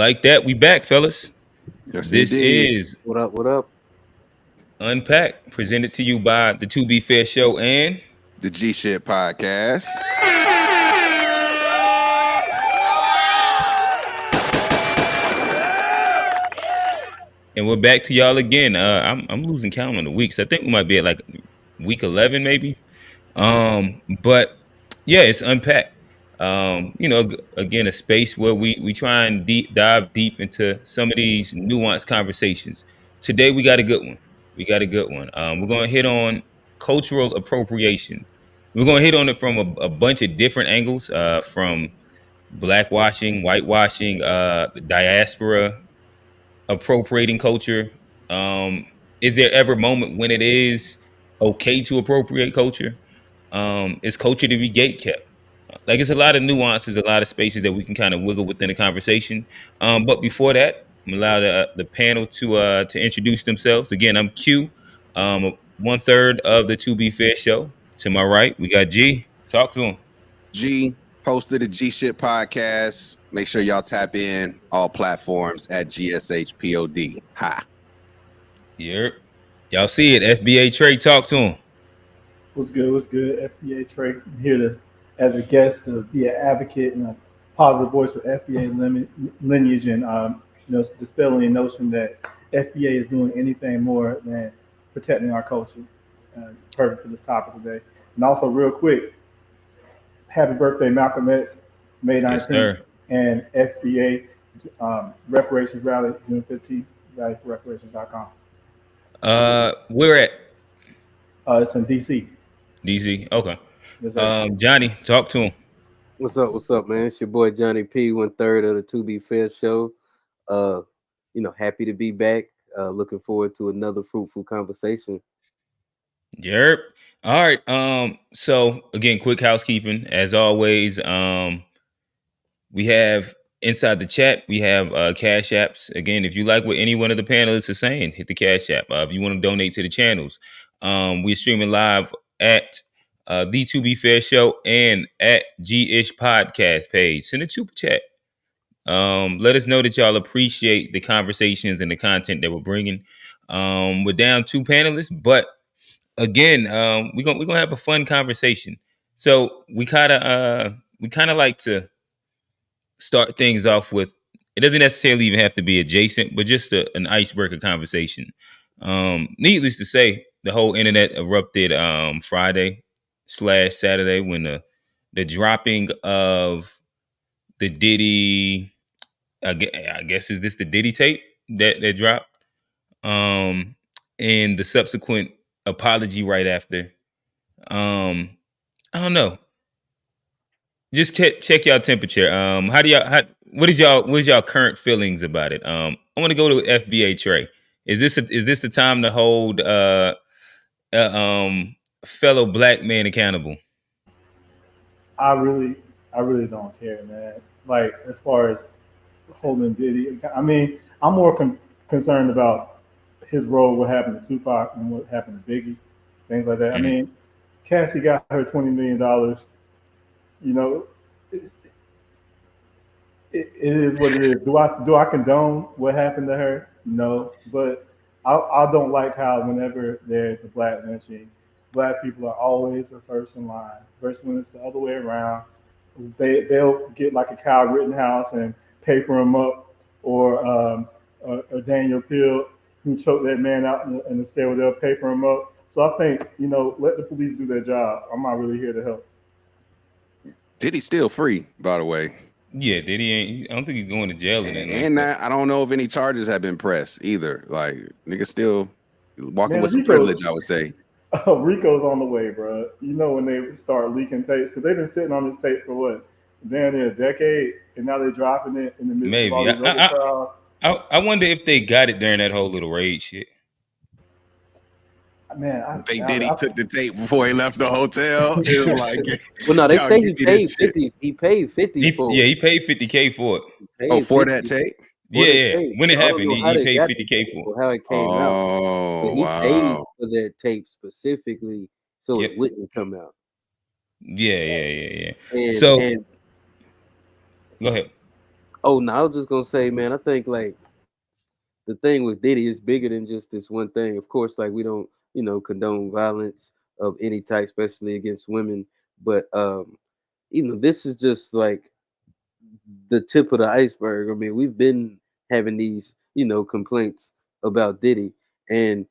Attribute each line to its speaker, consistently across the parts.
Speaker 1: like that, we back, fellas.
Speaker 2: Yes,
Speaker 1: This
Speaker 2: indeed.
Speaker 1: is
Speaker 3: What up? What up?
Speaker 1: Unpacked, presented to you by the To Be Fair Show and
Speaker 2: The G Shit Podcast.
Speaker 1: we're back to y'all again. I'm losing count on the weeks. I think we might be at like week 11, maybe. But yeah, it's Unpacked. Again, a space where we try and dive deep into some of these nuanced conversations. Today we got a good one. We're going to hit on cultural appropriation. We're going to hit on it from a bunch of different angles, from blackwashing, whitewashing, diaspora, appropriating culture. Is there ever a moment when it is okay to appropriate culture? Is culture to be gate kept? Like, it's a lot of nuances, a lot of spaces that we can kind of wiggle within the conversation. But before that, I'm allow the panel to introduce themselves. Again, I'm Q, 1/3 of the To Be Fair show. To my right, we got G. Talk to him.
Speaker 2: G, host of the G Shit Podcast. Make sure y'all tap in all platforms at GSHPOD. Ha.
Speaker 1: Yep. Y'all see it. FBA Trey, talk to him.
Speaker 4: What's good? What's good? FBA Trey, I'm here as a guest to be an advocate and a positive voice for FBA lineage and dispelling the notion that FBA is doing anything more than protecting our culture. Perfect for this topic today. And also, real quick, happy birthday, Malcolm X, May 19th,
Speaker 1: Yes,
Speaker 4: and FBA reparations rally, June 15th, rallyforreparations.com.
Speaker 1: We're at
Speaker 4: It's in DC.
Speaker 1: DC. Okay.
Speaker 4: Yes,
Speaker 1: Johnny, talk to him.
Speaker 3: What's up? What's up, man? It's your boy Johnny P, 1/3 of the To Be Fair show. Happy to be back. Looking forward to another fruitful conversation.
Speaker 1: Yep. All right. So again, quick housekeeping. As always, we have inside the chat, we have cash apps. Again, if you like what any one of the panelists are saying, hit the cash app. If you want to donate to the channels, we're streaming live at the To Be Fair show and at G-ish podcast page. Send a super chat. Let us know that y'all appreciate the conversations and the content that we're bringing. We're down 2 panelists, but again, we're gonna have a fun conversation. So we kind of like to start things off with, it doesn't necessarily even have to be adjacent, but just an icebreaker conversation. Needless to say, the whole internet erupted Friday/Saturday when the dropping of the Diddy, I guess, is this the Diddy tape that dropped, and the subsequent apology right after. I don't know. Just check y'all temperature. What is y'all current feelings about it? I want to go to FBA Trey. Is this the time to hold fellow black man accountable?
Speaker 4: I really don't care, man. Like, as far as holding Diddy, I mean, I'm more concerned about his role, what happened to Tupac and what happened to Biggie, things like that. I mean, Cassie got her $20 million. You know, it is what it is. Do I condone what happened to her? No, but I don't like how whenever there's a black lynching, black people are always the first in line. First when it's the other way around, they'll get like a Kyle Rittenhouse and paper him up, or Daniel Peel, who choked that man out in the stairwell, they'll paper him up. So I think, let the police do their job. I'm not really here to help.
Speaker 2: Diddy's still free, by the way.
Speaker 1: Yeah, Diddy ain't. I don't think he's going to jail.
Speaker 2: And I don't know if any charges have been pressed either. Like, niggas still walking with some privilege, I would say.
Speaker 4: Rico's on the way, bro. When they start leaking tapes, because they've been sitting on this tape for what, damn near a decade, and now they're dropping it in the midst of all these other trials.
Speaker 1: I wonder if they got it during that whole little raid shit.
Speaker 4: Man,
Speaker 2: They took the tape before he left the hotel. It was like,
Speaker 3: well, no, they say he paid 50. He paid 50 for it.
Speaker 1: Yeah, he paid $50K for it.
Speaker 2: For that tape?
Speaker 1: Yeah. When it happened, he paid $50K for it.
Speaker 3: How it came out. But he paid for that tape specifically so it wouldn't come out.
Speaker 1: Yeah.
Speaker 3: And
Speaker 1: go ahead.
Speaker 3: Oh no, I was just gonna say, man, I think like the thing with Diddy is bigger than just this one thing. Of course, like we don't, condone violence of any type, especially against women. But this is just like the tip of the iceberg. I mean, we've been having these, complaints about Diddy, and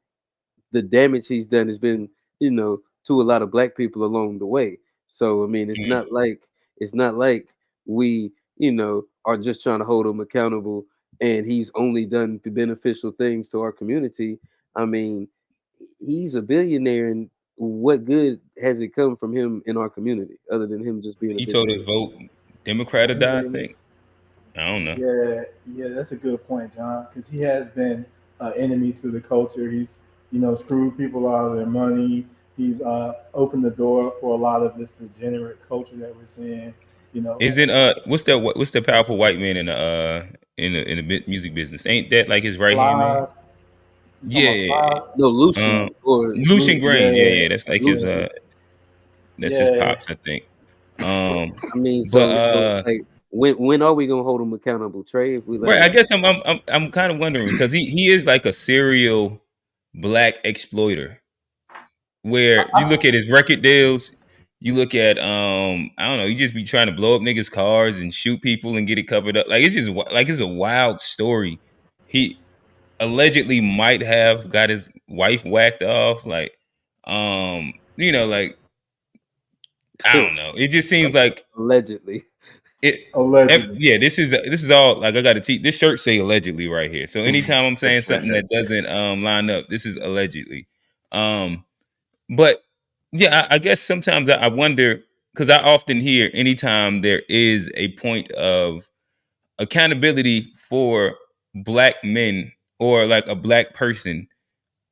Speaker 3: the damage he's done has been, to a lot of black people along the way. So I mean, it's not like we, are just trying to hold him accountable and he's only done the beneficial things to our community. I mean, he's a billionaire, and what good has it come from him in our community other than him just being a
Speaker 1: He told us
Speaker 3: billionaire?
Speaker 1: vote Democrat
Speaker 4: I
Speaker 1: or die. I
Speaker 4: mean,
Speaker 1: think. I don't know.
Speaker 4: yeah, that's a good point, John, because he has been an enemy to the culture. He's, screwed people out of their money. He's opened the door for a lot of this degenerate culture that we're seeing. You know,
Speaker 1: Isn't what's the powerful white man in the music business? Ain't that like his right hand man?
Speaker 4: Fly, you talking about
Speaker 1: Yeah.
Speaker 4: Fly?
Speaker 3: No, Lucian
Speaker 1: Um,
Speaker 3: or
Speaker 1: Lucian Grains. Yeah,
Speaker 4: Yeah,
Speaker 1: yeah. That's like his
Speaker 3: Lucian.
Speaker 1: that's his
Speaker 4: yeah.
Speaker 1: pops, I think. Um,
Speaker 3: I mean,
Speaker 1: but
Speaker 3: so like when are we gonna hold him accountable, Trey? If we let
Speaker 1: right, I
Speaker 3: him,
Speaker 1: guess I'm kind of wondering because he is like a serial black exploiter. Where you look at his record deals, you look at I don't know, you just be trying to blow up niggas' cars and shoot people and get it covered up. Like it's just like it's a wild story. He allegedly might have got his wife whacked off. Like like I don't know. It just seems like
Speaker 3: allegedly.
Speaker 1: it.
Speaker 4: Allegedly.
Speaker 1: Yeah, this is all like I got to teach. This shirt say allegedly right here. So anytime I'm saying something that doesn't line up, this is allegedly. Um, But yeah, I guess sometimes I wonder because I often hear anytime there is a point of accountability for black men or like a black person,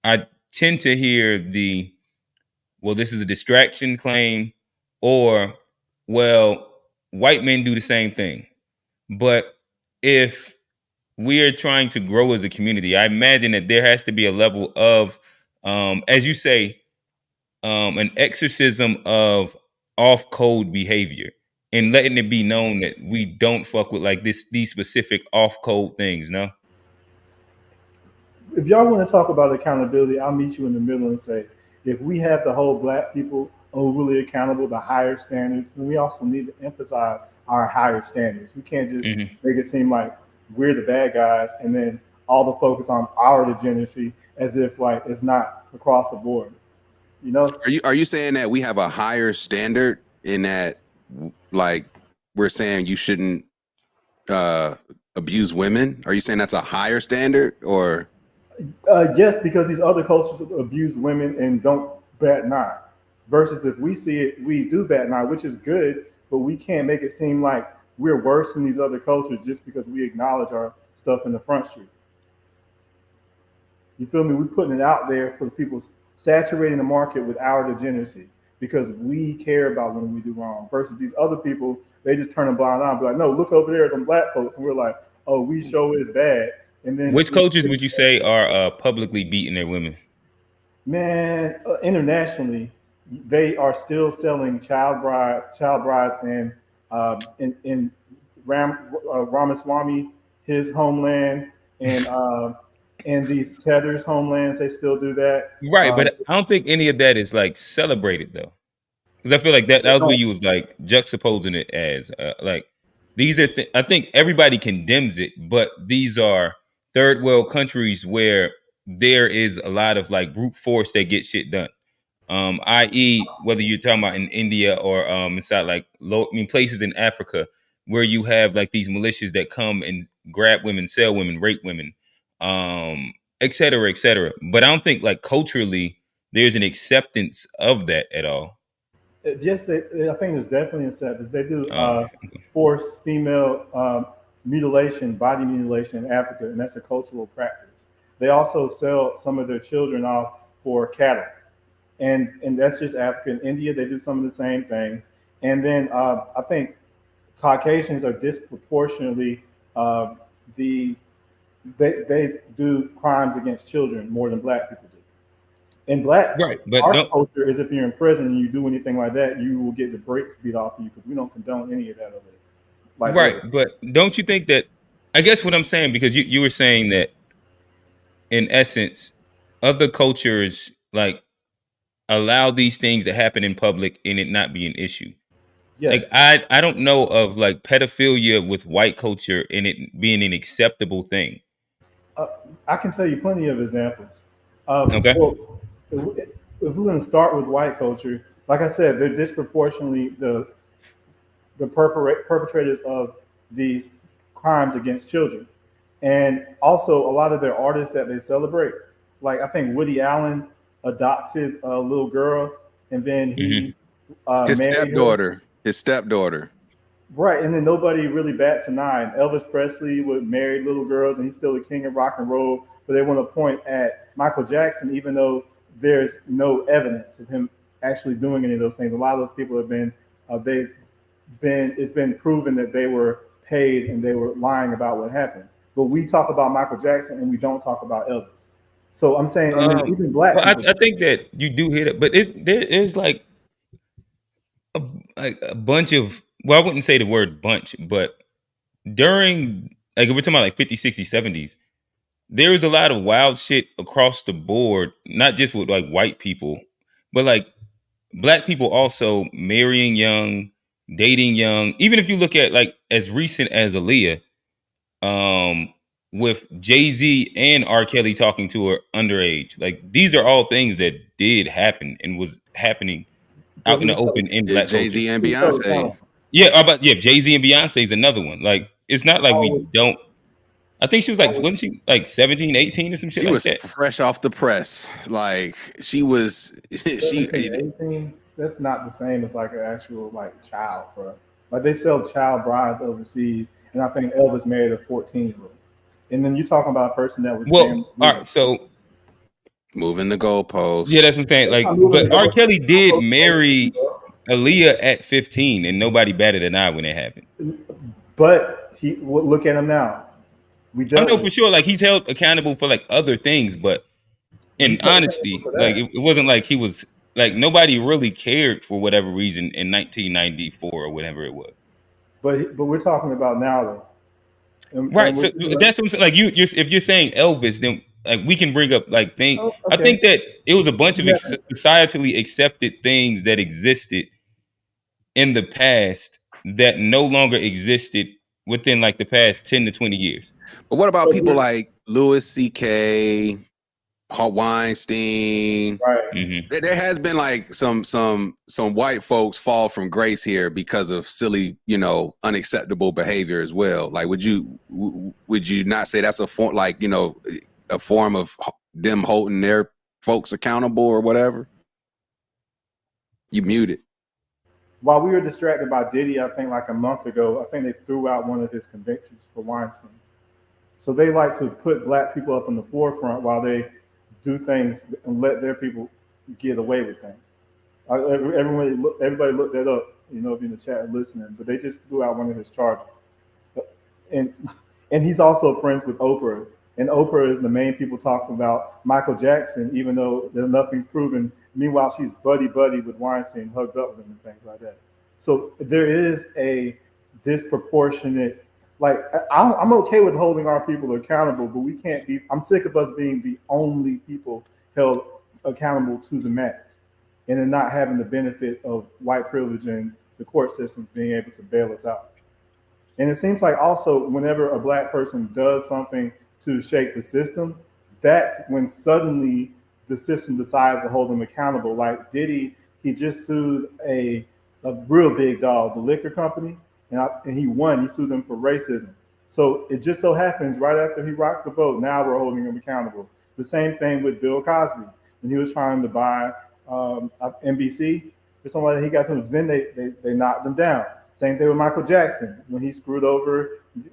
Speaker 1: I tend to hear this is a distraction claim, or, well, white men do the same thing. But if we are trying to grow as a community, I imagine that there has to be a level of, as you say, an exorcism of off code behavior and letting it be known that we don't fuck with like these specific off code things. No,
Speaker 4: If y'all want to talk about accountability, I'll meet you in the middle and say, if we have to hold black people overly accountable to higher standards, then we also need to emphasize our higher standards. We can't just
Speaker 1: hmm
Speaker 4: make it seem like we're the bad guys and then all the focus on our degeneracy as if like it's not across the board. You know?
Speaker 2: Are you saying that we have a higher standard in that, like, we're saying you shouldn't uh, abuse women? Are you saying that's a higher standard, or
Speaker 4: Yes, because these other cultures abuse women and don't bat an eye. Versus if we see it, we do bat an eye, which is good, but we can't make it seem like we're worse than these other cultures just because we acknowledge our stuff in the front street. You feel me? We're putting it out there for the people, saturating the market with our degeneracy because we care about when we do wrong. Versus these other people, they just turn a blind eye and be like, no, look over there at them black folks. And we're like, oh, we show is bad. And then
Speaker 1: which cultures would you say are publicly beating their women?
Speaker 4: man, internationally, they are still selling child brides, and in Ramaswamy, his homeland, and these tethers homelands, they still do that.
Speaker 1: Right, but I don't think any of that is like celebrated though, because I feel like that was where you was like juxtaposing it as like these are. I think everybody condemns it, but these are third world countries where there is a lot of like brute force that gets shit done. I.e., whether you're talking about in India or inside like places in Africa where you have like these militias that come and grab women, sell women, rape women, et cetera, et cetera. But I don't think like culturally there's an acceptance of that at all.
Speaker 4: Yes, I think there's definitely incentives. They do
Speaker 1: Oh,
Speaker 4: force female mutilation, body mutilation in Africa, and that's a cultural practice. They also sell some of their children off for cattle, and that's just Africa. In India, they do some of the same things. And then I think Caucasians are disproportionately uh, the they do crimes against children more than black people do. In
Speaker 1: right,
Speaker 4: black,
Speaker 1: but
Speaker 4: our
Speaker 1: don't
Speaker 4: culture is if you're in prison and you do anything like that, you will get the brakes beat off of you because we don't condone any of that of it. Like
Speaker 1: right,
Speaker 4: literally.
Speaker 1: but don't you think that I guess what I'm saying, because you were saying that in essence, other cultures like allow these things to happen in public and it not be an issue. Like
Speaker 4: Yes,
Speaker 1: I don't know of like pedophilia with white culture and it being an acceptable thing.
Speaker 4: uh, I can tell you plenty of examples.
Speaker 1: Okay.
Speaker 4: Well, if we're going to start with white culture, like I said, they're disproportionately the perpetrators of these crimes against children. And also, a lot of their artists that they celebrate, like I think Woody Allen adopted a little girl and then
Speaker 1: Hmm.
Speaker 4: he
Speaker 2: His
Speaker 4: married her.
Speaker 2: stepdaughter. His stepdaughter.
Speaker 4: Right, and then nobody really bats an eye. And Elvis Presley would marry little girls, and he's still the king of rock and roll. But they want to point at Michael Jackson, even though there's no evidence of him actually doing any of those things. A lot of those people have been, they've been, it's been proven that they were paid and they were lying about what happened. But we talk about Michael Jackson and we don't talk about Elvis. So I'm saying, and then
Speaker 1: Um,
Speaker 4: even black
Speaker 1: well,
Speaker 4: people.
Speaker 1: I think that you do hear that, but there is a, like a bunch of, well, I wouldn't say the word bunch, but during, like if we're talking about like 50s, 60s, 70s, there is a lot of wild shit across the board, not just with like white people, but like black people also marrying young, dating young. Even if you look at like as recent as Aaliyah, um, with Jay Z and R. Kelly talking to her underage, like these are all things that did happen and was happening
Speaker 4: But
Speaker 1: out in the open in black
Speaker 2: Jay
Speaker 1: culture.
Speaker 2: Z and
Speaker 4: who's held
Speaker 2: Beyonce.
Speaker 4: accountable?
Speaker 1: Yeah, but yeah, Jay Z and Beyonce is another one. Like it's not like
Speaker 4: How
Speaker 1: we
Speaker 4: was,
Speaker 1: don't. I think she was
Speaker 4: how
Speaker 1: like,
Speaker 4: was,
Speaker 1: wasn't she like 17, 18 or some shit
Speaker 2: She
Speaker 1: like
Speaker 2: was
Speaker 1: that?
Speaker 2: fresh off the press. Like she was. She
Speaker 4: 17, 18, that's not the same as like an actual like child, bro. Like they sell child brides overseas, and I think Elvis married a 14-year-old. And then you're talking about a person that was damn
Speaker 1: Well, all
Speaker 2: Mm.
Speaker 1: right,
Speaker 4: legal.
Speaker 1: so
Speaker 2: moving the
Speaker 1: yeah,
Speaker 2: goalposts.
Speaker 1: that's what I'm saying.
Speaker 4: That's
Speaker 1: Like,
Speaker 4: not moving the
Speaker 1: but R. Kelly did
Speaker 4: goalpost 18,
Speaker 1: marry
Speaker 4: bro.
Speaker 1: Aaliyah at 15, and nobody batted an eye when it happened.
Speaker 4: But look at him now. We
Speaker 1: I
Speaker 4: dealt
Speaker 1: know
Speaker 4: with
Speaker 1: for
Speaker 4: it.
Speaker 1: sure, like he's held accountable for like other things, but in
Speaker 4: He's held accountable
Speaker 1: honesty,
Speaker 4: for
Speaker 1: like
Speaker 4: that.
Speaker 1: it wasn't like he was like nobody really cared for whatever reason in 1994 or whatever it was.
Speaker 4: But we're talking about now though, and
Speaker 1: Right.
Speaker 4: we're
Speaker 1: So that's what I'm saying. Like you're if you're saying Elvis, then like we can bring up like thing.
Speaker 4: oh,
Speaker 1: I
Speaker 4: okay.
Speaker 1: think that it was a bunch of
Speaker 4: Yeah.
Speaker 1: societally accepted things that existed in the past that no longer existed within like the past 10 to 20 years.
Speaker 2: But what about
Speaker 4: So
Speaker 2: people like Louis C.K., Weinstein?
Speaker 4: right.
Speaker 1: Hmm.
Speaker 2: There has been like some white folks fall from grace here because of silly, unacceptable behavior as well. Like, would you not say that's a form, like, a form of them holding their folks accountable or whatever? You muted.
Speaker 4: While we were distracted by Diddy, I think like a month ago, I think they threw out one of his convictions for Weinstein. So they like to put black people up in the forefront while they do things and let their people get away with things. Everybody looked that up, if you're in the chat and listening, but they just threw out one of his charges. And and he's also friends with Oprah. And Oprah is the main people talking about Michael Jackson, even though nothing's proven. Meanwhile, she's buddy with Weinstein, hugged up with him and things like that. So there is a disproportionate. Like I'm okay with holding our people accountable, but we can't be. I'm sick of us being the only people held accountable to the max, and then not having the benefit of white privilege and the court systems being able to bail us out. And it seems like also whenever a black person does something to shake the system, that's when suddenly the system decides to hold them accountable. Like Diddy, he just sued a real big dog, the liquor company, and he won. He sued them for racism. So it just so happens right after he rocks the boat, now we're holding him accountable. The same thing with Bill Cosby when he was trying to buy NBC or something like that. He got to them. Then they knocked him down. Same thing with Michael Jackson when he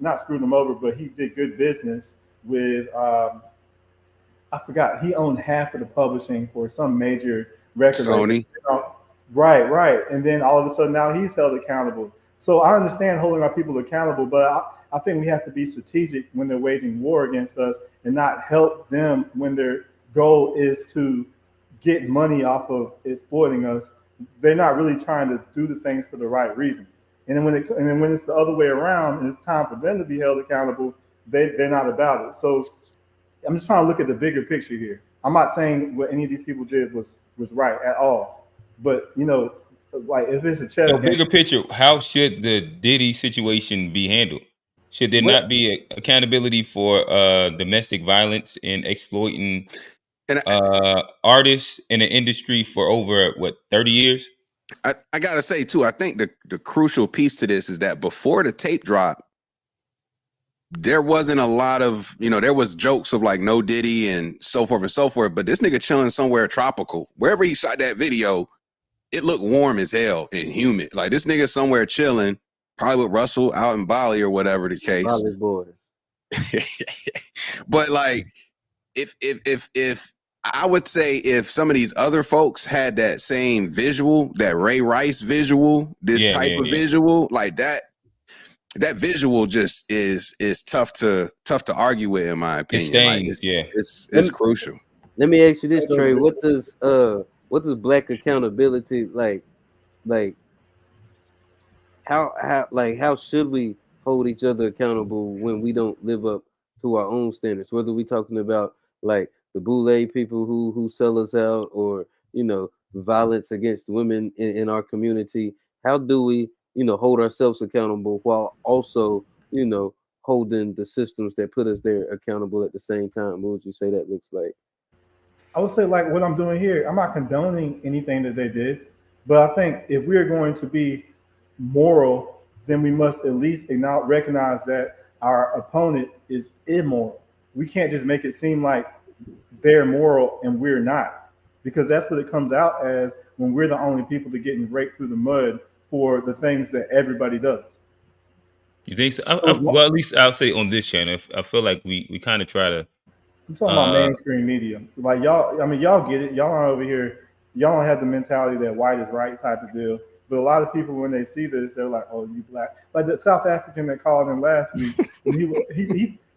Speaker 4: not screwed him over, but he did good business with, I forgot, he owned half of the publishing for some major record label.
Speaker 2: Sony.
Speaker 4: Right. And then all of a sudden now he's held accountable. So I understand holding our people accountable, but I think we have to be strategic when they're waging war against us and not help them when their goal is to get money off of exploiting us. They're not really trying to do the things for the right reasons. And then when it's the other way around, and it's time for them to be held accountable, they're not about it. So I'm just trying to look at the bigger picture here. I'm not saying what any of these people did was right at all, but like if it's a chess
Speaker 1: So
Speaker 4: game,
Speaker 1: bigger picture, how should the Diddy situation be handled? Should there
Speaker 4: what
Speaker 1: not be accountability for domestic violence and exploiting
Speaker 2: And
Speaker 1: artists in the industry for over 30 years?
Speaker 2: I gotta say too, I think the crucial piece to this is that before the tape drop, there wasn't a lot of, there was jokes of like no Diddy and so forth, but this nigga chilling somewhere tropical. Wherever he shot that video, it looked warm as hell and humid. Like this nigga somewhere chilling, probably with Russell out in Bali or whatever the case.
Speaker 3: Bali boys.
Speaker 2: But like, if I would say if some of these other folks had that same visual, that Ray Rice visual, this type of visual, like that visual just is tough to argue with, in my opinion.
Speaker 1: It stains,
Speaker 2: it's crucial.
Speaker 3: Let me ask you this, Trey. What does black accountability like how should we hold each other accountable when we don't live up to our own standards? Whether we talking about like the boule people who sell us out, or violence against women in our community. How do we hold ourselves accountable while also holding the systems that put us there accountable at the same time? What would you say that looks like?
Speaker 4: I would say like what I'm doing here, I'm not condoning anything that they did, but I think if we're going to be moral, then we must at least recognize that our opponent is immoral. We can't just make it seem like they're moral and we're not, because that's what it comes out as when we're the only people that getting raked through the mud for the things that everybody does.
Speaker 1: You think so? Well, at least I'll say on this channel, I feel like we kind of try to.
Speaker 4: I'm talking about mainstream media. Like y'all, I mean, y'all get it. Y'all aren't over here. Y'all don't have the mentality that white is right type of deal. But a lot of people, when they see this, they're like, "Oh, you black." Like the South African that called in last week,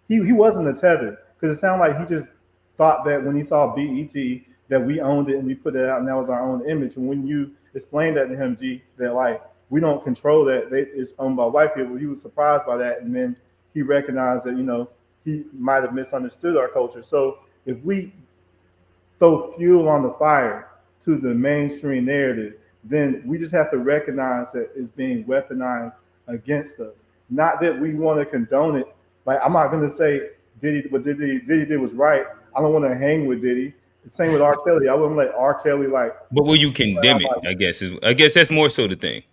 Speaker 4: he wasn't a tether, because it sounded like he just thought that when he saw BET that we owned it and we put it out and that was our own image. And when you explained that to him, that like we don't control that, it's owned by white people, he was surprised by that, and then he recognized that he might have misunderstood our culture. So if we throw fuel on the fire to the mainstream narrative, then we just have to recognize that it's being weaponized against us. Not that we want to condone it. Like, I'm not going to say what Diddy did was right. I don't want to hang with Diddy. The same with R. Kelly. I wouldn't let R. Kelly like.
Speaker 1: But will you condemn it? I guess that's more so the thing.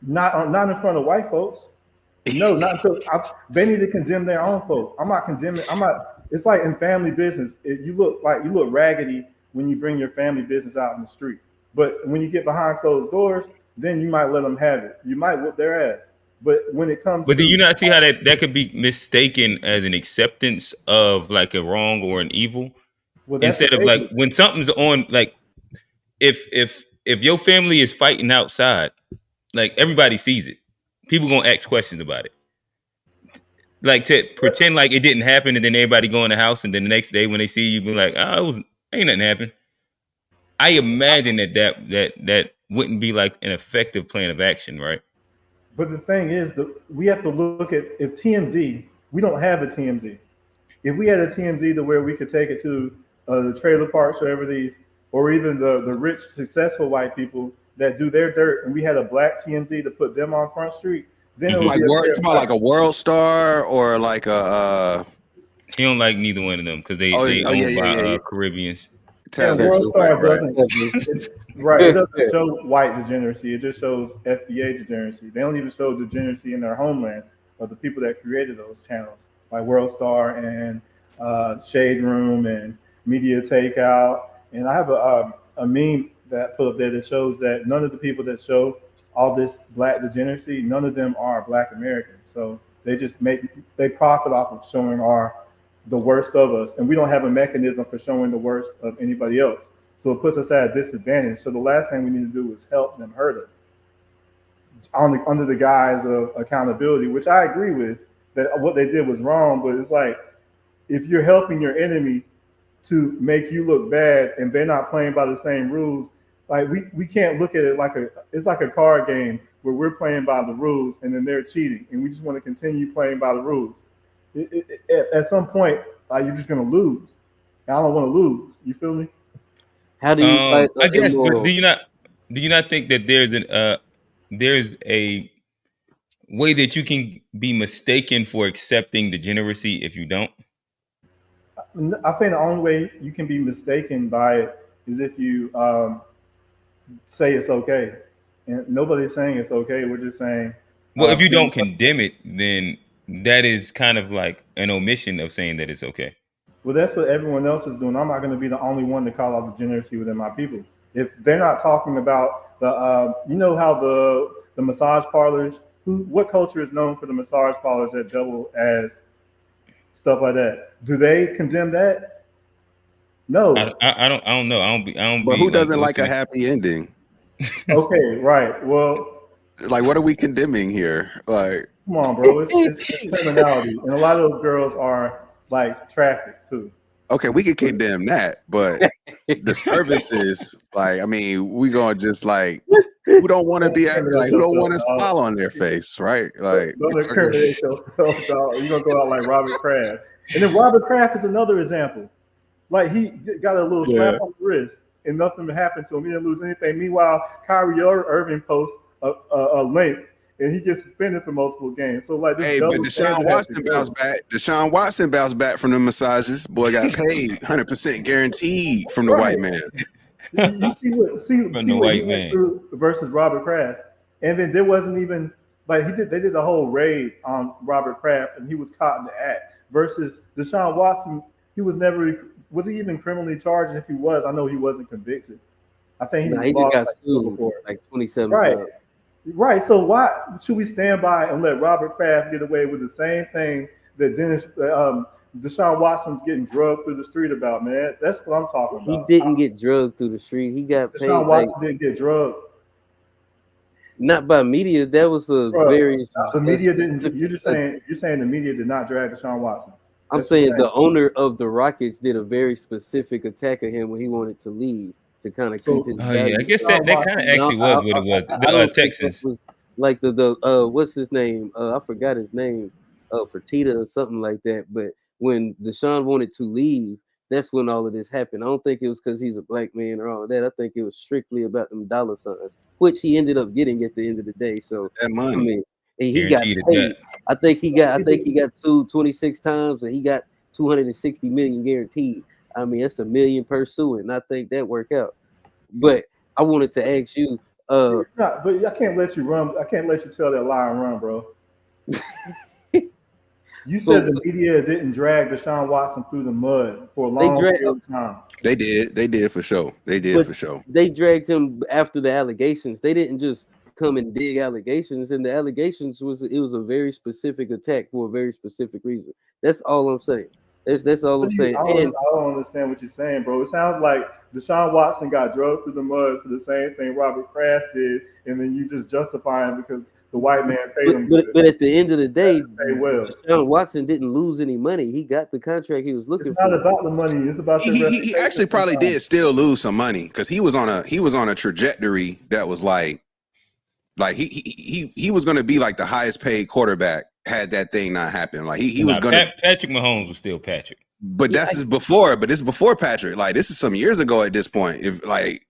Speaker 4: Not in front of white folks. No, not so. They need to condemn their own folks. I'm not condemning. It's like in family business. You look raggedy when you bring your family business out in the street. But when you get behind closed doors, then you might let them have it. You might whoop their ass. But when it comes,
Speaker 1: do you not see how that could be mistaken as an acceptance of like a wrong or an evil, instead of like when something's on, like if your family is fighting outside, like everybody sees it, people gonna ask questions about it. Like to pretend like it didn't happen, and then everybody go in the house, and then the next day when they see you, be like, "Oh, ain't nothing happened." I imagine that wouldn't be like an effective plan of action, right?
Speaker 4: But the thing is, we have to look at if TMZ. We don't have a TMZ. If we had a TMZ to where we could take it to the trailer parks or whatever these, or even the rich, successful white people that do their dirt, and we had a black TMZ to put them on Front Street, then it would
Speaker 2: like like a World Star or like a.
Speaker 1: He don't like neither one of them because they owned by Caribbeans.
Speaker 4: World Star doesn't right. It doesn't show white degeneracy. It just shows FBA degeneracy. They don't even show degeneracy in their homeland of the people that created those channels, like World Star and Shade Room and Media Takeout. And I have a meme that put up there that shows that none of the people that show all this black degeneracy, none of them are Black Americans. So they just they profit off of showing the worst of us, and we don't have a mechanism for showing the worst of anybody else. So it puts us at a disadvantage. So the last thing we need to do is help them hurt us under the guise of accountability, which I agree with, that what they did was wrong. But it's like, if you're helping your enemy to make you look bad and they're not playing by the same rules, like we can't look at it like it's like a card game where we're playing by the rules and then they're cheating, and we just want to continue playing by the rules. At some point, like you're just gonna lose. And I don't want to lose. You feel me?
Speaker 3: How do you fight
Speaker 1: I
Speaker 3: an
Speaker 1: guess, but
Speaker 3: immoral?
Speaker 1: do you not think that there's a way that you can be mistaken for accepting degeneracy if you don't?
Speaker 4: I think the only way you can be mistaken by it is if you say it's okay. And nobody's saying it's okay. We're just saying
Speaker 1: Well, if you don't
Speaker 4: people.
Speaker 1: condemn it, then that is kind of like an omission of saying that it's okay.
Speaker 4: Well, that's what everyone else is doing. I'm not going to be the only one to call out degeneracy within my people. If they're not talking about the, you know how the massage parlors, what culture is known for the massage parlors that double as stuff like that? Do they condemn that? No.
Speaker 1: I don't know. I don't
Speaker 2: But
Speaker 1: be
Speaker 2: who
Speaker 1: like
Speaker 2: doesn't like a
Speaker 1: listening.
Speaker 2: happy ending?
Speaker 4: Okay, right. Well,
Speaker 2: Like, what are we condemning here? Like,
Speaker 4: come on, bro. It's criminality, and a lot of those girls are like trafficked too.
Speaker 2: okay, we could condemn that, but the services, like, I mean, we gonna just like, who don't want to be like, who don't want a smile on their face, right? Like,
Speaker 4: Don't incriminate yourself, dog. You're gonna go out like Robert Kraft. And then Robert Kraft is another example. Like he got a little slap on the wrist and nothing happened to him. He didn't lose anything. Meanwhile, Kyrie Irving posts a link and he gets suspended for multiple games. So like this
Speaker 2: hey, but Deshaun Watson bounced back. Deshaun Watson bounced back from the massages. Boy got paid 100% guaranteed from the white man.
Speaker 4: You see what he went through versus Robert Kraft. And then there wasn't even like they did a whole raid on Robert Kraft and he was caught in the act versus Deshaun Watson. He was he even criminally charged? And if he was, I know he wasn't convicted. I think
Speaker 3: he just got sued like 27 times.
Speaker 4: Right. So why should we stand by and let Robert Kraft get away with the same thing that Deshaun Watson's getting drugged through the street about, man? That's what I'm talking about.
Speaker 3: He didn't get drugged through the street. He got paid.
Speaker 4: Deshaun Watson didn't get drugged.
Speaker 3: Not by media. That was very.
Speaker 4: The media didn't. You're saying the media did not drag Deshaun Watson.
Speaker 3: I'm saying the owner of the Rockets did a very specific attack of him when he wanted to leave to kind of keep his.
Speaker 1: Oh yeah, I guess that kind of actually was what it was. The Texans.
Speaker 3: Was like the what's his name? I forgot his name. Fertitta or something like that. But when Deshaun wanted to leave, that's when all of this happened. I don't think it was because he's a black man or all of that. I think it was strictly about them dollar signs, which he ended up getting at the end of the day. So
Speaker 2: that money.
Speaker 3: I mean, and he got paid. I think he got sued 26 times and he got 260 million guaranteed. I mean, that's $1 million per suit, and I think that worked out. But I wanted to ask you.
Speaker 4: But I can't let you run. I can't let you tell that lie and run, bro. You said the media didn't drag Deshaun Watson through the mud for a long period of time.
Speaker 2: They did for sure. They did for sure.
Speaker 3: They dragged him after the allegations. They didn't just come and dig allegations, and the allegations was a very specific attack for a very specific reason. That's all I'm saying. That's all I'm saying.
Speaker 4: I don't understand what you're saying, bro. It sounds like Deshaun Watson got drugged through the mud for the same thing Robert Kraft did, and then you just justify him because the white man paid him.
Speaker 3: But at the end of the day, Deshaun Watson didn't lose any money. He got the contract he was looking for.
Speaker 4: It's not about the money. It's about
Speaker 2: he actually probably did still lose some money because he was on a trajectory that was like he was going to be like the highest paid quarterback had that thing not happened. Like he was going to.
Speaker 1: Patrick Mahomes was still Patrick.
Speaker 2: But that's before. But this is before Patrick. Like this is some years ago at this point. If like.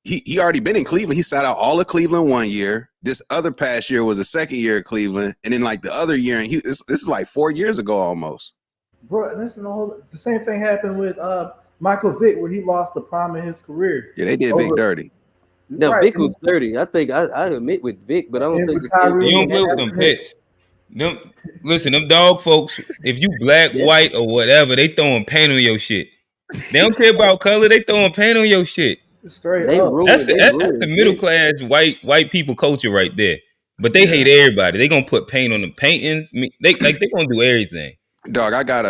Speaker 2: He already been in Cleveland. He sat out all of Cleveland 1 year. This other past year was the second year at Cleveland, and then like the other year, and this is like 4 years ago almost.
Speaker 4: Bro, listen, the same thing happened with Michael Vick, where he lost the prime of his career.
Speaker 2: Yeah, they did Vic dirty.
Speaker 3: No, Vic was dirty. I think I admit with Vic, but I don't think
Speaker 1: you don't play with them pets. Listen, them dog folks. If you black, white, or whatever, they throwing paint on your shit. They don't care about color. They throwing paint on your shit.
Speaker 4: Straight
Speaker 3: up.
Speaker 1: That's the middle class white people culture right there. But they hate everybody. They gonna put paint on the paintings. They gonna do everything.
Speaker 2: Dog, I got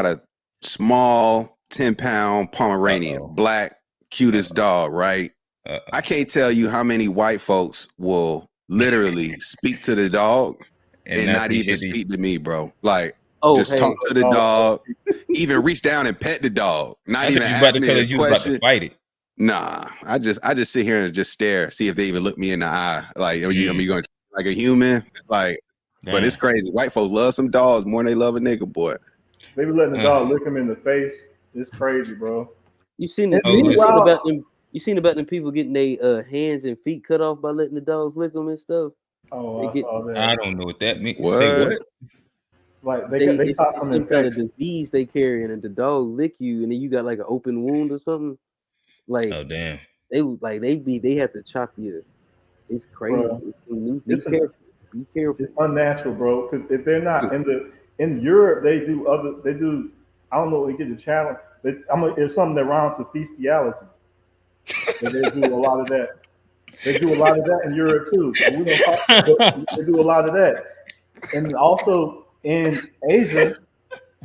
Speaker 2: a small 10-pound Pomeranian, black, cutest dog, right? I can't tell you how many white folks will literally speak to the dog and not even speak to me, bro. Like just talk to the dog, even reach down and pet the dog. Not even ask me a question.
Speaker 1: Fight it.
Speaker 2: Nah, I just sit here and just stare, see if they even look me in the eye. Like, are you going to like a human? Like, But it's crazy. White folks love some dogs more than they love a nigga, boy.
Speaker 4: They be letting the dog lick him in the face. It's crazy, bro.
Speaker 3: You seen about them? You seen about them people getting their hands and feet cut off by letting the dogs lick them and stuff?
Speaker 4: Oh, I saw that.
Speaker 1: I don't know what that means.
Speaker 2: What?
Speaker 1: Say what?
Speaker 4: Like they caught
Speaker 3: some kind of disease they carry, and the dog lick you, and then you got like an open wound or something. Like,
Speaker 1: oh damn,
Speaker 3: they have to chop you. It's crazy. Be careful.
Speaker 4: It's unnatural, bro. Because if they're not in Europe, they do. I don't know. They get the challenge. There's something that rhymes with bestiality. They do a lot of that. They do a lot of that in Europe too. They do a lot of that, and also in Asia,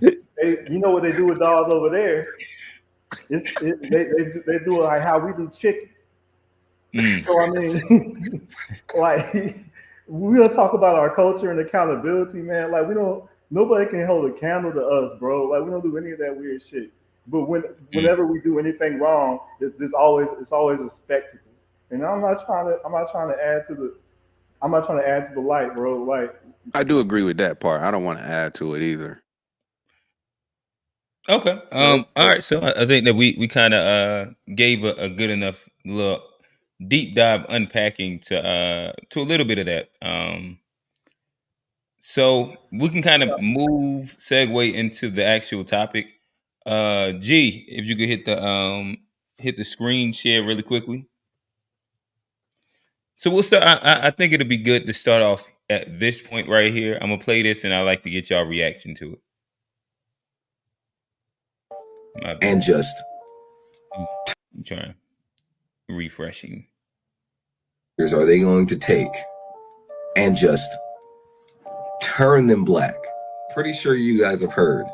Speaker 4: you know what they do with dogs over there? They do it like how we do chicken. So I mean, like we don't talk about our culture and accountability, man. Like nobody can hold a candle to us, bro. Like we don't do any of that weird shit. But whenever we do anything wrong, it's always a spectacle. And I'm not trying to add to the light, bro. Like
Speaker 2: I do agree with that part. I don't want to add to it either.
Speaker 1: Okay. All right. So I think that we kind of gave a good enough little deep dive unpacking to a little bit of that. So we can kind of segue into the actual topic. G, if you could hit the screen share really quickly. So we'll start. I think it'll be good to start off at this point right here. I'm gonna play this, and I'd like to get y'all reaction to it.
Speaker 5: And just
Speaker 1: I'm trying refreshing.
Speaker 5: Are they going to take and just turn them black? Pretty sure you guys have heard,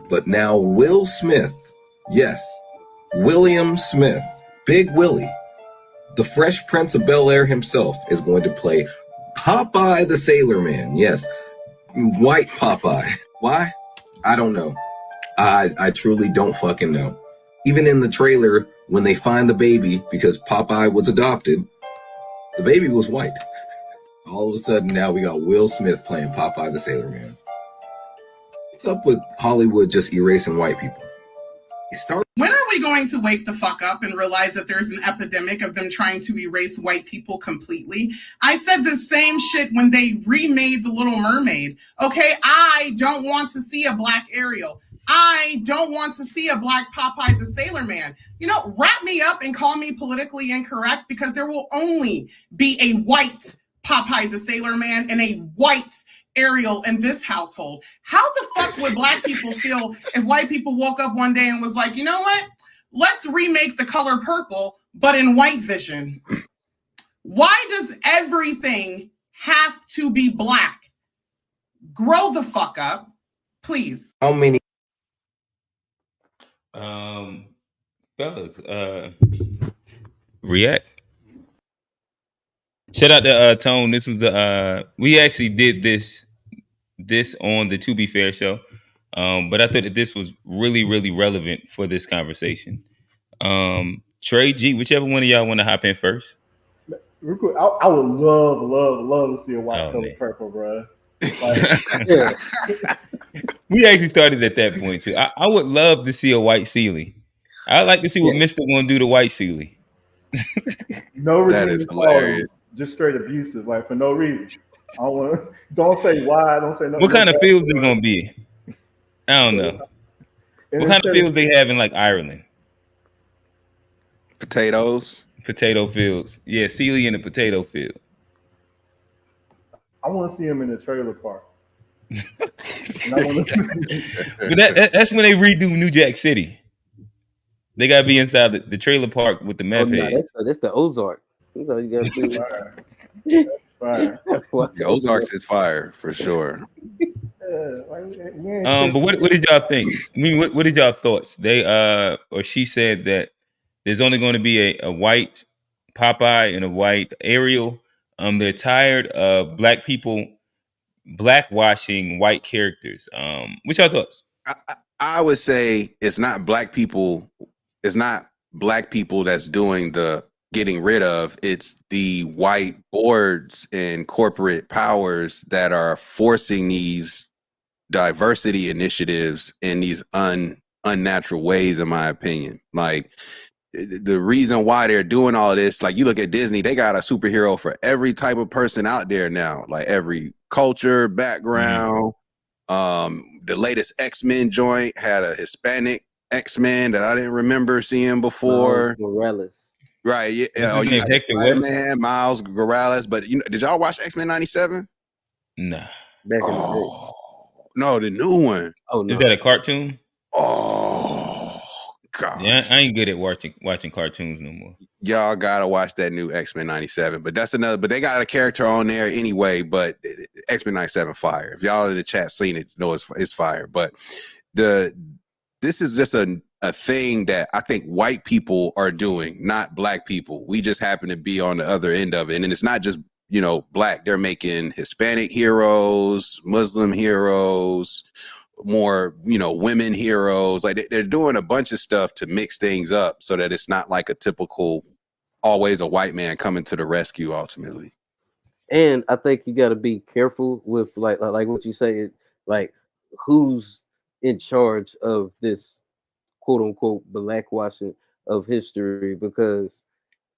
Speaker 5: but now Will Smith, yes, William Smith, Big Willie, the Fresh Prince of Bel-Air himself, is going to play Popeye the Sailor Man. Yes, white Popeye. Why? I don't know. I truly don't fucking know. Even in the trailer, when they find the baby, because Popeye was adopted, the baby was white. All of a sudden, now we got Will Smith playing Popeye the Sailor Man. What's up with Hollywood just erasing white people?
Speaker 6: When are we going to wake the fuck up and realize that there's an epidemic of them trying to erase white people completely? I said the same shit when they remade The Little Mermaid. Okay, I don't want to see a black Ariel. I don't want to see a black Popeye the Sailor Man. You know, wrap me up and call me politically incorrect, because there will only be a white Popeye the Sailor Man and a white Ariel in this household. How the fuck would black people feel if white people woke up one day and was like, you know what? Let's remake The Color Purple, but in white vision. Why does everything have to be black? Grow the fuck up, please.
Speaker 5: How many?
Speaker 1: Fellas, react. Shout out to Tone. This was we actually did this on the To Be Fair show, but I thought that this was really, really relevant for this conversation. Trey, G, whichever one of y'all want to hop in first.
Speaker 4: Real quick, I would love to see a white color purple, bro. Like, yeah.
Speaker 1: We actually started at that point too. I would love to see a white Sealy. I'd like to see what Mr. gonna do to white Sealy.
Speaker 4: No reason.
Speaker 2: That is hilarious.
Speaker 4: Just straight abusive, like for no reason. Don't say why. Don't say nothing.
Speaker 1: What kind of fields they gonna be? I don't know. What kind of fields they have in like Ireland?
Speaker 2: Potatoes.
Speaker 1: Potato fields. Yeah, Sealy in the potato field.
Speaker 4: I want to see him in the trailer park.
Speaker 1: But that's when they redo New Jack City. They gotta be inside the trailer park with the meth heads.
Speaker 3: That's the Ozark. That's all you gotta do.
Speaker 4: Fire.
Speaker 2: The Ozarks is fire for sure.
Speaker 1: But what did y'all think? I mean, what did y'all thoughts? They or she said that there's only going to be a white Popeye and a white Ariel. They're tired of black people blackwashing white characters. What's your thoughts?
Speaker 2: I would say it's not black people. It's not black people that's doing the getting rid of. It's the white boards and corporate powers that are forcing these diversity initiatives in these unnatural ways, in my opinion. Like, the reason why they're doing all of this, like, you look at Disney, they got a superhero for every type of person out there now, like every culture, background. The latest X-Men joint had a Hispanic X-Men that I didn't remember seeing before.
Speaker 3: Morales.
Speaker 2: Right. Yeah.
Speaker 1: What's his name? Hector
Speaker 2: Spider-Man, Miles Morales. But did y'all watch X-Men 97?
Speaker 1: Nah.
Speaker 3: Back in the day.
Speaker 2: No, the new one.
Speaker 3: Oh no.
Speaker 1: Is that a cartoon?
Speaker 2: Oh God.
Speaker 1: Yeah, I ain't good at watching cartoons no more.
Speaker 2: Y'all gotta watch that new X-Men 97. But that's another. But they got a character on there anyway. But X-Men 97 fire. If y'all in the chat seen it, know it's fire. But this is just a thing that I think white people are doing, not black people. We just happen to be on the other end of it. And then it's not just, black. They're making Hispanic heroes, Muslim heroes, more, women heroes. Like, they're doing a bunch of stuff to mix things up so that it's not like a typical, always a white man coming to the rescue ultimately.
Speaker 3: And I think you got to be careful with like what you say, like who's in charge of this quote unquote blackwashing of history, because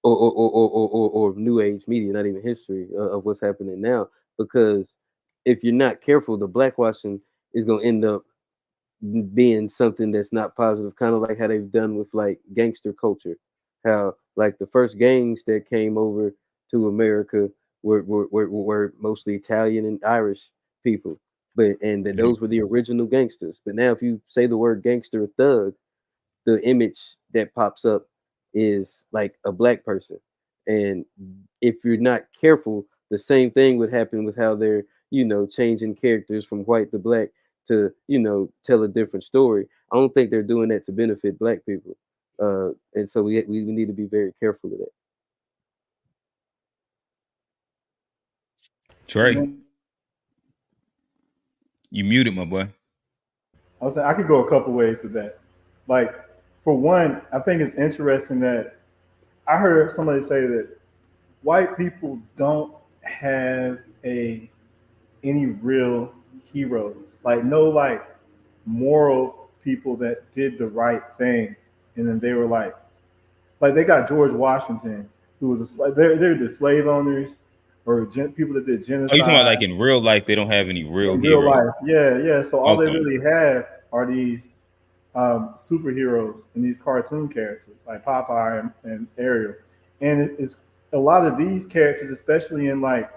Speaker 3: or new age media, not even history of what's happening now. Because if you're not careful, the blackwashing is going to end up being something that's not positive, kind of like how they've done with like gangster culture. How like the first gangs that came over to America were mostly Italian and Irish people, but those were the original gangsters. But now if you say the word gangster or thug, the image that pops up is like a black person. And if you're not careful, the same thing would happen with how they're, changing characters from white to black to, tell a different story. I don't think they're doing that to benefit black people. And so we need to be very careful of that.
Speaker 1: Trey, you muted, my boy.
Speaker 4: I was saying I could go a couple ways with that. Like, for one, I think it's interesting that I heard somebody say that white people don't have any real heroes, like no like moral people that did the right thing, and then they were like they got George Washington, who was they're the slave owners or people that did genocide.
Speaker 1: Oh, you talking about like in real life? They don't have any real heroes.
Speaker 4: Life, yeah. So all they really have are these superheroes and these cartoon characters like Popeye and Ariel, and it's a lot of these characters, especially in like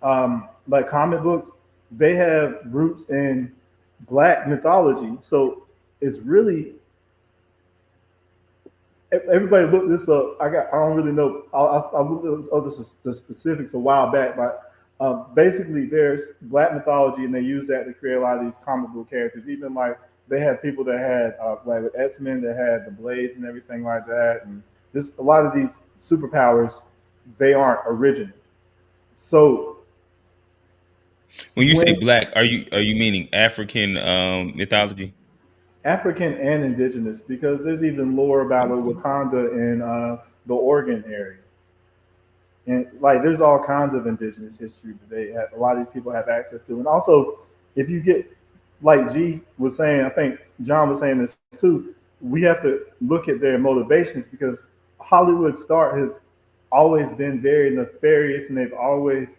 Speaker 4: comic books, they have roots in black mythology. So it's really, everybody look this up. I don't really know. I looked at the specifics a while back, but basically there's black mythology, and they use that to create a lot of these comic book characters. Even like they had people that had like with X-Men that had the blades and everything like that, and just a lot of these superpowers, they aren't original. So
Speaker 1: when you say black, are you meaning African mythology?
Speaker 4: African and indigenous, because there's even lore about Wakanda in the Oregon area, and like there's all kinds of indigenous history that a lot of these people have access to. And also, if you get like G was saying, I think John was saying this too, we have to look at their motivations, because Hollywood star has always been very nefarious, and they've always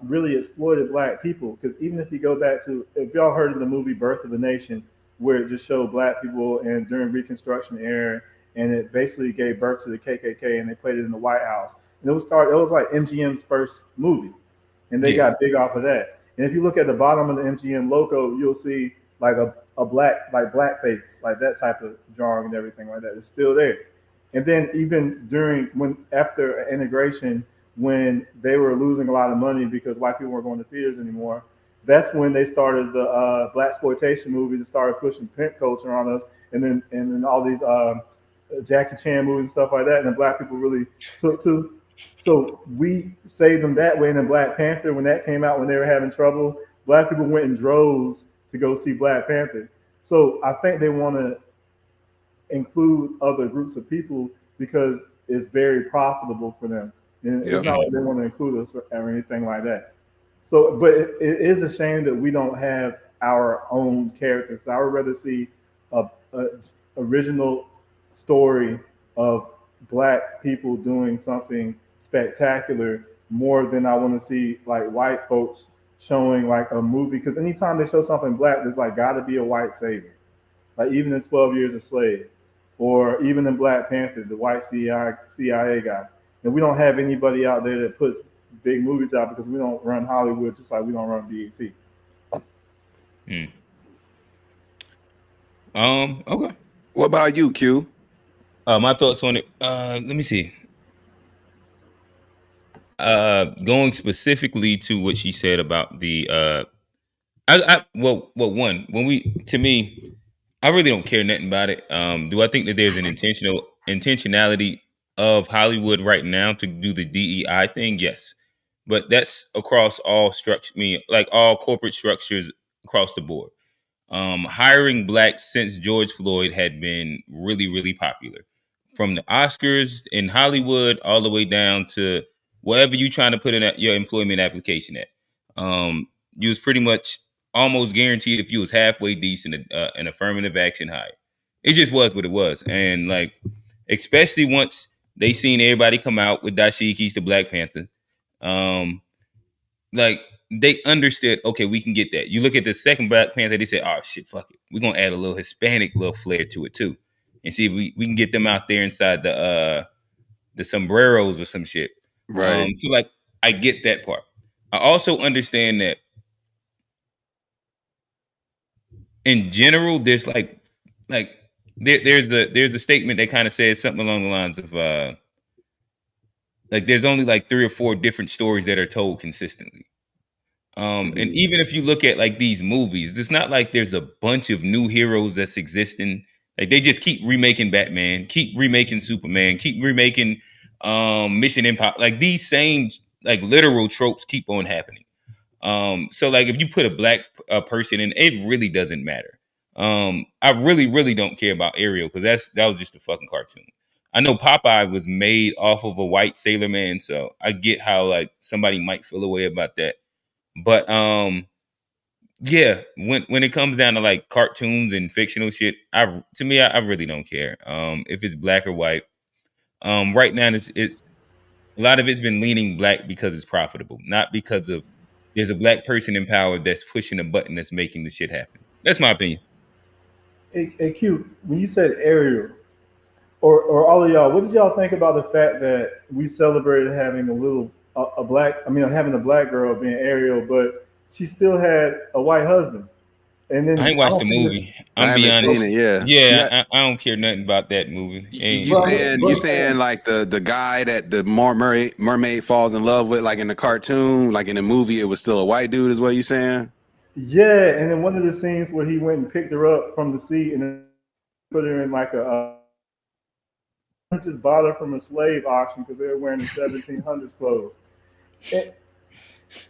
Speaker 4: really exploited black people. Because even if you go back to, if y'all heard of the movie Birth of a Nation, where it just showed black people and during Reconstruction era, and it basically gave birth to the KKK, and they played it in the White House. And it was like MGM's first movie, and they got big off of that. And if you look at the bottom of the MGM logo, you'll see like a black, like blackface, like that type of drawing and everything like that. It's still there. And then even after integration, when they were losing a lot of money because white people weren't going to theaters anymore, that's when they started the blaxploitation movies and started pushing pimp culture on us, and then all these Jackie Chan movies and stuff like that, and then black people really took to. So we saved them that way. And then Black Panther, when that came out, when they were having trouble, black people went in droves to go see Black Panther. So I think they want to include other groups of people, because it's very profitable for them. And
Speaker 2: Yep.
Speaker 4: it's not like they want to include us or anything like that. So, but it is a shame that we don't have our own characters. I would rather see a original story of black people doing something spectacular more than I want to see like white folks showing like a movie. Because anytime they show something black, there's like got to be a white savior. Like even in 12 Years a Slave, or even in Black Panther, the white CIA guy. And we don't have anybody out there that puts big movies out because we don't run Hollywood just like we don't run BET.
Speaker 1: Okay.
Speaker 2: What about you, Q?
Speaker 1: My thoughts on it. Let me see. Going specifically to what she said about the well, one, to me, I really don't care nothing about it. Do I think that there's an intentionality of Hollywood right now to do the DEI thing? Yes, but that's across all like all corporate structures across the board. Hiring blacks since George Floyd had been really, really popular, from the Oscars in Hollywood all the way down to whatever you trying to put in your employment application at. You was pretty much almost guaranteed if you was halfway decent, an affirmative action hire. It just was what it was, and like especially once they seen everybody come out with dashikis to Black Panther, like they understood, okay, we can get that. You look at the second Black Panther, they said, oh shit, fuck it. We're gonna add a little Hispanic little flair to it too. And see if we can get them out there inside the sombreros or some shit.
Speaker 2: Right.
Speaker 1: So like I get that part. I also understand that in general, there's there's a statement that kind of says something along the lines of like there's only like 3 or 4 different stories that are told consistently. And even if you look at like these movies, it's not like there's a bunch of new heroes that's existing. Like they just keep remaking Batman, keep remaking Superman, keep remaking Mission Impossible. Like these same like literal tropes keep on happening. So like if you put a black person in, it really doesn't matter. I really, really don't care about Ariel because that was just a fucking cartoon. I know Popeye was made off of a white sailor man, so I get how like somebody might feel a way about that. But yeah, when it comes down to like cartoons and fictional shit, I really don't care. If it's black or white. Right now it's a lot of it's been leaning black because it's profitable, not because of there's a black person in power that's pushing a button that's making the shit happen. That's my opinion.
Speaker 4: Hey Q, when you said Ariel, or all of y'all, what did y'all think about the fact that we celebrated having having a black girl being Ariel, but she still had a white husband? And then
Speaker 1: I ain't watched the movie.
Speaker 2: I
Speaker 1: I'm be
Speaker 2: haven't
Speaker 1: honest.
Speaker 2: seen it.
Speaker 1: Yeah, I don't care nothing about that movie.
Speaker 2: You saying like the guy that the mermaid falls in love with, like in the cartoon, like in the movie, it was still a white dude, is what you saying?
Speaker 4: Yeah, and then one of the scenes where he went and picked her up from the sea and then put her in like just bought her from a slave auction because they were wearing the 1700s clothes.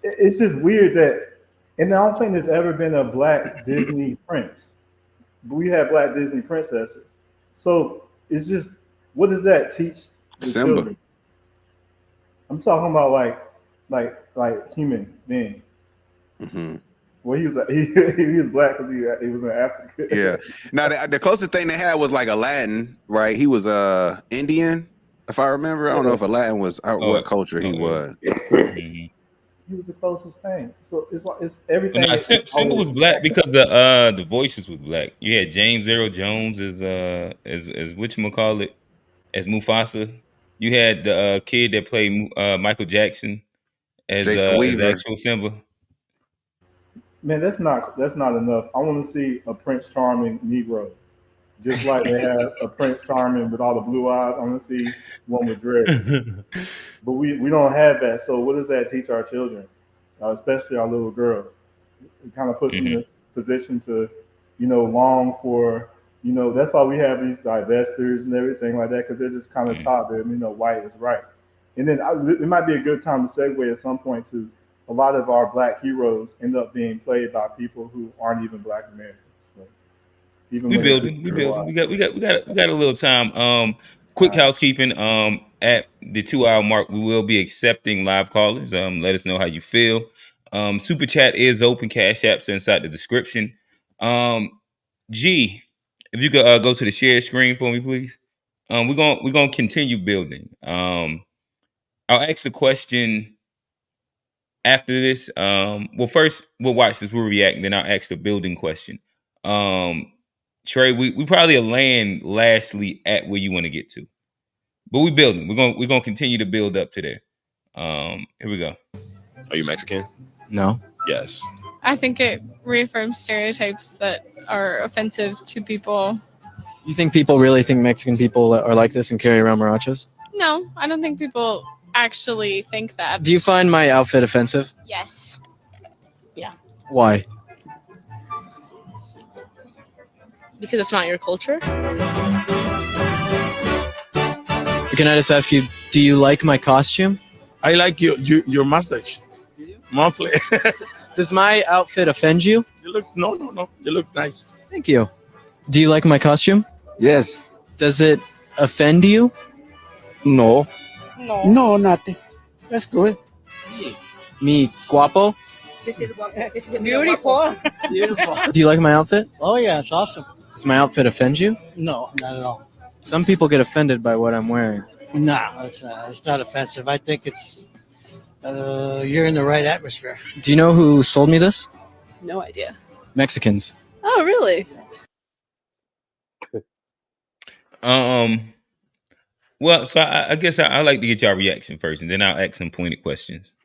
Speaker 4: It's just weird that, and I don't think there's ever been a black Disney prince, but we have black Disney princesses. So it's just, what does that teach the
Speaker 2: Simba.
Speaker 4: children? I'm talking about like human being.
Speaker 2: Mm-hmm.
Speaker 4: Well, he was black because he was in Africa.
Speaker 2: Yeah. Now the closest thing they had was like Aladdin, right? He was Indian, if I remember. I don't know if Aladdin was what culture he was.
Speaker 1: Mm-hmm.
Speaker 4: He was the closest thing. So it's everything.
Speaker 1: Well, Simba was black because the voices was black. You had James Earl Jones as whatchamacallit, as Mufasa. You had the kid that played Michael Jackson as actual Simba.
Speaker 4: Man, that's not enough. I want to see a Prince Charming Negro, just like they have a Prince Charming with all the blue eyes. I want to see one with dread. But we don't have that. So what does that teach our children, especially our little girls? It kind of puts them in this position to, long for, that's why we have these divestors and everything like that, because they're just kind of taught that, white is right. And then it might be a good time to segue at some point to a lot of our black heroes end up being played by people who aren't even black Americans.
Speaker 1: We building. We got a little time. Quick housekeeping. at the 2-hour mark, we will be accepting live callers. Let us know how you feel. Super chat is open. Cash apps inside the description. G, if you could go to the share screen for me, please. We're gonna continue building. I'll ask the question after this. Well, first we'll watch this. We'll react, and then I'll ask the building question. Trey, we probably land lastly at where you want to get to, but we building. We're gonna continue to build up to there. Here we go.
Speaker 7: Are you Mexican?
Speaker 8: No.
Speaker 7: Yes.
Speaker 9: I think it reaffirms stereotypes that are offensive to people.
Speaker 8: You think people really think Mexican people are like this and carry around marachas?
Speaker 9: No, I don't think people actually think that.
Speaker 8: Do you find my outfit offensive?
Speaker 9: Yes.
Speaker 8: Why?
Speaker 10: Because it's not your culture.
Speaker 8: Can I just ask you, do you like my costume?
Speaker 11: I like your mustache. Monthly.
Speaker 8: Does my outfit offend you?
Speaker 11: You look no. You look nice.
Speaker 8: Thank you. Do you like my costume?
Speaker 12: Yes.
Speaker 8: Does it offend you?
Speaker 12: No. No, nothing. That's good.
Speaker 8: Me guapo?
Speaker 10: This is beautiful.
Speaker 12: Beautiful.
Speaker 8: Do you like my outfit?
Speaker 12: Oh yeah, it's awesome.
Speaker 8: Does my outfit offend you?
Speaker 12: No, not at all.
Speaker 8: Some people get offended by what I'm wearing.
Speaker 12: No, it's not offensive. I think it's you're in the right atmosphere.
Speaker 8: Do you know who sold me this?
Speaker 10: No idea.
Speaker 8: Mexicans.
Speaker 10: Oh, really?
Speaker 1: Well, so I guess I like to get y'all reaction first, and then I'll ask some pointed questions.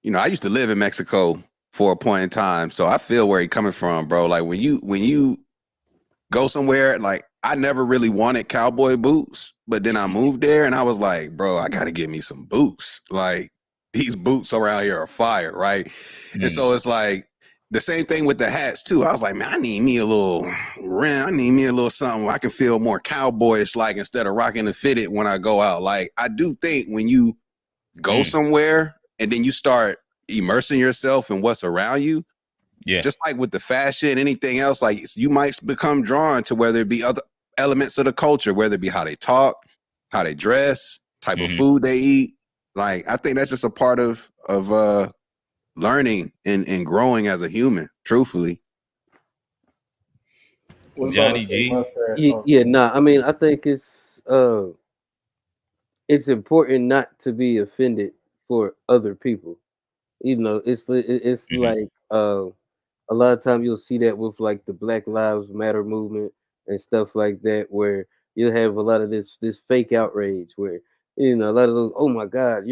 Speaker 2: You know, I used to live in Mexico for a point in time, so I feel where he's coming from, bro. Like when you go somewhere, like I never really wanted cowboy boots, but then I moved there and I was like, bro, I gotta get me some boots. Like these boots around here are fire, right? And so it's like the same thing with the hats too. I was like, man, I need me a little rim. I need me a little something where I can feel more cowboyish, like instead of rocking the fitted when I go out. Like I do think when you go somewhere and then you start immersing yourself in what's around you, just like with the fashion, anything else, like you might become drawn to whether it be other elements of the culture, whether it be how they talk, how they dress, type of food they eat. Like I think that's just a part of learning and growing as a human, truthfully.
Speaker 1: Johnny G.
Speaker 3: I mean, I think it's important not to be offended for other people. You know, it's like a lot of times you'll see that with like the Black Lives Matter movement and stuff like that, where you'll have a lot of this fake outrage where, you know, a lot of those, oh my God,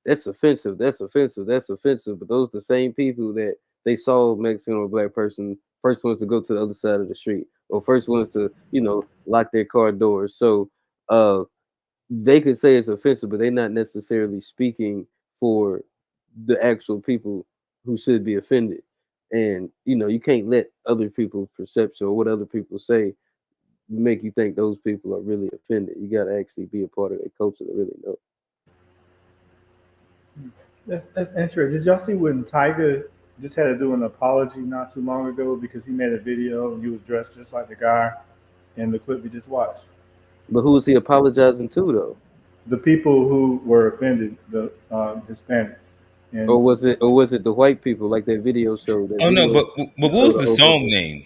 Speaker 3: that's offensive. But those are the same people that they saw Mexican or Black person first ones to go to the other side of the street, or first ones to, you know, lock their car doors. So they could say it's offensive, but they're not necessarily speaking for the actual people who should be offended. And you know, you can't let other people's perception or what other people say make you think those people are really offended. You got to actually be a part of a culture to really know.
Speaker 4: That's interesting. Did y'all see when Tiger just had to do an apology not too long ago because he made a video and he was dressed just like the guy in the clip we just watched?
Speaker 3: But who was he apologizing to though?
Speaker 4: The people who were offended, the Hispanics. And
Speaker 3: or was it the white people like that video showed?
Speaker 1: Oh no, but what was the song name?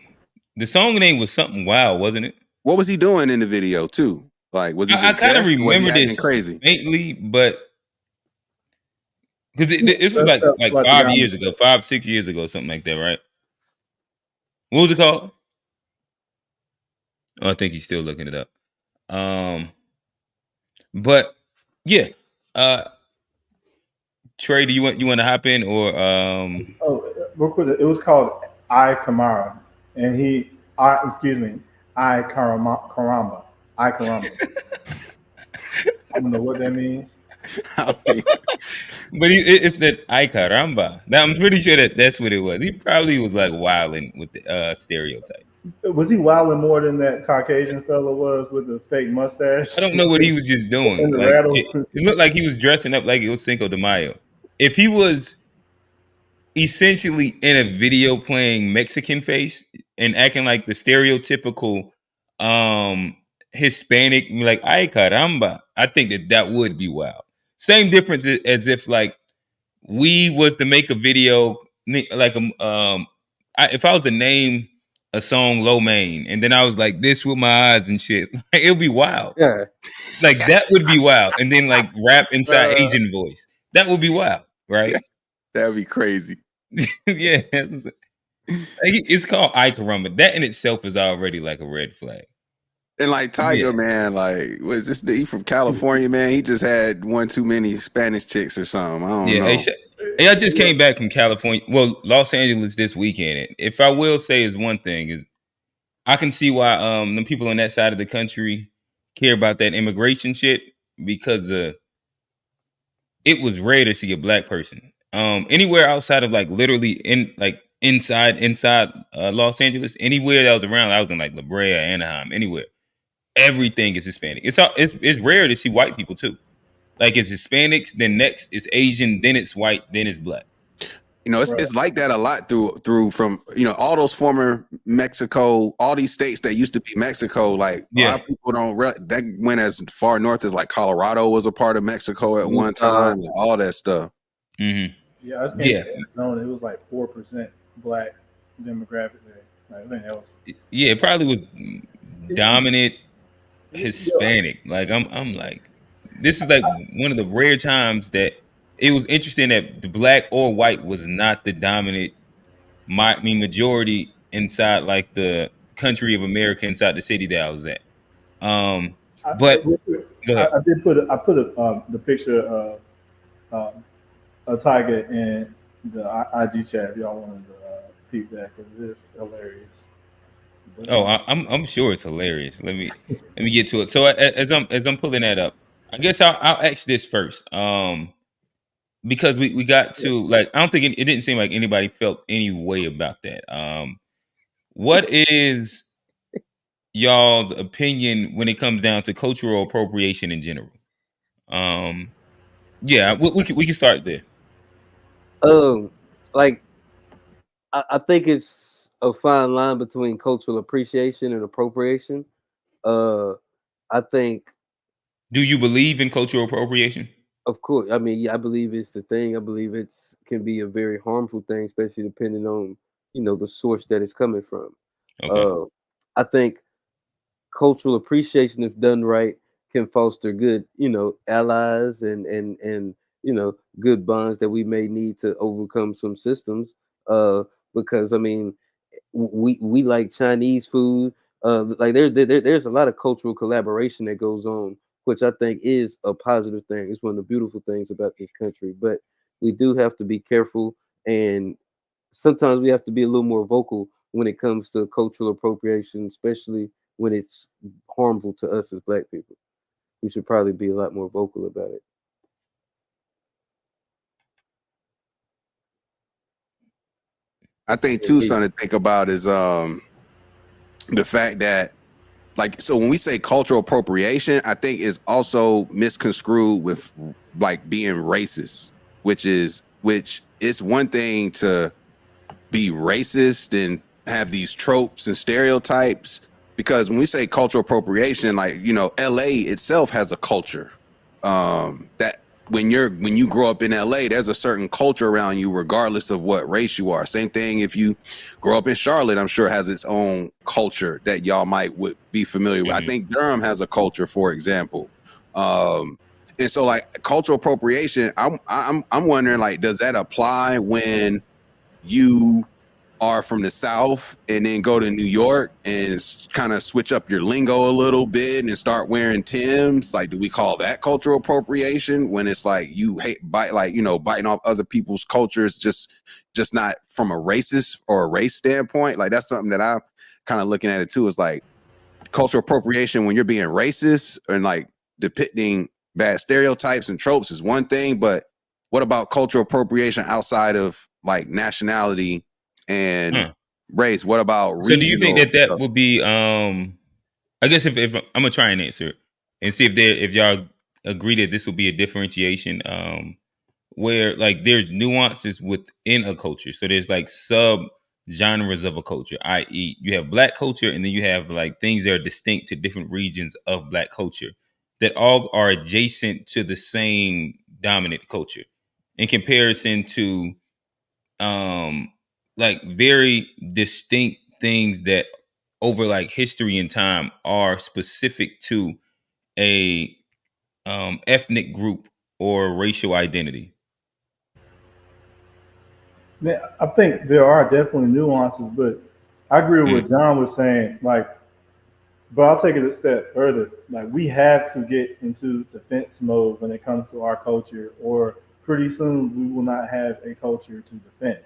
Speaker 1: The song name was something wild, wasn't it?
Speaker 2: What was he doing in the video too? Like, was he?
Speaker 1: I kind of remember this
Speaker 2: crazy
Speaker 1: faintly, but because this was like 5-6 years ago, something like that, right? What was it called? Oh, I think he's still looking it up. But yeah, Trey, do you want to hop in or
Speaker 4: Oh, real quick, it was called I Kamara, and I Caramba. I don't know what that means.
Speaker 1: But it's that ay caramba. Now I'm pretty sure that's what it was. He probably was like wilding with the stereotype.
Speaker 4: Was he wilding more than that Caucasian fellow was with the fake mustache?
Speaker 1: I don't know what he was just doing. It looked like he was dressing up like it was Cinco de Mayo. If he was essentially in a video playing Mexican face and acting like the stereotypical Hispanic, like ay caramba, I think that would be wild. Same difference as if like we was to make a video like if I was to name a song Lo Mein and then I was like this with my eyes and shit, like, it would be wild.
Speaker 3: Yeah.
Speaker 1: Like that would be wild. And then like rap inside Asian voice. That would be wild, right?
Speaker 2: That'd be crazy.
Speaker 1: Yeah, that's what I'm saying. Like, it's called ay caramba. That in itself is already like a red flag.
Speaker 2: And like Tiger, man, like, was this he from California, man? He just had one too many Spanish chicks or something. I don't know.
Speaker 1: Hey, I just came back from California. Well, Los Angeles this weekend. If I will say is one thing is I can see why the people on that side of the country care about that immigration shit because it was rare to see a black person. Anywhere outside of like literally inside Los Angeles, anywhere that was around, I was in like La Brea, Anaheim, anywhere. Everything is Hispanic. It's rare to see white people too. Like it's Hispanics, then next it's Asian, then it's white, then it's black.
Speaker 2: You know, it's like that a lot through from all those former Mexico, all these states that used to be Mexico. Like a lot of people don't that went as far north as like Colorado was a part of Mexico at one time, and all that stuff.
Speaker 1: Mm-hmm.
Speaker 4: Yeah, I was in Arizona. It was like 4% black demographic there. Like, I think that was.
Speaker 1: Yeah, it probably was dominant Hispanic. Like I'm like, this is like one of the rare times that it was interesting that the black or white was not the dominant majority inside like the country of America, inside the city that I was at. But
Speaker 4: I put the picture of a tiger in the IG chat if y'all wanted to peep that because it is hilarious. But,
Speaker 1: I'm sure it's hilarious. Let me get to it. So as I'm pulling that up, I guess I'll ask this first. Because we got to like, I don't think it didn't seem like anybody felt any way about that. What is y'all's opinion when it comes down to cultural appropriation in general? Yeah, we can start there.
Speaker 3: Like I think it's a fine line between cultural appreciation and appropriation. I think.
Speaker 1: Do you believe in cultural appropriation?
Speaker 3: Of course. I mean, yeah, I believe it's the thing. I believe it's can be a very harmful thing, especially depending on, the source that it's coming from.
Speaker 1: Okay.
Speaker 3: I think cultural appreciation, if done right, can foster good, allies and good bonds that we may need to overcome some systems. Because I mean, we like Chinese food. Like there's a lot of cultural collaboration that goes on, which I think is a positive thing. It's one of the beautiful things about this country. But we do have to be careful, and sometimes we have to be a little more vocal when it comes to cultural appropriation, especially when it's harmful to us as Black people. We should probably be a lot more vocal about it.
Speaker 2: I think too, something to think about is the fact that, like, so when we say cultural appropriation, I think is also misconstrued with like being racist, which is one thing to be racist and have these tropes and stereotypes, because when we say cultural appropriation, like, LA itself has a culture that when you grow up in LA, there's a certain culture around you regardless of what race you are. Same thing if you grow up in Charlotte, I'm sure has its own culture that y'all would be familiar with. I think Durham has a culture, for example. And so like cultural appropriation, I'm wondering, like, does that apply when you are from the South and then go to New York and kind of switch up your lingo a little bit and start wearing Timbs? Like, do we call that cultural appropriation when it's like you biting off other people's cultures, just not from a racist or a race standpoint? Like, that's something that I'm kind of looking at it too. Is like cultural appropriation when you're being racist and like depicting bad stereotypes and tropes is one thing, but what about cultural appropriation outside of like nationality and race? What about
Speaker 1: so do you think that would be I guess if I'm gonna try and answer it and see if y'all agree that this will be a differentiation where like there's nuances within a culture, so there's like genres of a culture, i.e., you have Black culture, and then you have like things that are distinct to different regions of Black culture that all are adjacent to the same dominant culture in comparison to like very distinct things that over like history and time are specific to a ethnic group or racial identity.
Speaker 4: Man, I think there are definitely nuances, but I agree with what John was saying. Like, but I'll take it a step further. Like, we have to get into defense mode when it comes to our culture, or pretty soon we will not have a culture to defend.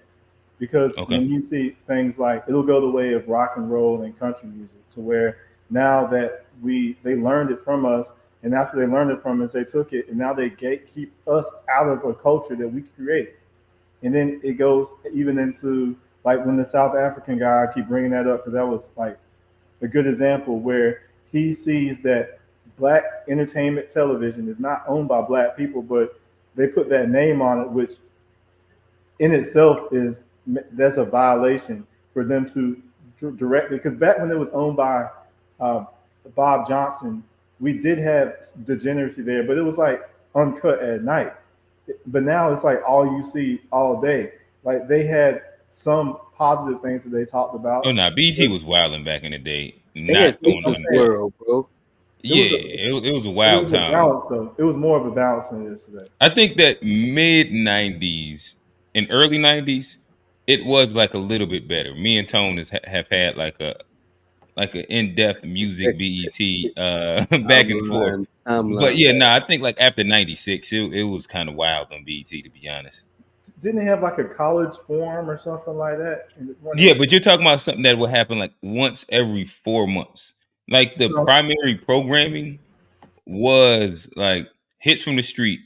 Speaker 4: Because when you see things like, it'll go the way of rock and roll and country music, to where now that they learned it from us, and after they learned it from us, they took it, and now they gatekeep us out of a culture that we created. And then it goes even into like when the South African guy, I keep bringing that up because that was like a good example where he sees that Black entertainment television is not owned by Black people, but they put that name on it, which in itself that's a violation for them to directly, because back when it was owned by Bob Johnson, we did have degeneracy there, but it was like uncut at night. But now it's like all you see all day. Like, they had some positive things that they talked about.
Speaker 1: Oh no, BT was wilding back in the day.
Speaker 3: Not going on world, bro.
Speaker 1: It was a wild time.
Speaker 4: Balance, though. It was more of a balance than it is today.
Speaker 1: I think that mid 90s and early 90s, it was like a little bit better. Me and Tone have had like an in-depth music BET back and forth. But yeah, I think like after 96, it was kind of wild on BET, to be honest.
Speaker 4: Didn't they have like a college forum or something like that?
Speaker 1: Yeah, but you're talking about something that would happen like once every 4 months. Like the primary programming was like hits from the street.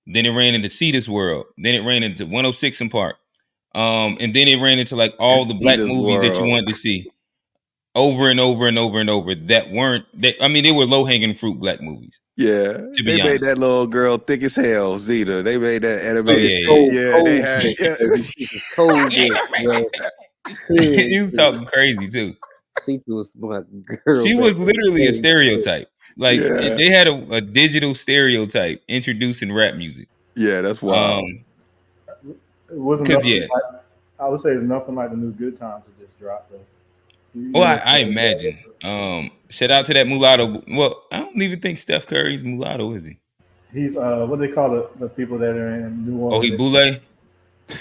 Speaker 1: Then it ran into See This World. Then it ran into 106 in Park. And then it ran into like all the Black movies that you wanted to see over and over and over and over that weren't that. I mean, they were low hanging fruit Black movies.
Speaker 2: Yeah, they made that little girl thick as hell, Zeta. They made that animated.
Speaker 1: He was talking crazy too.
Speaker 3: Zeta was my girl.
Speaker 1: She was literally a stereotype. Like they had a digital stereotype introducing rap music.
Speaker 2: Yeah, that's wild.
Speaker 4: It wasn't like, I would say it's nothing like the new Good Times that just dropped though.
Speaker 1: Well, I imagine. Shout out to that mulatto. Well, I don't even think Steph Curry's mulatto, is he?
Speaker 4: He's what do they call the people that are in New Orleans?
Speaker 1: Oh, he Boule?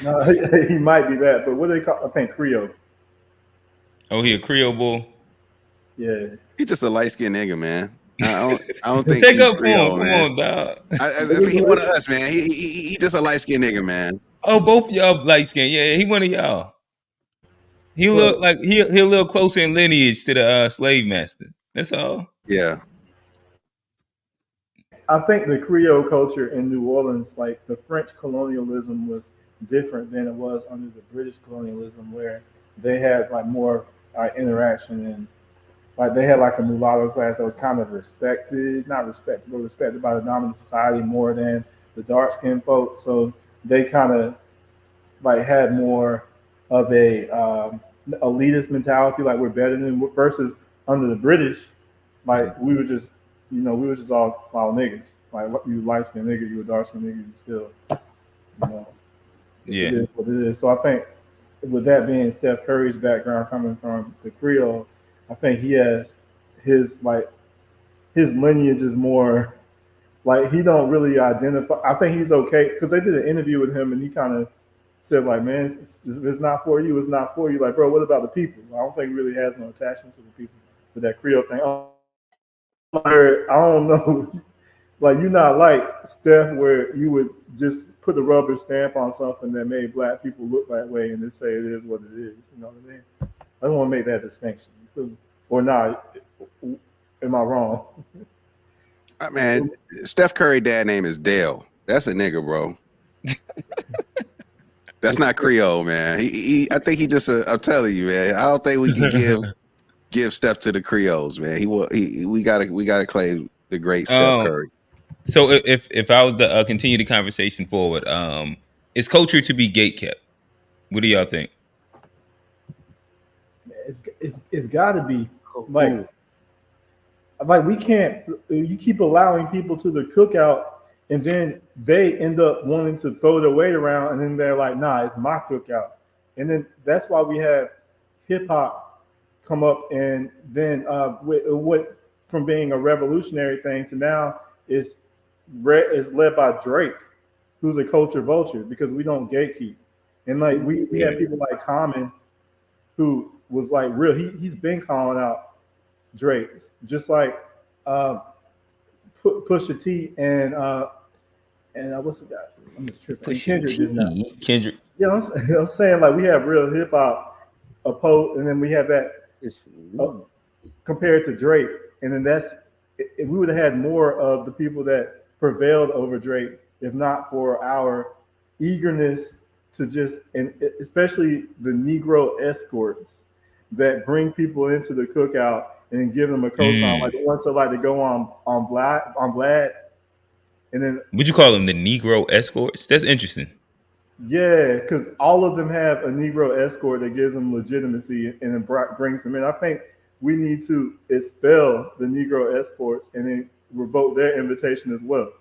Speaker 4: No, he might be that, but what do they call? I think Creole.
Speaker 1: Oh, he a Creole bull?
Speaker 4: Yeah,
Speaker 2: he just a light skinned nigga, man. I don't think
Speaker 1: take up
Speaker 2: Creole,
Speaker 1: for him.
Speaker 2: man.
Speaker 1: Come on, dog.
Speaker 2: I think he one of us, man. He just a light skinned nigga, man.
Speaker 1: Oh, both y'all light skinned. Yeah, he one of y'all. He look like he a little closer in lineage to the slave master. That's all.
Speaker 2: Yeah.
Speaker 4: I think the Creole culture in New Orleans, like the French colonialism, was different than it was under the British colonialism, where they had like more interaction, and like they had like a mulatto class that was kind of respected by the dominant society more than the dark skinned folks. So they kind of like had more of a elitist mentality, like we're better than, versus under the British, like we were just all niggas. Like you light skinned nigga, you a dark skinned nigga, you still,
Speaker 1: yeah,
Speaker 4: it is what it is. So I think with that being Steph Curry's background coming from the Creole, I think he has his lineage is more like he don't really identify. I think he's okay because they did an interview with him and he kind of said like, man, it's not for you. It's not for you. Like, bro, what about the people? I don't think he really has no attachment to the people with that Creole thing. I don't know. Like, you're not like Steph where you would just put a rubber stamp on something that made Black people look that way and just say it is what it is. You know what I mean? I don't want to make that distinction. You feel me? Or not? Am I wrong?
Speaker 2: Man, Steph Curry dad name is Dale. That's a nigga, bro. That's not Creole, man. I think he just. I'm telling you, man. I don't think we can give Steph to the Creoles, man. We gotta claim the great Steph Curry.
Speaker 1: So if I was to continue the conversation forward, is culture to be gatekept? What do y'all think?
Speaker 4: it's got to be like we can't. You keep allowing people to the cookout, and then they end up wanting to throw their weight around, and then they're like, "Nah, it's my cookout," and then that's why we have hip hop come up, and then what from being a revolutionary thing to now is led by Drake, who's a culture vulture because we don't gatekeep, and like we have people like Common, who was like real. He's been calling out Drake, just like Pusha T and what's the guy? I'm just tripping. Kendrick just now.
Speaker 1: Kendrick.
Speaker 4: Yeah, I'm saying like we have real hip hop opposed, and then we have that compared to Drake, and then we would have had more of the people that prevailed over Drake if not for our eagerness to just, and especially the Negro escorts that bring people into the cookout and give them a cosign, like the ones that like to go on Vlad, and then
Speaker 1: would you call them the Negro escorts? That's interesting.
Speaker 4: Yeah, because all of them have a Negro escort that gives them legitimacy and it brings them in. I think we need to expel the Negro escorts and then revoke their invitation as well.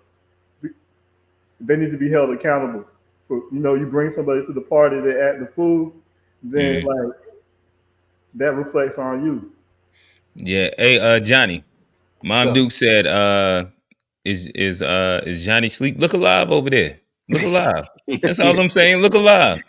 Speaker 4: They need to be held accountable for, you bring somebody to the party, they act the fool, then like that reflects on you.
Speaker 1: Yeah. Hey, Johnny. Mom Duke said, is Johnny sleep? Look alive over there. Look alive. That's all I'm saying. Look alive.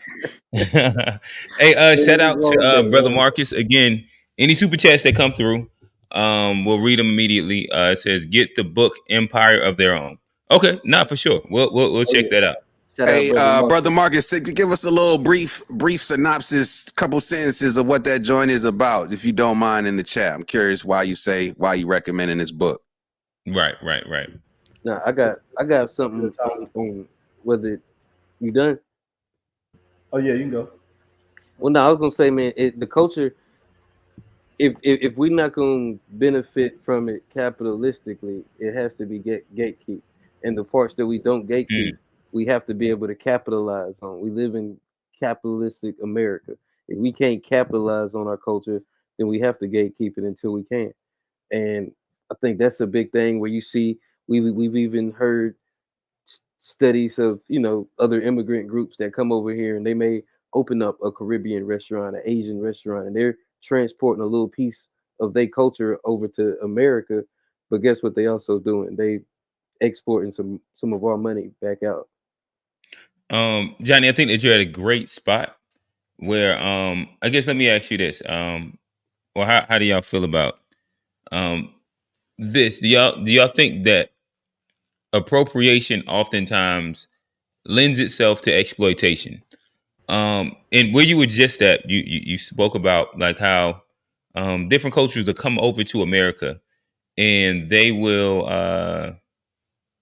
Speaker 1: Hey, shout out to Brother Marcus. Again, any super chats that come through, we'll read them immediately. It says, get the book Empire of Their Own. Okay, not for sure. We'll check that out.
Speaker 2: Hey, Brother Marcus, give us a little brief synopsis, couple sentences of what that joint is about, if you don't mind, in the chat. I'm curious why you recommending this book.
Speaker 1: Right.
Speaker 3: Now I got something on whether you done.
Speaker 4: Oh yeah, you can go.
Speaker 3: Well, no, I was gonna say, man, the culture. If we're not gonna benefit from it capitalistically, it has to be gatekeep, and the parts that we don't gatekeep, we have to be able to capitalize on. We live in capitalistic America. If we can't capitalize on our culture, then we have to gatekeep it until we can. And I think that's a big thing where you see we've even heard studies of other immigrant groups that come over here and they may open up a Caribbean restaurant, an Asian restaurant, and they're transporting a little piece of their culture over to America. But guess what they also doing? They exporting some of our money back out.
Speaker 1: Johnny, I think that you're at a great spot where I guess let me ask you this. Well, how do y'all feel about this? Do y'all think that appropriation oftentimes lends itself to exploitation? And where you were just at, you spoke about like how different cultures will come over to America and they will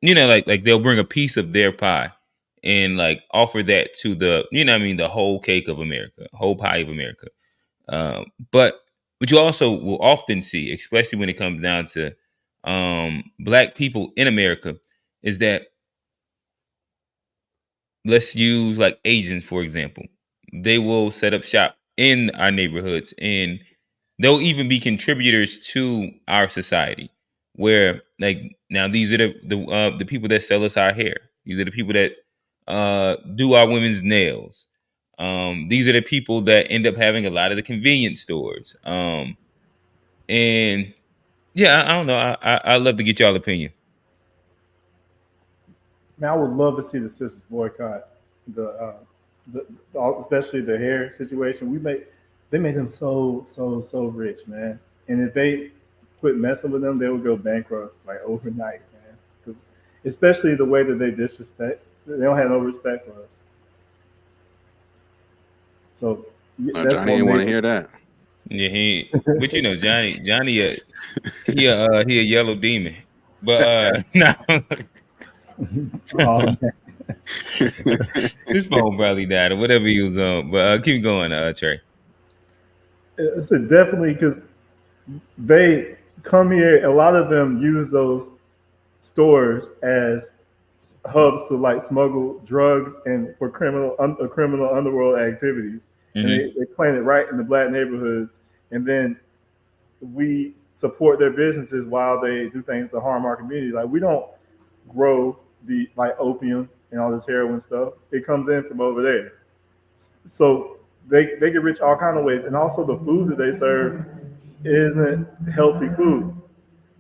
Speaker 1: like they'll bring a piece of their pie and like offer that to the the whole cake of America, whole pie of America. But what you also will often see, especially when it comes down to Black people in America, is that, let's use like Asians, for example. They will set up shop in our neighborhoods and they'll even be contributors to our society. Where like now these are the people that sell us our hair. These are the people that do our women's nails. These are the people that end up having a lot of the convenience stores. And yeah, I don't know. I'd love to get y'all opinion.
Speaker 4: Man, I would love to see the sisters boycott especially the hair situation. They made them so rich, man. And if they quit messing with them, they would go bankrupt like overnight, man. Because especially the way that they disrespect, they don't have no respect for us. So
Speaker 2: Johnny didn't want to hear that.
Speaker 1: Yeah, but Johnny, he a yellow demon. But no.
Speaker 4: Oh,
Speaker 1: his phone probably died or whatever he was on. But keep going, Trey.
Speaker 4: So definitely, because they come here, a lot of them use those stores as hubs to like smuggle drugs and for criminal underworld activities. And they plant it right in the Black neighborhoods. and then we support their businesses while they do things to harm our community. Like we don't grow the like opium and all this heroin stuff. It comes in from over there. So they get rich all kind of ways. And also the food that they serve isn't healthy food.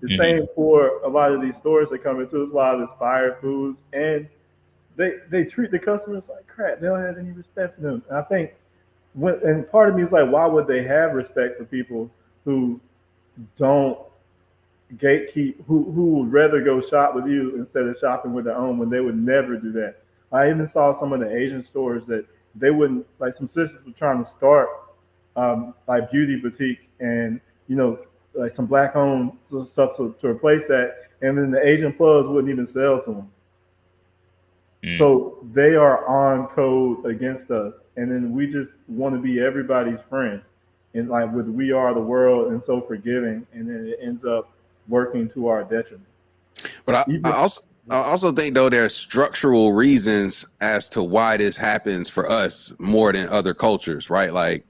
Speaker 4: The same for a lot of these stores that come into. It's a lot of inspired foods, and they treat the customers like crap. They don't have any respect for them. And I think and part of me is like, why would they have respect for people who don't gatekeep, who would rather go shop with you instead of shopping with their own, when they would never do that. I even saw some of the Asian stores that they wouldn't, like some sisters were trying to start like beauty boutiques and, you know, like some black owned stuff to replace that. And then the Asian plugs wouldn't even sell to them. So they are on code against us. And then we just want to be everybody's friend. And like with we are the world and so forgiving. And then it ends up working to our detriment.
Speaker 2: But I also think, though, there are structural reasons as to why this happens for us more than other cultures, right? Like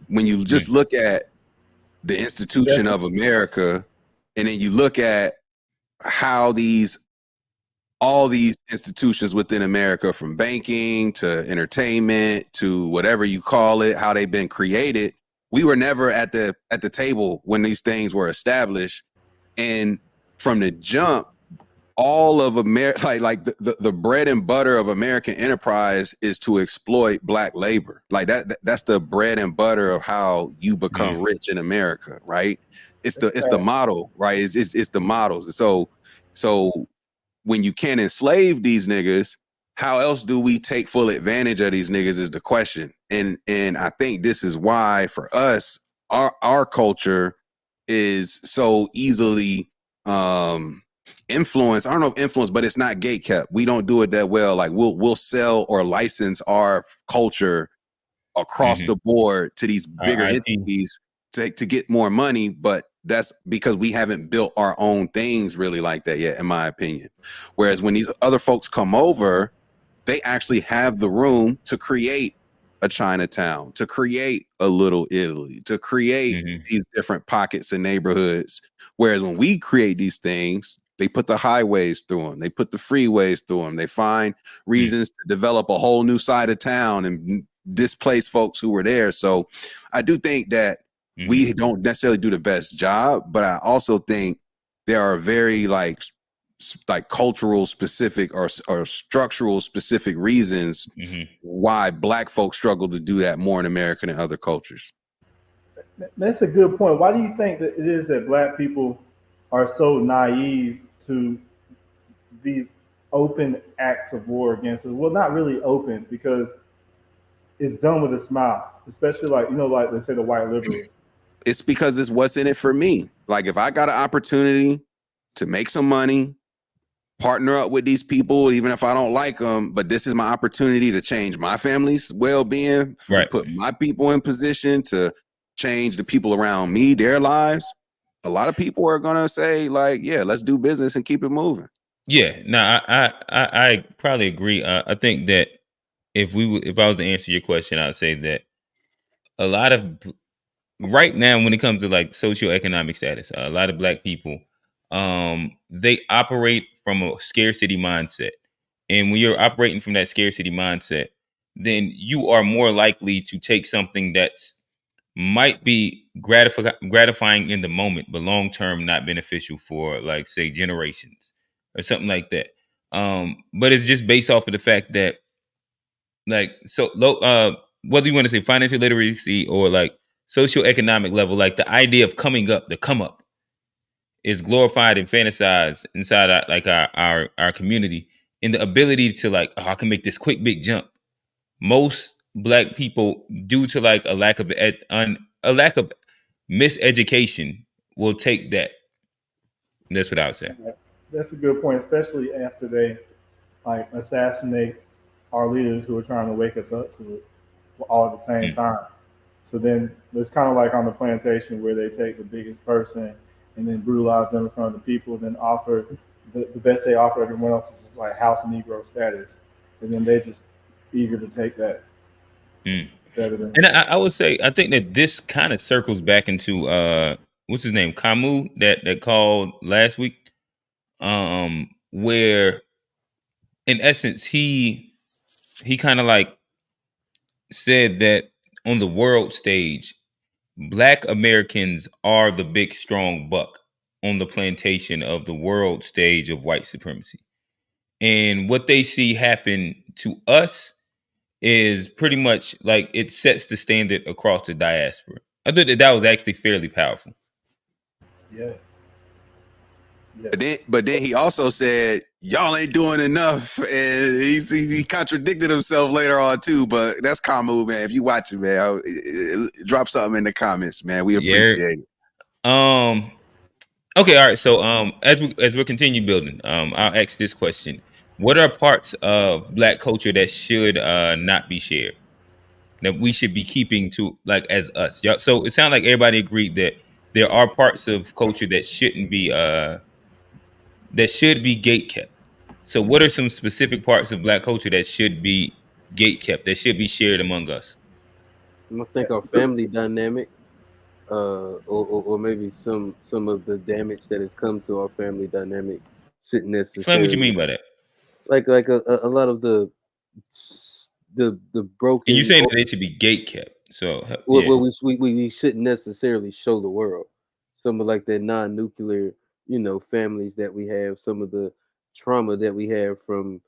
Speaker 2: when you just look at the institution of America, and then you look at how all these institutions within America, from banking to entertainment to whatever you call it, how they've been created, we were never at the table when these things were established. And from the jump, all of America, like the bread and butter of American enterprise is to exploit black labor. Like that's the bread and butter of how you become rich in America, right? It's the model, right? It's the models. So when you can't enslave these niggas, how else do we take full advantage of these niggas is the question. And I think this is why for us, our culture is so easily influence. I don't know if influence, but it's not gate kept. We don't do it that well. Like we'll sell or license our culture across the board to these bigger entities to get more money, but that's because we haven't built our own things really like that yet, in my opinion. Whereas when these other folks come over, they actually have the room to create a Chinatown, to create a Little Italy, to create these different pockets and neighborhoods. Whereas when we create these things, they put the highways through them. They put the freeways through them. They find reasons to develop a whole new side of town and displace folks who were there. So I do think that we don't necessarily do the best job, but I also think there are very like cultural specific or structural specific reasons why black folks struggle to do that more in America than other cultures.
Speaker 4: That's a good point. Why do you think that it is that black people are so naive to these open acts of war against us? Well, not really open, because it's done with a smile, especially like, you know, like they say the white liberals.
Speaker 2: It's because it's what's in it for me. Like if I got an opportunity to make some money, partner up with these people, even if I don't like them, but this is my opportunity to change my family's well-being, put my people in position to change the people around me, their lives. A lot of people are gonna say like, yeah, let's do business and keep it moving.
Speaker 1: Yeah, no, I probably agree. I think that if I was to answer your question, I'd say that a lot of right now, when it comes to like socioeconomic status, a lot of black people, they operate from a scarcity mindset. And when you're operating from that scarcity mindset, then you are more likely to take something that's might be gratifying in the moment, but long term not beneficial for, like, say, generations or something like that. But it's just based off of the fact that, like, so low, whether you want to say financial literacy or like socioeconomic level, like the idea of coming up, the come up, is glorified and fantasized inside our community, and the ability to like, oh, I can make this quick big jump. Most black people, due to like a lack of miseducation, will take that. That's what I would say.
Speaker 4: That's a good point, especially after they like assassinate our leaders who are trying to wake us up to it all at the same time. So then it's kind of like on the plantation where they take the biggest person and then brutalize them in front of the people, then offer the best they offer everyone else is just like house Negro status. And then they just eager to take that. better than.
Speaker 1: And I would say I think that this kind of circles back into what's his name, Camus, that called last week, where in essence he kind of like said that on the world stage, Black Americans are the big strong buck on the plantation of the world stage of white supremacy. And what they see happen to us is pretty much like it sets the standard across the diaspora. I thought that was actually fairly powerful.
Speaker 4: Yeah.
Speaker 2: But then he also said, y'all ain't doing enough. And he contradicted himself later on too. But that's Camus, man. If you watch it, man, drop something in the comments, man. We appreciate it.
Speaker 1: Okay, all right. So as we continue building, I'll ask this question. What are parts of Black culture that should not be shared? That we should be keeping to, like, as us? So it sounds like everybody agreed that there are parts of culture that shouldn't be that should be gate kept. So what are some specific parts of Black culture that should be gate kept, that should be shared among us?
Speaker 3: I think our family dynamic, or maybe some of the damage that has come to our family dynamic shouldn't necessarily.
Speaker 1: Explain what you mean by that.
Speaker 3: Like a lot of the broken.
Speaker 1: And you're saying that it should be gate kept. So
Speaker 3: well, we shouldn't necessarily show the world some of like that non-nuclear, families that we have, some of the trauma that we have from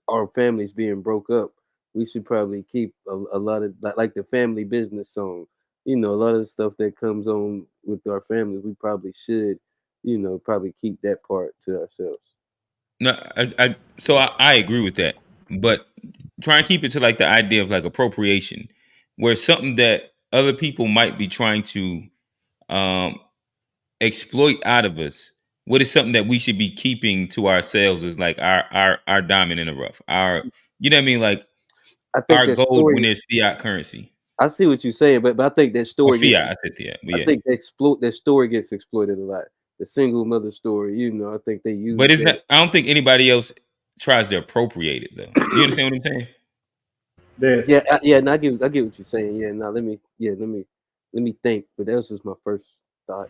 Speaker 3: our families being broke up. We should probably keep a lot of like the family business song. A lot of the stuff that comes on with our families, we probably should, probably keep that part to ourselves.
Speaker 1: No, I agree with that, but try and keep it to like the idea of like appropriation, where something that other people might be trying to exploit out of us. What is something that we should be keeping to ourselves is like our diamond in the rough. You know what I mean? Like
Speaker 3: I think
Speaker 1: our gold when there's fiat currency.
Speaker 3: I see what you're saying, but I think that story.
Speaker 1: Fiat, I said fiat.
Speaker 3: I think that story gets exploited a lot. The single mother story, I think they use.
Speaker 1: But I don't think anybody else tries to appropriate it though. You understand what I'm saying?
Speaker 3: Yeah, and I get what you're saying. Yeah, now let me think. But that was just my first thought.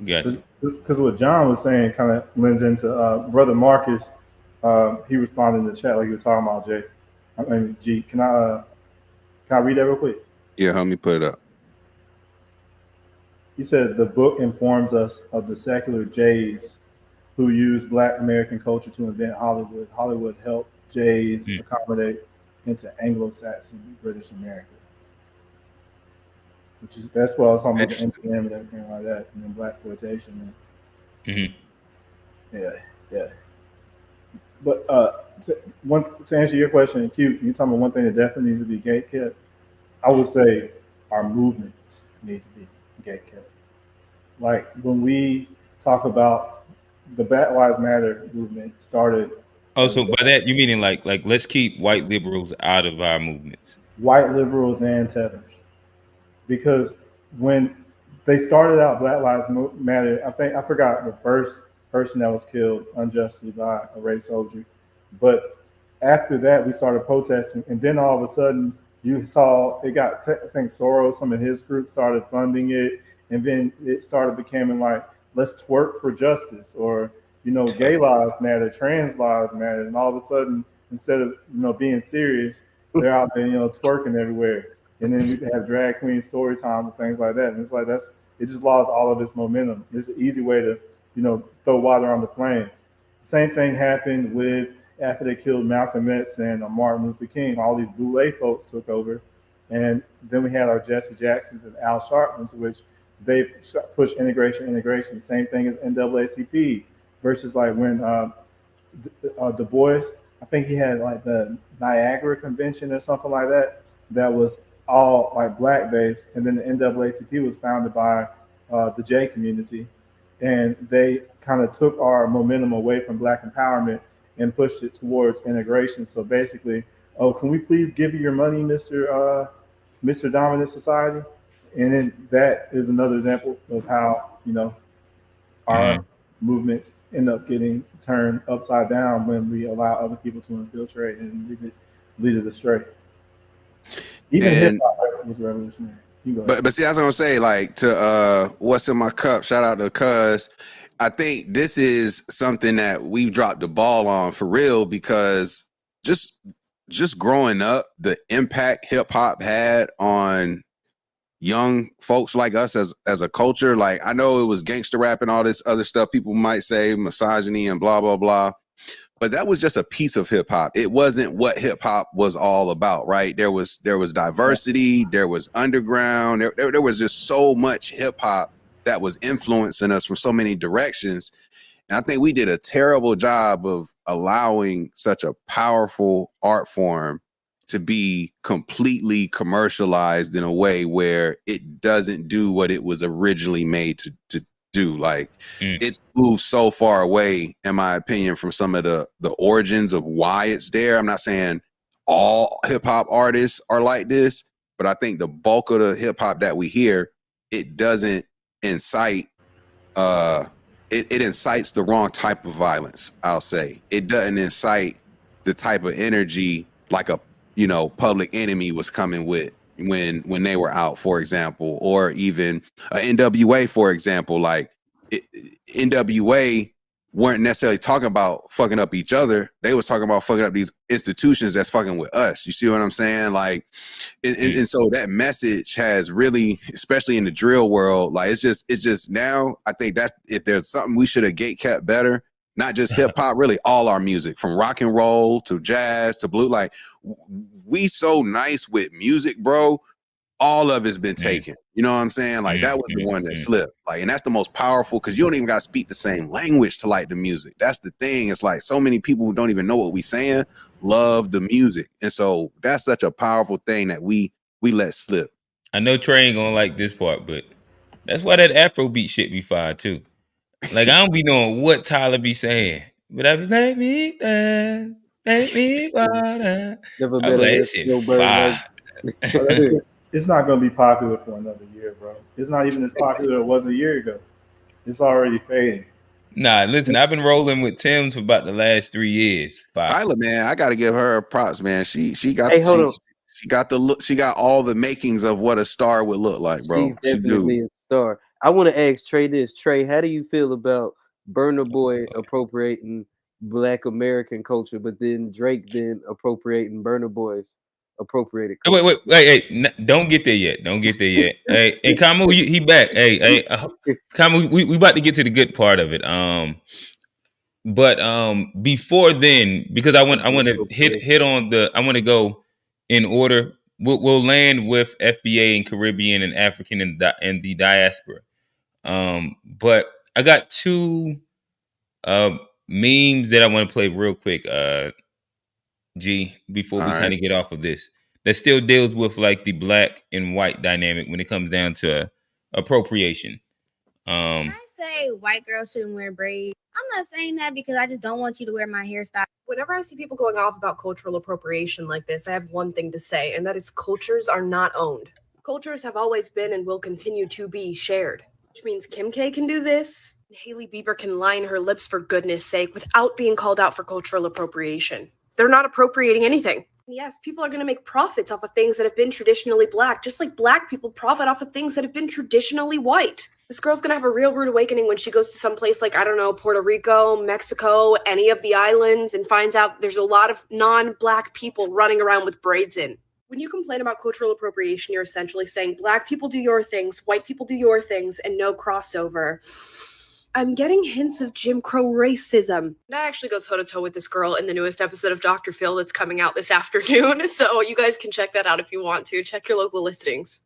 Speaker 1: Gotcha.
Speaker 4: Because what John was saying kind of lends into Brother Marcus. He responded in the chat like you were talking about, Jay. I mean, G. Can I read that real quick?
Speaker 2: Yeah, let me put it up.
Speaker 4: He said the book informs us of the secular Jays who used Black American culture to invent Hollywood. Hollywood helped Jays accommodate into Anglo-Saxon British America. That's what I was talking about, the MGM and everything like that, and then blaxploitation. Yeah. But to answer your question, Q, you're talking about one thing that definitely needs to be gate kept. I would say our movements need to be gate kept. Like when we talk about the Black Lives Matter movement started.
Speaker 1: Oh, so by that you meaning like let's keep white liberals out of our movements.
Speaker 4: White liberals and tethers. Because when they started out Black Lives Matter, I forgot the first person that was killed unjustly by a race soldier. But after that, we started protesting. And then all of a sudden, you saw it got, I think Soros, some of his groups started funding it. And then it started becoming like, let's twerk for justice, or, gay lives matter, trans lives matter. And all of a sudden, instead of, being serious, they're out there, twerking everywhere. And then we have drag queen story time and things like that. And it's like, it just lost all of its momentum. It's an easy way to, throw water on the flame. Same thing happened with after they killed Malcolm X and Martin Luther King. All these boule folks took over. And then we had our Jesse Jacksons and Al Sharptons, which they push integration. Same thing as NAACP versus like when Du Bois, I think he had like the Niagara Convention or something like that. That was all like Black based. And then the NAACP was founded by the J community. And they kind of took our momentum away from Black empowerment and pushed it towards integration. So basically, can we please give you your money, Mr. Dominant Society? And then that is another example of how, our movements end up getting turned upside down when we allow other people to infiltrate and lead it astray. Even hip hop, was revolutionary. You go ahead.
Speaker 2: But see, that's what I'm saying. Like to what's in my cup. Shout out to Cuz. I think this is something that we've dropped the ball on for real, because just growing up, the impact hip hop had on young folks like us as a culture. Like, I know it was gangster rap and all this other stuff people might say, misogyny and blah blah blah, but that was just a piece of hip hop. It wasn't what hip hop was all about, right? There was diversity, there was underground, there was just so much hip hop that was influencing us from so many directions. And I think we did a terrible job of allowing such a powerful art form to be completely commercialized in a way where it doesn't do what it was originally made to do. Like, it's moved so far away, in my opinion, from some of the origins of why it's there. I'm not saying all hip hop artists are like this, but I think the bulk of the hip hop that we hear, it doesn't incite it incites the wrong type of violence. I'll say it doesn't incite the type of energy like a Public Enemy was coming with when they were out, for example, or even NWA, for example. Like, NWA weren't necessarily talking about fucking up each other. They was talking about fucking up these institutions that's fucking with us. You see what I'm saying? Like, and so that message has really, especially in the drill world, like, it's just now, I think that if there's something we should have gatekept better, not just hip hop, really all our music, from rock and roll to jazz to blue. Like, we so nice with music, bro. All of it's been taken. You know what I'm saying? Like, that was the one that slipped. Like, and that's the most powerful, because you don't even got to speak the same language to like the music. That's the thing. It's like so many people who don't even know what we saying love the music, and so that's such a powerful thing that we let slip.
Speaker 1: I know Trey ain't gonna like this part, but that's why that Afrobeat shit be fire too. Like, I don't be knowing what Tyler be saying, but I be like, me that, make me water.
Speaker 3: Never
Speaker 1: I
Speaker 3: met
Speaker 1: was
Speaker 3: a
Speaker 1: like,
Speaker 3: real
Speaker 1: that shit
Speaker 3: snowbird
Speaker 1: fire.
Speaker 4: It's not going to be popular for another year, bro. It's not even as popular as it was a year ago. It's already fading.
Speaker 1: Nah, listen, I've been rolling with Tim's for about the last 3 years.
Speaker 2: Tyler, man, I got to give her props, man. She got
Speaker 3: Hey, hold on.
Speaker 2: she got the look. She got all the makings of what a star would look like, bro.
Speaker 3: She's definitely a star. I want to ask Trey this. Trey, how do you feel about Burna Boy appropriating Black American culture, but then Drake then appropriating Burna Boy's appropriated culture?
Speaker 1: Wait, don't get there yet. Don't get there yet. Hey, and Kamu, he back. Hey, Kamu, we about to get to the good part of it. But before then, because I want to hit on I want to go in order. We'll land with FBA and Caribbean and African and the diaspora. But I got two memes that I want to play real quick, G, before we kind of get off of this. That still deals with like the black and white dynamic when it comes down to appropriation.
Speaker 7: I say white girls shouldn't wear braids. I'm not saying that because I just don't want you to wear my hairstyle.
Speaker 13: Whenever I see people going off about cultural appropriation like this, I have one thing to say, and that is cultures are not owned. Cultures have always been and will continue to be shared, which means Kim K can do this, and Hailey Bieber can line her lips for goodness sake without being called out for cultural appropriation. They're not appropriating anything. Yes, people are going to make profits off of things that have been traditionally black, just like black people profit off of things that have been traditionally white. This girl's going to have a real rude awakening when she goes to some place like, I don't know, Puerto Rico, Mexico, any of the islands, and finds out there's a lot of non-black people running around with braids in. When you complain about cultural appropriation, you're essentially saying black people do your things, white people do your things, and no crossover. I'm getting hints of Jim Crow racism. And I actually go toe-to-toe with this girl in the newest episode of Dr. Phil that's coming out this afternoon, so you guys can check that out if you want to. Check your local listings.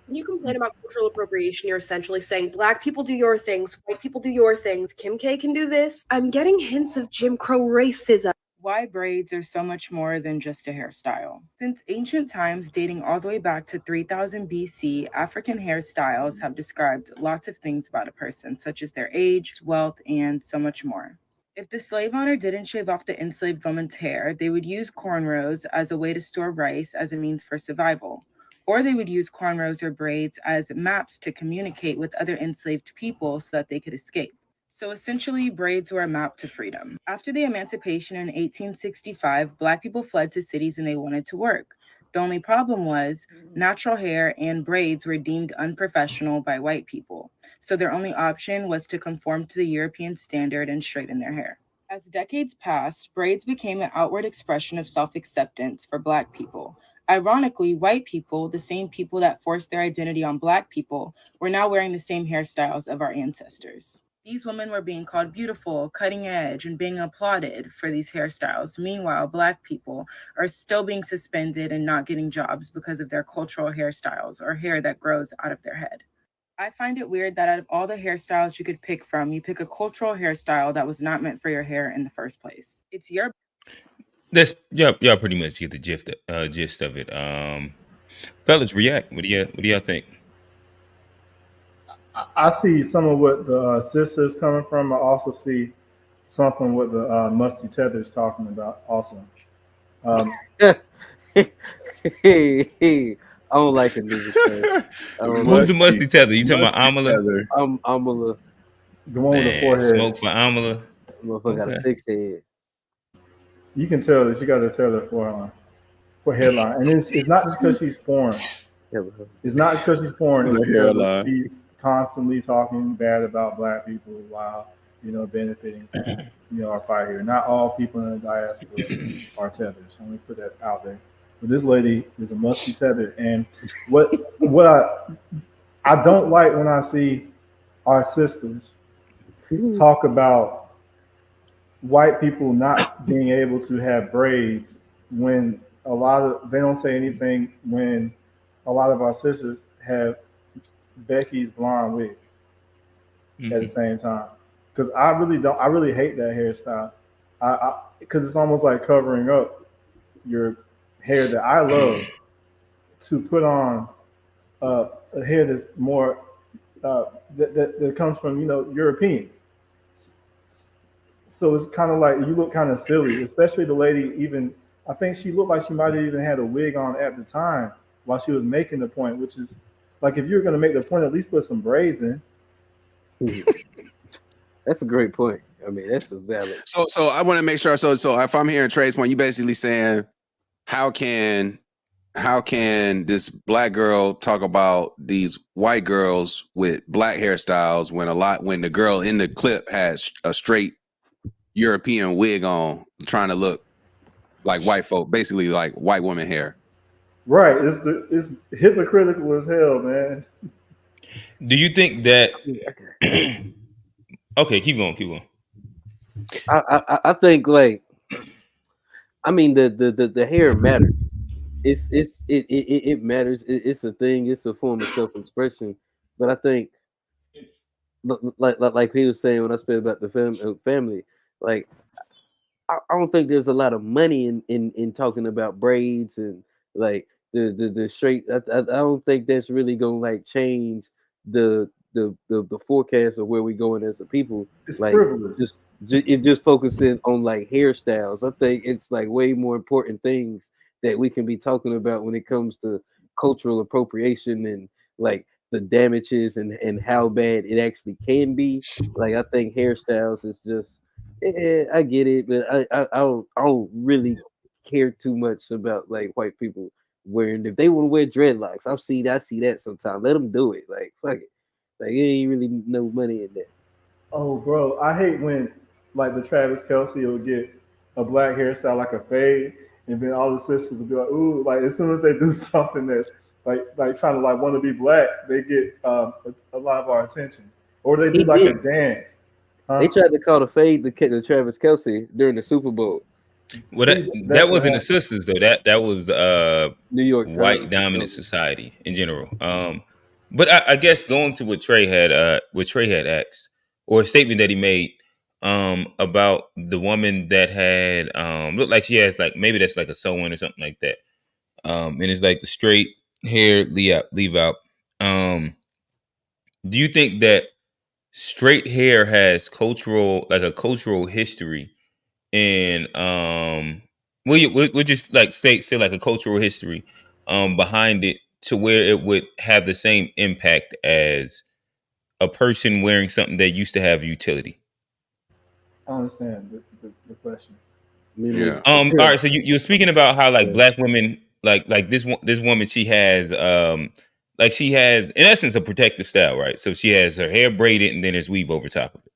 Speaker 13: When you complain about cultural appropriation, you're essentially saying black people do your things, white people do your things, Kim K can do this. I'm getting hints of Jim Crow racism.
Speaker 14: Why braids are so much more than just a hairstyle. Since ancient times, dating all the way back to 3000 BC, African hairstyles have described lots of things about a person, such as their age, wealth, and so much more. If the slave owner didn't shave off the enslaved woman's hair, they would use cornrows as a way to store rice as a means for survival. Or they would use cornrows or braids as maps to communicate with other enslaved people so that they could escape. So essentially, braids were a map to freedom. After the emancipation in 1865, Black people fled to cities and they wanted to work. The only problem was natural hair and braids were deemed unprofessional by white people. So their only option was to conform to the European standard and straighten their hair. As decades passed, braids became an outward expression of self-acceptance for Black people. Ironically, white people, the same people that forced their identity on Black people, were now wearing the same hairstyles of our ancestors. These women were being called beautiful, cutting edge, and being applauded for these hairstyles. Meanwhile, Black people are still being suspended and not getting jobs because of their cultural hairstyles or hair that grows out of their head. I find it weird that out of all the hairstyles you could pick from, you pick a cultural hairstyle that was not meant for your hair in the first place. It's your...
Speaker 1: That's y'all pretty much get the gist of it. Fellas, react. What do y'all think?
Speaker 4: I see some of what the sisters coming from. I also see something what the Musty Tether is talking about also.
Speaker 3: Hey, I don't like a nigga.
Speaker 1: Who's the Musty Tether? You talking about Amala?
Speaker 3: Amala.
Speaker 4: The one with the forehead.
Speaker 1: Smoke for Amala.
Speaker 3: Motherfucker got a 6 head.
Speaker 4: You can tell that she got a Tether for headline. And it's not just because she's foreign. It's not because she's foreign. It's because she's constantly talking bad about Black people while, benefiting from, our fight here. Not all people in the diaspora are tethers. Let me put that out there. But this lady is a musty tether. And what I don't like when I see our sisters talk about white people not being able to have braids when they don't say anything when a lot of our sisters have Becky's blonde wig at the same time. Because I really hate that hairstyle. Because it's almost like covering up your hair that I love to put on a hair that's more that comes from Europeans. So it's kind of like you look kind of silly, especially the lady. Even I think she looked like she might have even had a wig on at the time while she was making the point, which is like if you're going to make the point, at least put some braids in.
Speaker 3: That's a great point. I mean, that's a valid.
Speaker 2: So I want to make sure. So if I'm hearing Trey's point, you basically saying, how can this Black girl talk about these white girls with Black hairstyles when the girl in the clip has a straight European wig on, trying to look like white folk, basically like white woman hair.
Speaker 4: Right. It's hypocritical as hell, man.
Speaker 1: Do you think that? Okay, keep going.
Speaker 3: I think the hair matters. It matters. It's a thing. It's a form of self-expression. But I think, like he was saying when I spoke about the family, like I don't think there's a lot of money in talking about braids and like the straight. I don't think that's really gonna change the forecast of where we're going as a people.
Speaker 4: It's
Speaker 3: like
Speaker 4: frivolous.
Speaker 3: just focusing on hairstyles. I think it's way more important things that we can be talking about when it comes to cultural appropriation and the damages and how bad it actually can be. I think hairstyles is just I get it, but I don't really care too much about white people wearing. If they want to wear dreadlocks, I see that sometimes. Let them do it. Fuck it. It ain't really no money in there.
Speaker 4: Oh, bro, I hate when the Travis Kelce will get a Black hairstyle like a fade, and then all the sisters will be like, ooh, as soon as they do something that's like trying to want to be Black, they get a lot of our attention, or they do a dance. Huh?
Speaker 3: They tried to call the fade the Travis Kelce during the Super Bowl.
Speaker 1: Well, that wasn't the sisters though. That was
Speaker 3: New York
Speaker 1: white dominant society in general. But I guess going to what Trey had asked, or a statement that he made about the woman that had looked like she has maybe that's a sew-in or something like that. And it's the straight hair leave out. Do you think that straight hair has a cultural history? And we'll just say a cultural history behind it to where it would have the same impact as a person wearing something that used to have utility.
Speaker 4: I understand the question.
Speaker 2: Yeah.
Speaker 1: All right. So you're speaking about how Black women like this woman, she has like she has in essence a protective style, right? So she has her hair braided and then there's weave over top of it,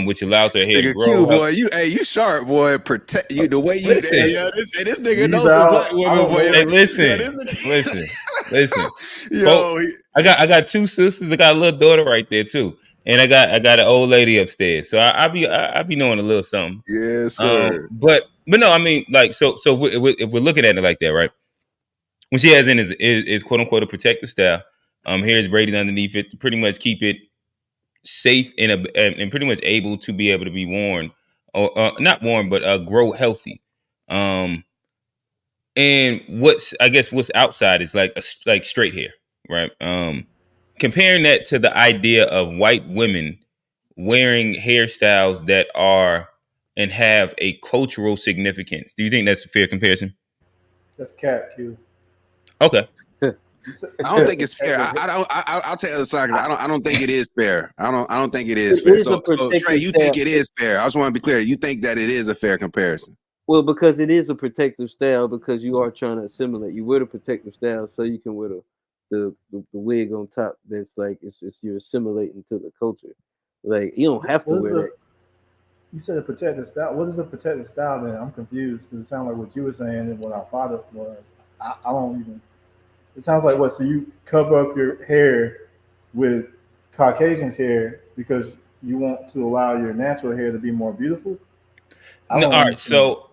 Speaker 1: which allows her hair to
Speaker 2: Nigga
Speaker 1: grow.
Speaker 2: Q, boy, you sharp, boy. Protect you the way you.
Speaker 1: Listen.
Speaker 2: This nigga knows some black women, boy.
Speaker 1: Hey, listen.
Speaker 2: Yo,
Speaker 1: I got two sisters. I got a little daughter right there too, and I got an old lady upstairs. So I be knowing a little something.
Speaker 2: Yes, sir.
Speaker 1: But no, I mean, like, so if we're looking at it like that, right? What she has in is quote unquote a protective style. Hair is braided underneath it to pretty much keep it safe and pretty much able to be able to be worn, or not worn, but grow healthy. And what's outside is like like straight hair, right? Comparing that to the idea of white women wearing hairstyles that are and have a cultural significance. Do you think that's a fair comparison?
Speaker 4: That's cat Q.
Speaker 1: Okay.
Speaker 2: I don't think it's fair. I'll tell you the other side. I don't think it is fair. I don't think it is fair. So Trey, you think it is fair? I just want to be clear. You think that it is a fair comparison?
Speaker 3: Well, because it is a protective style, because you are trying to assimilate. You wear the protective style so you can wear the wig on top. That's like it's you're assimilating to the culture. Like you don't have to wear that.
Speaker 4: You said a protective style. What is a protective style then? I'm confused because it sounds like what you were saying and what our father was. I don't even. It sounds like what? So you cover up your hair with Caucasian's hair because you want to allow your natural hair to be more beautiful?
Speaker 1: No, all right. So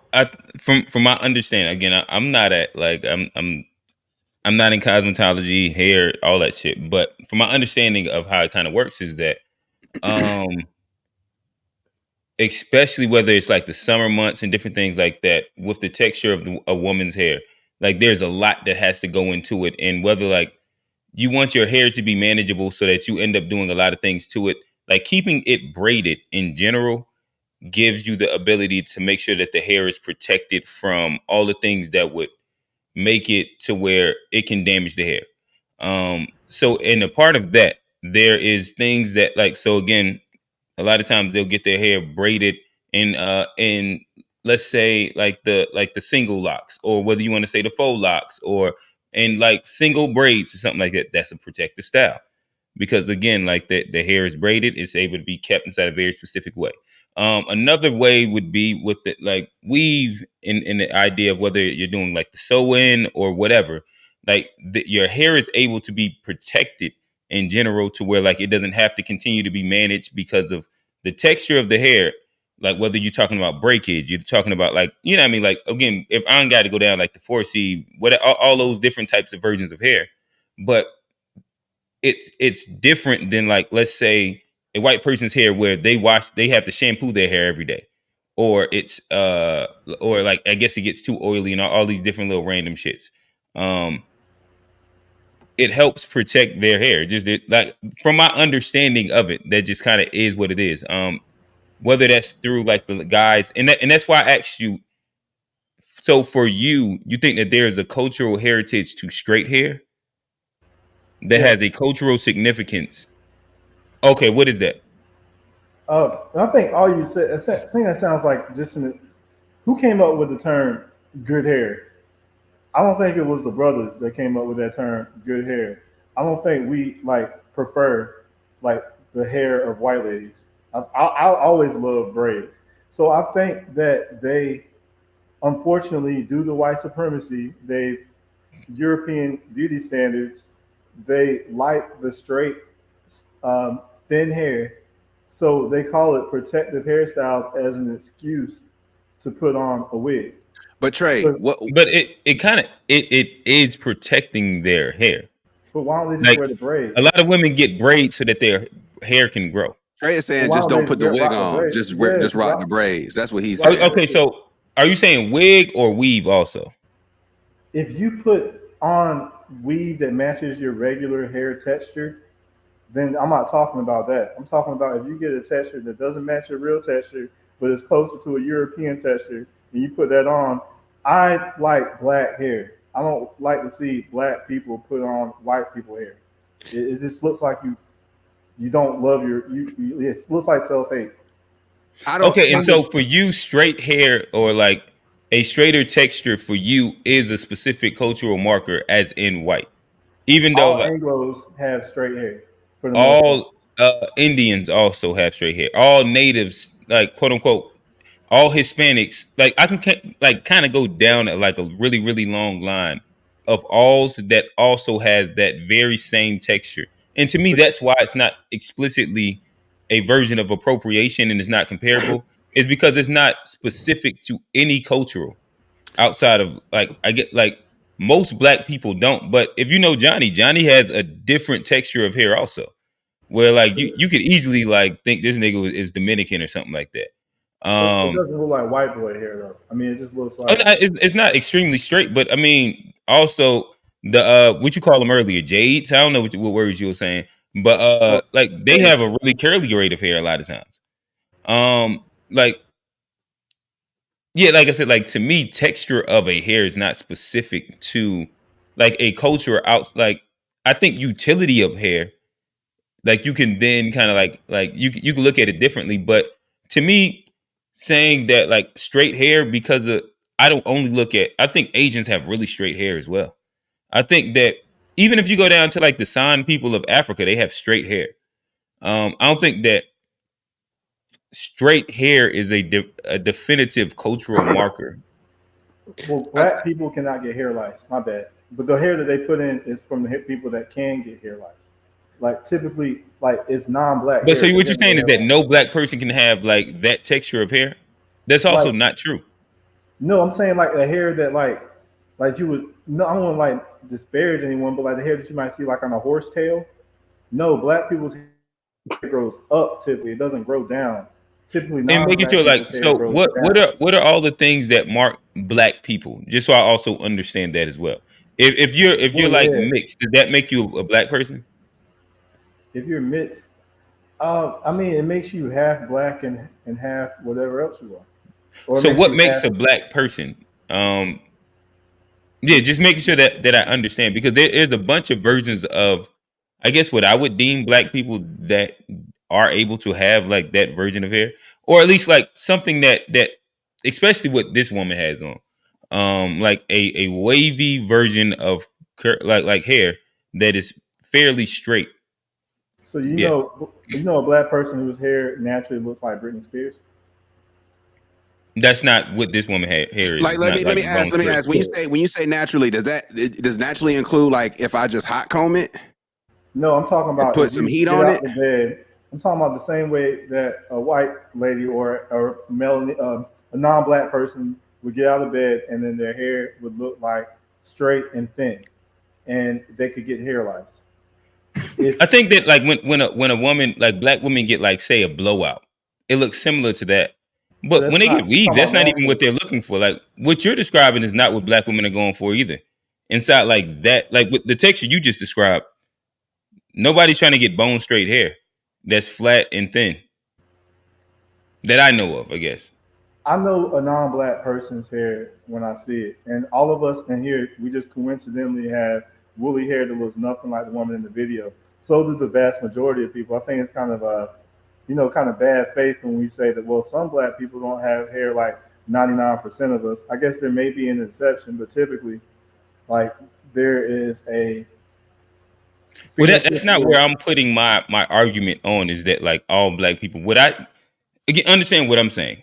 Speaker 1: from my understanding, again, I'm not at like I'm not in cosmetology, hair, all that shit. But from my understanding of how it kind of works is that, especially whether it's like the summer months and different things like that, with the texture of a woman's hair, like there's a lot that has to go into it, and whether like you want your hair to be manageable so that you end up doing a lot of things to it, like keeping it braided in general gives you the ability to make sure that the hair is protected from all the things that would make it to where it can damage the hair. So in a part of that, there is things that like, so again, a lot of times they'll get their hair braided in let's say like the single locks, or whether you want to say the faux locks, or in like single braids or something like that. That's a protective style. Because again, like the hair is braided, it's able to be kept inside a very specific way. Another way would be with the like weave in the idea of whether you're doing like the sew-in or whatever, like your hair is able to be protected in general to where like it doesn't have to continue to be managed because of the texture of the hair. Like whether you're talking about breakage, you're talking about like, you know what I mean? Like, again, if I got to go down like the 4C, all those different types of versions of hair, but it's different than like, let's say a white person's hair where they have to shampoo their hair every day, or it's or like, I guess it gets too oily and all these different little random shits. It helps protect their hair. Just like from my understanding of it, that just kind of is what it is. Whether that's through like the guys, and that's why I asked you. So for you think that there is a cultural heritage to straight hair that has a cultural significance? Okay, what is that?
Speaker 4: I think all you said, that sounds like just who came up with the term good hair? I don't think it was the brothers that came up with that term good hair. I don't think we like prefer like the hair of white ladies. I always love braids. So I think that they, unfortunately, due to white supremacy, European beauty standards, they like the straight, thin hair. So they call it protective hairstyles as an excuse to put on a wig.
Speaker 2: But Trey,
Speaker 1: but it is protecting their hair.
Speaker 4: But why don't they just wear the braids?
Speaker 1: A lot of women get braids so that their hair can grow.
Speaker 2: Trey is saying just don't put the wig on. Just rock the braids. That's what he's saying.
Speaker 1: Okay, so are you saying wig or weave also?
Speaker 4: If you put on weave that matches your regular hair texture, then I'm not talking about that. I'm talking about if you get a texture that doesn't match your real texture, but is closer to a European texture, and you put that on. I like black hair. I don't like to see black people put on white people hair. It just looks like you don't love it looks like self-hate.
Speaker 1: Okay, and so for you, straight hair or like a straighter texture for you is a specific cultural marker, as in white. Even though
Speaker 4: All
Speaker 1: like
Speaker 4: Anglos have straight hair for the most part.
Speaker 1: all Indians also have straight hair. All natives, like quote unquote, all Hispanics, like I can like kind of go down at like a really really long line of alls that also has that very same texture. And to me, that's why it's not explicitly a version of appropriation and it's not comparable. Is because it's not specific to any cultural outside of like I get like most black people don't. But if you know Johnny, Johnny has a different texture of hair also. Where like you could easily like think this nigga is Dominican or something like that.
Speaker 4: It doesn't look like white boy hair though. I mean, it just looks like
Speaker 1: It's not extremely straight, but I mean, also the what you call them earlier, jades. I don't know what words you were saying, but like they have a really curly rate of hair a lot of times. Like yeah, like I said, like to me, texture of a hair is not specific to like a culture out. Like I think utility of hair, like you can then kind of like you can look at it differently. But to me, saying that like straight hair because of I don't only look at I think Asians have really straight hair as well. I think that even if you go down to like the San people of Africa, they have straight hair. I don't think that straight hair is a definitive cultural marker.
Speaker 4: Well, black people cannot get hair lice. My bad. But the hair that they put in is from the people that can get hair lice. Like typically, like it's non-black.
Speaker 1: But so what you're saying is that no black person can have like that texture of hair? That's also
Speaker 4: like,
Speaker 1: not true.
Speaker 4: No, I'm saying like the hair that like you would. No, I don't want to like disparage anyone, but like the hair that you might see like on a horse tail. No, black people's hair grows up typically. It doesn't grow down. Typically,
Speaker 1: and making sure like so what are all the things that mark black people? Just so I also understand that as well. If you're like mixed, does that make you a black person?
Speaker 4: If you're mixed, I mean, it makes you half black and half whatever else you are. Or
Speaker 1: so what makes a black person? Yeah, just making sure that I understand because there is a bunch of versions of, I guess, what I would deem black people that are able to have like that version of hair, or at least like something that especially what this woman has on, like a wavy version of like hair that is fairly straight.
Speaker 4: So you know a black person whose hair naturally looks like Britney Spears.
Speaker 1: That's not what this woman hair is.
Speaker 2: Like let me ask. When you say naturally, does naturally include like if I just hot comb it?
Speaker 4: No, I'm talking about
Speaker 2: put some heat on it.
Speaker 4: Bed, I'm talking about the same way that a white lady or a non-black person would get out of bed and then their hair would look like straight and thin, and they could get hair lice.
Speaker 1: I think that like when a woman, like black women get like say a blowout, it looks similar to that. But when they get weave, that's not even what they're looking for. Like what you're describing is not what black women are going for either. Inside like that, like with the texture you just described, nobody's trying to get bone straight hair that's flat and thin. That I know of, I guess.
Speaker 4: I know a non-black person's hair when I see it. And all of us in here, we just coincidentally have woolly hair that looks nothing like the woman in the video. So do the vast majority of people. I think it's kind of kind of bad faith when we say that, well, some black people don't have hair like 99% of us. I guess there may be an exception, but typically, like there is a.
Speaker 1: Well, that's not where I'm putting my argument on. Is that like all black people? Would I understand what I'm saying?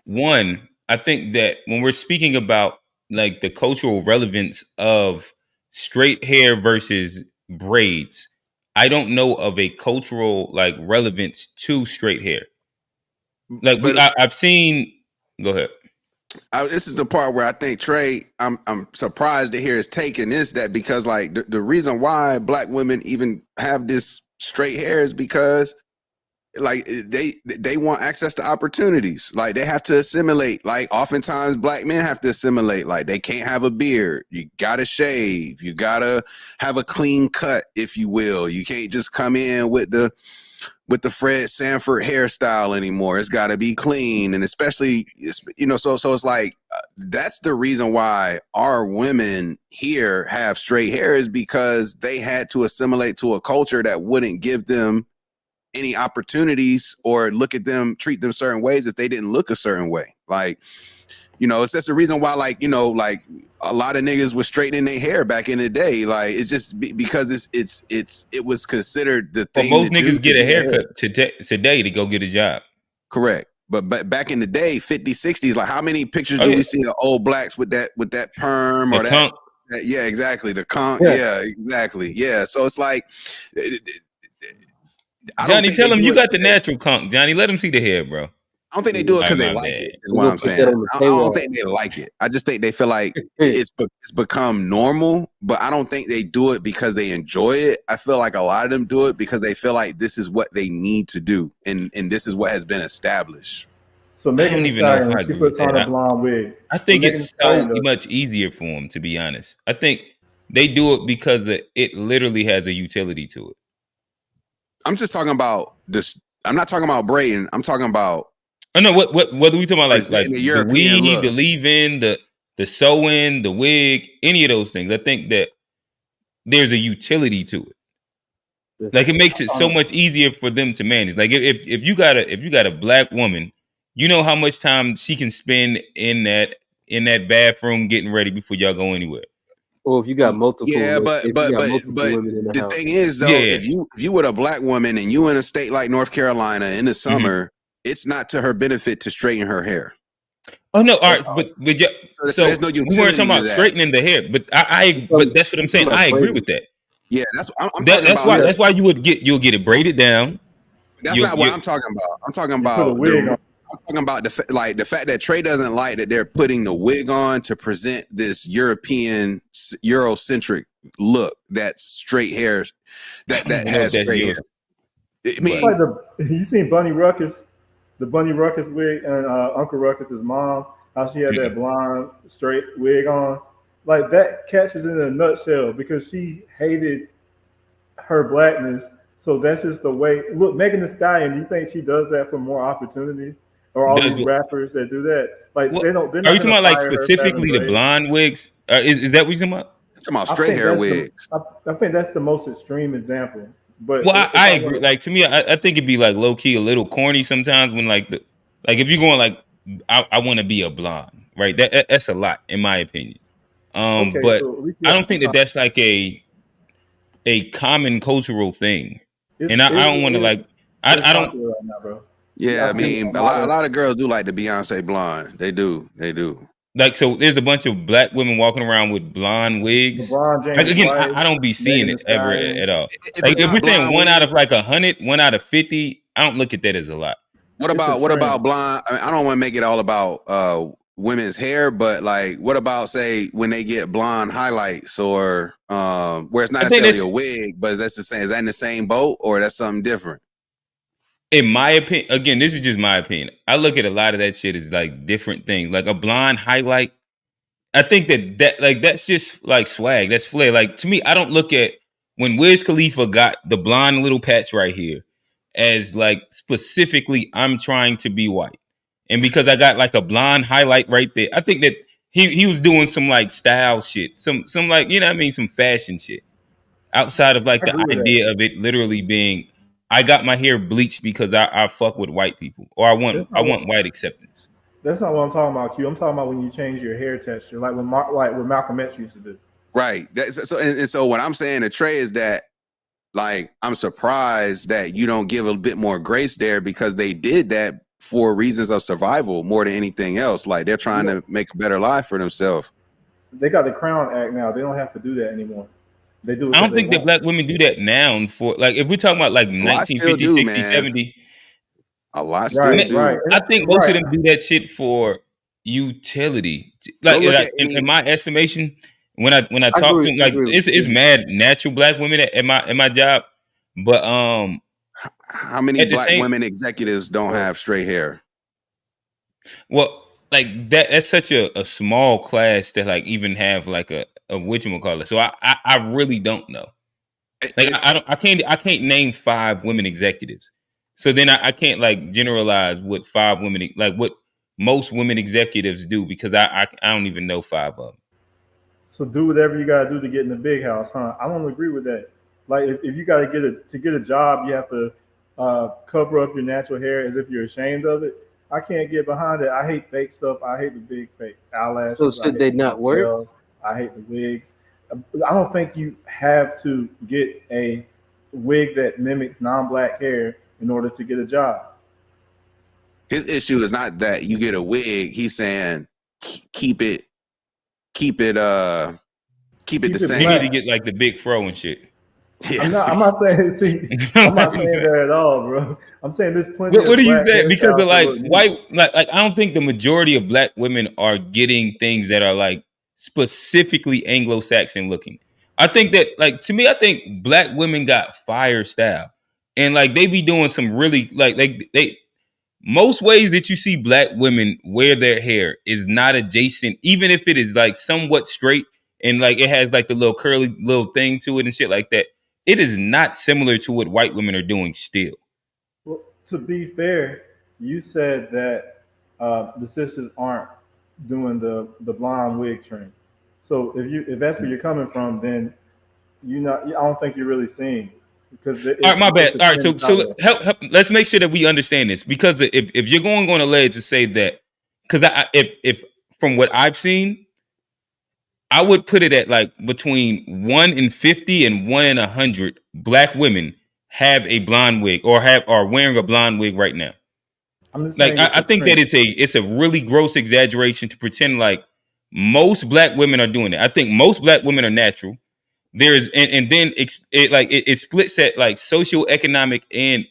Speaker 1: One, I think that when we're speaking about like the cultural relevance of straight hair versus braids, I don't know of a cultural like relevance to straight hair. Like I've seen. Go ahead.
Speaker 2: This is the part where I think Trey, I'm surprised to hear his take in this, that because like the reason why black women even have this straight hair is because like they want access to opportunities. Like they have to assimilate. Like oftentimes black men have to assimilate. Like they can't have a beard. You gotta shave. You gotta have a clean cut, if you will. You can't just come in with the Fred Sanford hairstyle anymore. It's got to be clean. And especially, so it's like, that's the reason why our women here have straight hair, is because they had to assimilate to a culture that wouldn't give them any opportunities or look at them, treat them certain ways if they didn't look a certain way. Like, you know, it's that's the reason why, like, you know, like a lot of niggas was straightening their hair back in the day. Like, it's just because it was considered the thing.
Speaker 1: Most niggas get a haircut today to go get a job.
Speaker 2: Correct. But back in the day, 50s, 60s, like how many pictures do we see of old blacks with that perm or that? Yeah, exactly. The conch. Yeah, exactly. Yeah. So it's like,
Speaker 1: Johnny, tell him you got the natural conch. Johnny, let him see the hair, bro.
Speaker 2: I don't think they do it because they like it. Is what I'm saying. I don't think they like it. I just think they feel like it's become normal. But I don't think they do it because they enjoy it. I feel like a lot of them do it because they feel like this is what they need to do, and this is what has been established.
Speaker 4: So Megan Thee Stallion, she puts on a blonde wig.
Speaker 1: I think it's so much easier for them, to be honest. I think they do it because it literally has a utility to it.
Speaker 2: I'm just talking about this. I'm not talking about braiding. I'm talking about.
Speaker 1: I know what are we talking about? Like
Speaker 2: the
Speaker 1: weed, the leave-in, the sew-in, the wig, any of those things. I think that there's a utility to it. Like it makes it so much easier for them to manage. Like if you got a black woman, you know how much time she can spend in that bathroom getting ready before y'all go anywhere.
Speaker 3: Or if you got multiple,
Speaker 2: but the thing is though, if you with a black woman and you in a state like North Carolina in the summer, it's not to her benefit to straighten her hair. Oh no, all right, but so no we weren't talking about straightening the hair, but but that's what I'm saying. I agree with that. Yeah, that's
Speaker 1: that's why you'll get it braided down.
Speaker 2: That's not what I'm talking about. I'm talking about I'm talking about the fact that Trey doesn't like that they're putting the wig on to present this Eurocentric look. That's straight hair. That has straight hair.
Speaker 4: I mean, like you seen Bunny Ruckus, the Bunny Ruckus wig, and Uncle Ruckus's mom, how she had that blonde straight wig on. Like that catches in a nutshell because she hated her blackness. So that's just the way. Look, Megan Thee Stallion. You think she does that for more opportunity? Or all these rappers that do that, like they don't. Are
Speaker 1: you talking about like specifically the blonde wigs? Is that what you're talking about?
Speaker 2: I'm talking about straight hair wigs.
Speaker 4: I think that's the most extreme example. But
Speaker 1: I agree. Like to me, I think it'd be like low key a little corny sometimes when like if you're going like I want to be a blonde, right? That's a lot in my opinion. But I don't think that's like a common cultural thing, and I don't want to like I don't.
Speaker 4: Right now, bro.
Speaker 2: Yeah, I mean, a lot of girls do like the Beyonce blonde. They do.
Speaker 1: Like, so there's a bunch of black women walking around with blonde wigs. Like, again, I don't be seeing it ever at all. Like, if we're saying 1 out of like 100, 1 out of 50, I don't look at that as a lot.
Speaker 2: What about blonde? I mean, I don't want to make it all about women's hair, but like, what about say when they get blonde highlights or where it's not necessarily a wig, but is that in the same boat or that's something different?
Speaker 1: In my opinion, again, this is just my opinion. I look at a lot of that shit as like different things. Like a blonde highlight, I think that's just like swag. That's flair. Like to me, I don't look at when Wiz Khalifa got the blonde little patch right here as like specifically I'm trying to be white, and because I got like a blonde highlight right there, I think that he was doing some like style shit, some like you know what I mean, some fashion shit outside of like the idea of it literally being. I got my hair bleached because I fuck with white people, or I want white acceptance.
Speaker 4: That's not what I'm talking about, Q. I'm talking about when you change your hair texture, like what Malcolm X used to do.
Speaker 2: Right. So what I'm saying to Trey is that, like, I'm surprised that you don't give a bit more grace there because they did that for reasons of survival more than anything else. Like they're trying to make a better life for themselves.
Speaker 4: They got the Crown Act now. They don't have to do that anymore. They do.
Speaker 1: I don't think that black women do that now. For like, if we're talking about like 1950, 60, 70,
Speaker 2: a lot still do.
Speaker 1: Right. I think most of them do that shit for utility. Like in my estimation, when I talk to them, like it's mad natural black women at my job, but
Speaker 2: how many black women executives don't have straight hair?
Speaker 1: Well, like that's such a small class that like even have like a whatchamacallit. So I really don't know. Like I can't name 5 women executives. So then I can't like generalize what 5 women like what most women executives do because I don't even know 5 of them.
Speaker 4: So do whatever you gotta do to get in the big house, huh? I don't agree with that. Like if you gotta get a job, you have to cover up your natural hair as if you're ashamed of it. I can't get behind it. I hate fake stuff. I hate the big fake eyelashes.
Speaker 3: So
Speaker 4: I
Speaker 3: should
Speaker 4: hate
Speaker 3: they
Speaker 4: the
Speaker 3: not work?
Speaker 4: ponytails. I hate the wigs. I don't think you have to get a wig that mimics non-black hair in order to get a job.
Speaker 2: His issue is not that you get a wig. He's saying keep it the same.
Speaker 1: You need to get like the big fro and shit.
Speaker 2: Yeah.
Speaker 4: I'm not saying. See, I'm not saying that at all, bro. I'm saying there's plenty.
Speaker 1: What do you
Speaker 4: black
Speaker 1: think? Because
Speaker 4: hairstyles
Speaker 1: of like
Speaker 4: that look
Speaker 1: white, like I don't think the majority of black women are getting things that are like specifically Anglo-Saxon looking. I think that, like, to me, I think black women got fire style, and like they be doing some really like they most ways that you see black women wear their hair is not adjacent, even if it is like somewhat straight and like it has like the little curly little thing to it and shit like that. It is not similar to what white women are doing still.
Speaker 4: Well, to be fair, you said that the sisters aren't doing the blonde wig trend. So if that's where you're coming from, then I don't think you're really seeing it, because
Speaker 1: All right, my bad. All right, so help. Let's make sure that we understand this, because if you're going on a ledge to say that, because if from what I've seen, I would put it at like between 1 in 50 and 1 in 100 black women have a blonde wig or are wearing a blonde wig right now.
Speaker 4: I'm just
Speaker 1: Like
Speaker 4: saying
Speaker 1: I think that it's a really gross exaggeration to pretend like most black women are doing it. I think most black women are natural. There's and then it splits at like socioeconomic and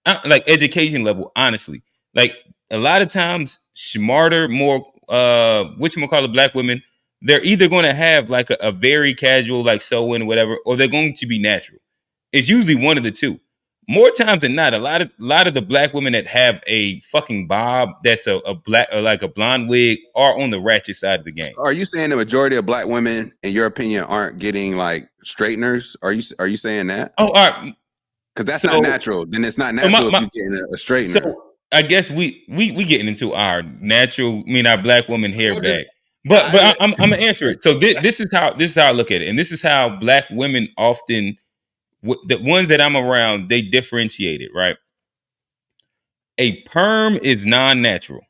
Speaker 1: like education level. Honestly, like a lot of times smarter, more whatchamacallit black women, they're either going to have like a very casual like sewing or whatever, or they're going to be natural. It's usually one of the two. More times than not, a lot of the black women that have a fucking bob that's a black or like a blonde wig are on the ratchet side of the game.
Speaker 2: Are you saying the majority of black women, in your opinion, aren't getting like straighteners? Are you saying that?
Speaker 1: Oh, all right.
Speaker 2: Because that's not natural. Then it's not natural if you're getting a straightener.
Speaker 1: So I guess we getting into our natural, our black woman hair bag. But I'm gonna answer it. So this is how I look at it, and this is how black women often, the ones that I'm around, they differentiate it, right? A perm is non-natural.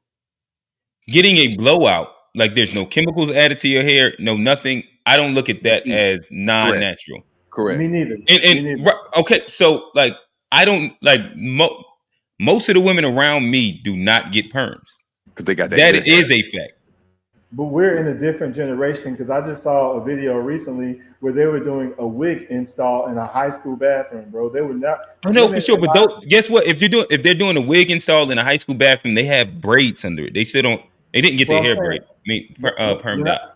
Speaker 1: Getting a blowout, like there's no chemicals added to your hair, no nothing. I don't look at that as non-natural.
Speaker 2: Correct.
Speaker 4: Me neither.
Speaker 1: And okay, so like I don't like most of the women around me do not get perms.
Speaker 2: Because they got
Speaker 1: that is a fact.
Speaker 4: But we're in a different generation, because I just saw a video recently where they were doing a wig install in a high school bathroom, bro. They were not.
Speaker 1: I know for sure, but guess what? If they're doing a wig install in a high school bathroom, they have braids under it. They still don't. They didn't get their hair braid. Permed out.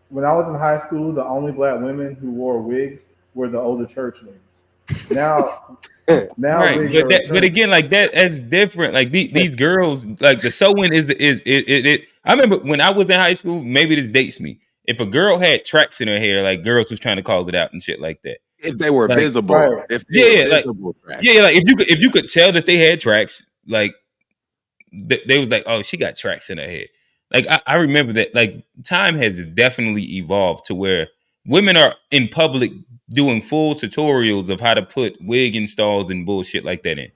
Speaker 4: When I was in high school, the only black women who wore wigs were the older church ladies. Now,
Speaker 1: right, but again, like that's different. Like these girls, like the sewing is it. I remember when I was in high school. Maybe this dates me. If a girl had tracks in her hair, like girls was trying to call it out and shit like that.
Speaker 2: If they were visible,
Speaker 1: right.
Speaker 2: Like
Speaker 1: if you could tell that they had tracks, like they was like, oh, she got tracks in her hair. Like I remember that. Like time has definitely evolved to where women are in public doing full tutorials of how to put wig installs and bullshit like that in.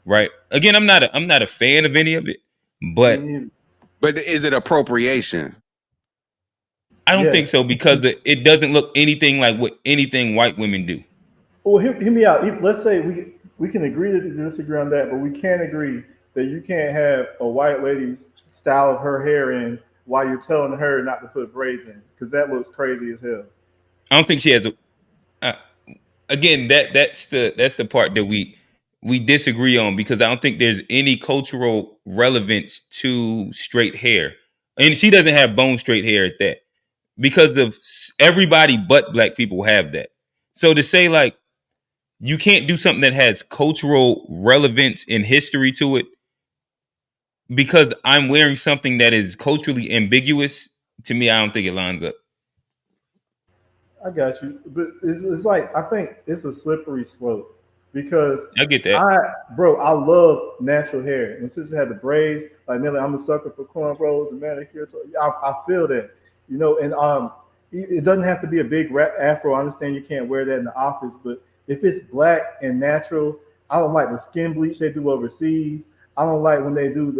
Speaker 1: Right. Again, I'm not a fan of any of it, but
Speaker 2: is it appropriation?
Speaker 1: I don't think so, because it doesn't look anything like what anything white women do.
Speaker 4: Well, hear me out. Let's say we can agree to disagree on that, but we can't agree that you can't have a white lady's style of her hair in while you're telling her not to put braids in, because that looks crazy as hell.
Speaker 1: I don't think she has a. Again, that's the part that we disagree on, because I don't think there's any cultural relevance to straight hair, and she doesn't have bone straight hair at that, because of everybody but black people have that. So to say like you can't do something that has cultural relevance and history to it because I'm wearing something that is culturally ambiguous, to me, I don't think it lines up.
Speaker 4: I got you, but it's like, I think it's a slippery slope, because
Speaker 1: I get that.
Speaker 4: I love natural hair. When sisters had the braids, like Nelly, I'm a sucker for cornrows and manicure. So I feel that, and it doesn't have to be a big afro. I understand you can't wear that in the office, but if it's black and natural, I don't like the skin bleach they do overseas. I don't like when they do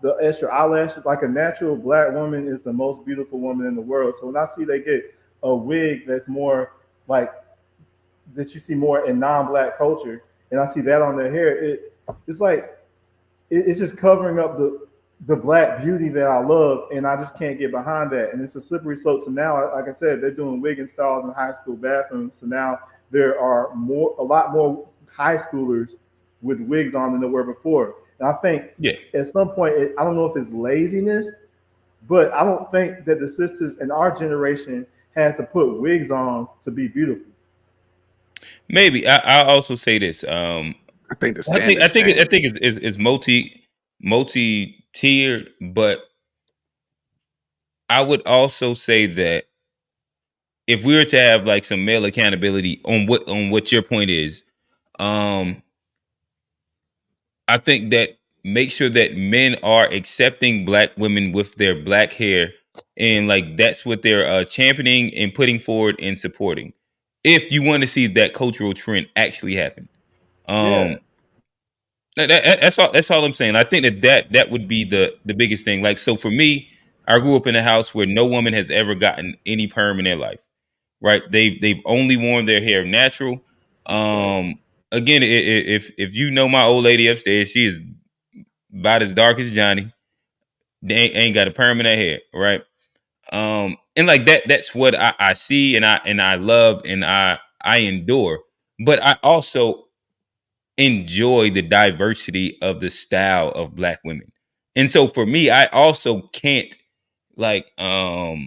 Speaker 4: the extra eyelashes. Like a natural black woman is the most beautiful woman in the world. So when I see they get a wig that's more like that you see more in non-black culture, and I see that on their hair, it's like it's just covering up the black beauty that I love, and I just can't get behind that. And it's a slippery slope. So now, like I said, they're doing wig installs in high school bathrooms. So now there are a lot more high schoolers with wigs on than there were before. And I think at some point, I don't know if it's laziness, but I don't think that the sisters in our generation had to put wigs on to be beautiful.
Speaker 1: Maybe I'll also say this.
Speaker 2: I think the
Speaker 1: I think it's multi tiered, but I would also say that if we were to have like some male accountability on what your point is, I think that make sure that men are accepting black women with their black hair, and like that's what they're championing and putting forward and supporting. If you want to see that cultural trend actually happen, that's all. That's all I'm saying. I think that would be the biggest thing. Like, so for me, I grew up in a house where no woman has ever gotten any perm in their life. Right? They've only worn their hair natural. Again, if you know my old lady upstairs, she is about as dark as Johnny. They ain't got a perm in her hair, right? And like that's what I see and I love and I endure. But I also enjoy the diversity of the style of black women. And so for me, I also can't like I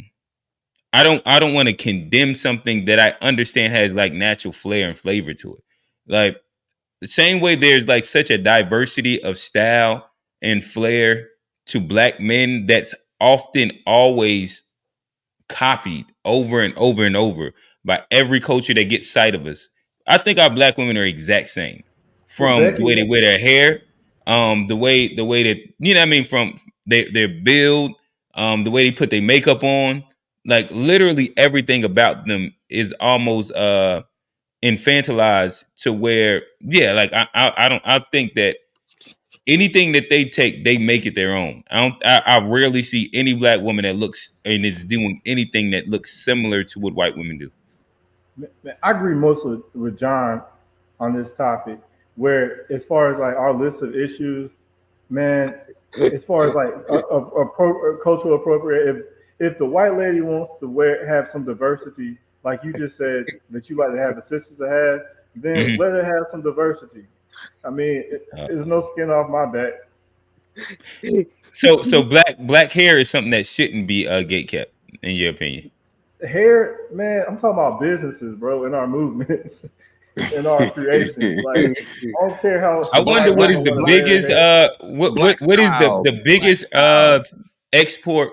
Speaker 1: don't want to condemn something that I understand has like natural flair and flavor to it. Like the same way there's like such a diversity of style and flair to black men that's often always copied over and over and over by every culture that gets sight of us. I think our black women are exact same. From the way they wear their hair, the way that, you know what I mean, from their build, the way they put their makeup on, like literally everything about them is almost infantilized to where, like I think that anything that they take, they make it their own. I rarely see any black woman that looks and is doing anything that looks similar to what white women do.
Speaker 4: I agree mostly with John on this topic, where as far as like our list of issues, man, as far as like cultural appropriate, if the white lady wants to have some diversity, like you just said that you like to have the sisters to have, then let her have some diversity. I mean, there's no skin off my back.
Speaker 1: So black hair is something that shouldn't be gate kept, in your opinion.
Speaker 4: Hair, man, I'm talking about businesses, bro, in our movements, in our creations. Like, I don't care how.
Speaker 1: I wonder what is the biggest what is the biggest export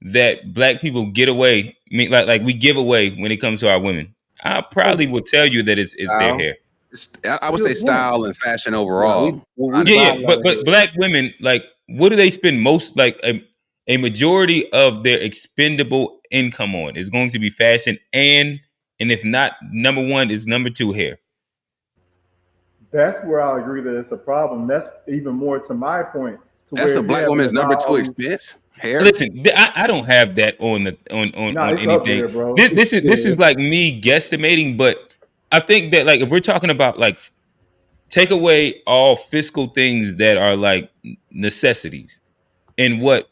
Speaker 1: that black people get away. I mean, like we give away when it comes to our women. I probably will tell you that it's their hair.
Speaker 2: I would say style and fashion overall.
Speaker 1: But black women, like, what do they spend most, like a majority of their expendable income on is going to be fashion, and if not number one, is number two hair.
Speaker 4: That's where I agree that it's a problem. That's even more to my point.
Speaker 2: That's a black woman's number two expense. Hair.
Speaker 1: Listen, I don't have that on anything.
Speaker 4: There,
Speaker 1: this is like me guesstimating, but I think that like if we're talking about like take away all fiscal things that are like necessities, and what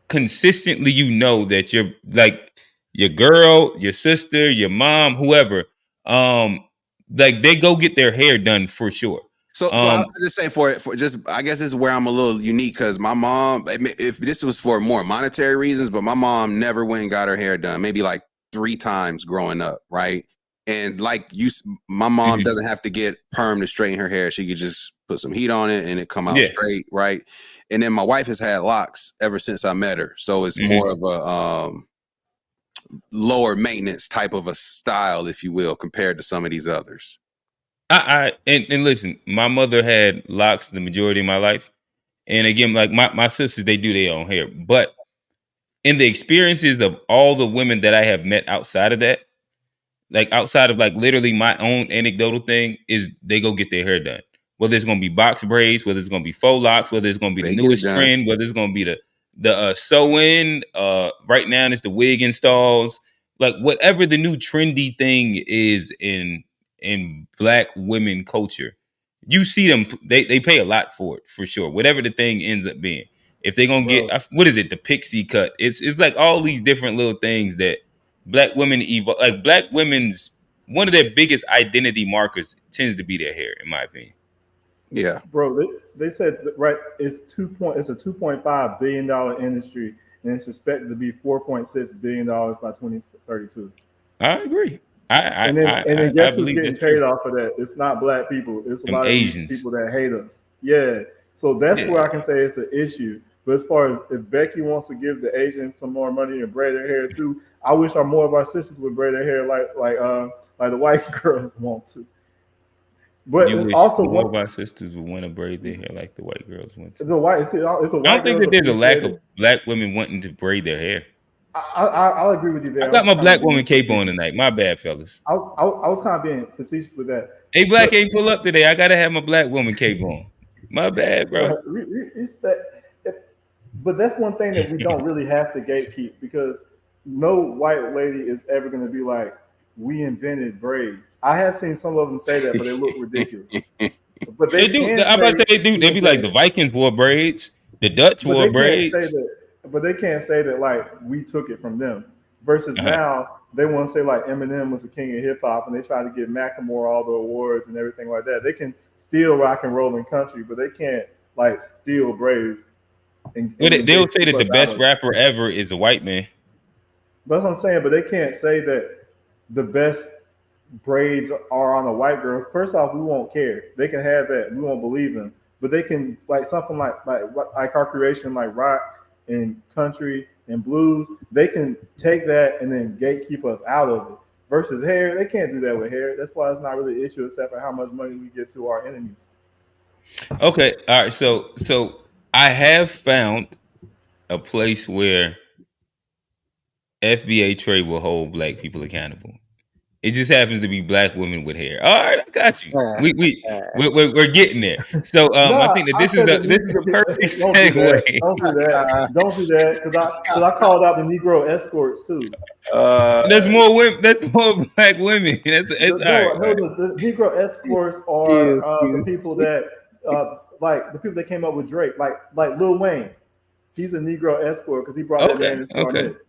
Speaker 1: consistently you know that you're like your girl, your sister, your mom, whoever, like they go get their hair done for sure.
Speaker 2: So I'll just say for just, I guess this is where I'm a little unique, because my mom, if this was for more monetary reasons, but my mom never went and got her hair done, maybe like 3 times growing up, right? And like my mom doesn't have to get perm to straighten her hair. She could just put some heat on it and it come out straight, right? And then my wife has had locks ever since I met her, so it's more of a lower maintenance type of a style, if you will, compared to some of these others.
Speaker 1: And listen, my mother had locks the majority of my life. And again, like my sisters, they do their own hair. But in the experiences of all the women that I have met outside of that, like outside of like literally my own anecdotal thing, is they go get their hair done. Whether it's gonna be box braids, whether it's gonna be faux locks, whether it's gonna be the
Speaker 2: They get it
Speaker 1: newest
Speaker 2: done.
Speaker 1: trend, whether it's gonna be the sew-in. Right now it's the wig installs. Like whatever the new trendy thing is in Black women culture, you see them. They pay a lot for it for sure. Whatever the thing ends up being, if they're gonna
Speaker 4: Bro.
Speaker 1: get what is it, the pixie cut? It's like all these different little things that Black women evolve. Like Black women's one of their biggest identity markers tends to be their hair, in my opinion.
Speaker 2: Yeah,
Speaker 4: Bro, they said that, right. It's a $2.5 billion industry, and it's expected to be $4.6 billion by 2032.
Speaker 1: I agree.
Speaker 4: And then
Speaker 1: I
Speaker 4: guess who's
Speaker 1: believe
Speaker 4: getting
Speaker 1: that's
Speaker 4: paid
Speaker 1: true.
Speaker 4: off of that? It's not Black people. It's a
Speaker 1: Them
Speaker 4: lot of these
Speaker 1: Asians.
Speaker 4: people that hate us. Yeah. So that's
Speaker 1: Yeah.
Speaker 4: where I can say it's an issue. But as far as if Becky wants to give the Asians some more money and braid their hair too, I wish more of our sisters would braid their hair like the white girls want to. But
Speaker 1: You wish
Speaker 4: also,
Speaker 1: more of our sisters would want to braid their hair like the white girls want to.
Speaker 4: the white, see, if the
Speaker 1: I
Speaker 4: white
Speaker 1: don't think
Speaker 4: girls
Speaker 1: that there's a lack
Speaker 4: appreciate
Speaker 1: of
Speaker 4: it,
Speaker 1: Black women wanting to braid their hair.
Speaker 4: I'll agree with you there.
Speaker 1: I got my
Speaker 4: was
Speaker 1: Black
Speaker 4: kinda
Speaker 1: woman
Speaker 4: being
Speaker 1: cape on
Speaker 4: facetious.
Speaker 1: tonight. My bad, fellas.
Speaker 4: I was kind of being facetious with that.
Speaker 1: Hey, Black
Speaker 4: But
Speaker 1: ain't pull up today. I gotta have my Black woman cape on. My bad, bro.
Speaker 4: respect. But that's one thing that we don't really have to gatekeep, because no white lady is ever going to be like, we invented braids. I have seen some of them say that, but they look ridiculous. But
Speaker 1: They do. I'm about to say they do. They be like the Vikings wore braids, the Dutch
Speaker 4: But
Speaker 1: wore
Speaker 4: they can't say
Speaker 1: braids.
Speaker 4: that. But they can't say that like we took it from them. Versus now they want to say like Eminem was the king of hip hop, and they try to give Macklemore all the awards and everything like that. They can steal rock and roll in country, but they can't like steal braids.
Speaker 1: But they'll say that the best rapper ever is a white man.
Speaker 4: That's what I'm saying. But they can't say that the best braids are on a white girl. First off, we won't care. They can have that. We won't believe them. But they can like something like our creation, like rock and country and blues. They can take that and then gatekeep us out of it. Versus hair, they can't do that with hair. That's why it's not really an issue, except for how much money we give to our enemies.
Speaker 1: Okay, all right. So I have found a place where FBA trade will hold Black people accountable. It just happens to be Black women with hair. All right, I got you. We're getting there. So I think that this is the perfect
Speaker 4: Don't do that.
Speaker 1: segue.
Speaker 4: Don't do that. Don't do that, because I called out the Negro escorts too.
Speaker 1: There's more women. There's more Black women. It's all right.
Speaker 4: The Negro escorts are the people that like the people that came up with Drake, like Lil Wayne. He's a Negro escort because he brought that man into our midst.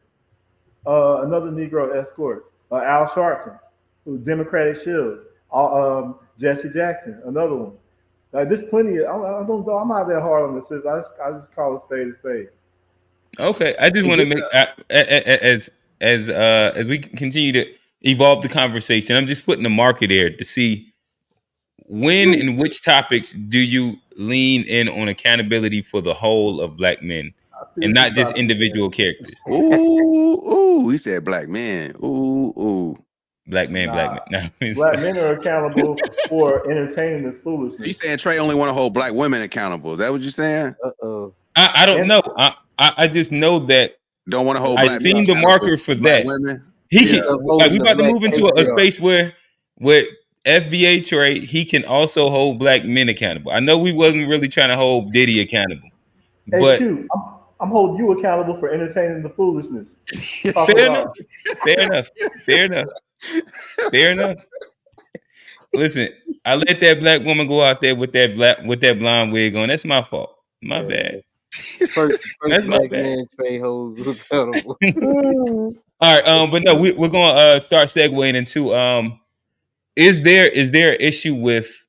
Speaker 4: Another Negro escort, Al Sharpton, who Democratic Shields. Jesse Jackson, another one. Like there's plenty. I'm not that hard on this. I just call a spade a spade.
Speaker 1: Okay, I just want to make as we continue to evolve the conversation, I'm just putting the marker there to see when and which topics do you lean in on accountability for the whole of Black men and not just individual characters.
Speaker 2: Ooh, he said Black men. Ooh.
Speaker 1: Black man. No,
Speaker 4: Black men are accountable for entertaining this foolishness.
Speaker 2: You saying Trey only want to hold Black women accountable? Is that what you're saying?
Speaker 1: I don't know. I just know that
Speaker 2: don't want to hold.
Speaker 1: I've seen the marker for that.
Speaker 2: Women.
Speaker 1: Like we about to move into a space where FBA Trey, he can also hold Black men accountable. I know we wasn't really trying to hold Diddy accountable, but
Speaker 4: Q, I'm holding you accountable for entertaining the foolishness.
Speaker 1: Fair enough. Listen, I let that Black woman go out there with that blonde wig on. That's my fault. My bad.
Speaker 3: First
Speaker 1: That's my
Speaker 3: Black
Speaker 1: bad.
Speaker 3: man Trey holds accountable.
Speaker 1: All right, but no, we're gonna start segueing into is there an issue with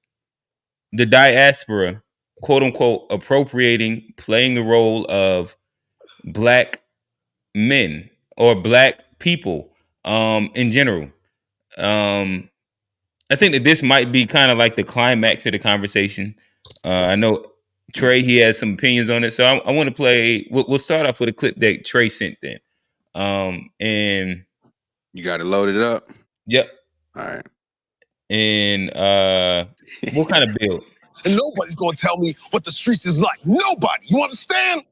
Speaker 1: the diaspora, quote unquote, appropriating, playing the role of Black men or Black people in general? I think that this might be kind of like the climax of the conversation. I know Trey, he has some opinions on it, so I want to play. We'll start off with a clip that Trey sent then, and
Speaker 2: you got it loaded up.
Speaker 1: Yep.
Speaker 2: All right.
Speaker 1: And we'll kind of build.
Speaker 15: And nobody's gonna tell me what the streets is like. Nobody. You understand?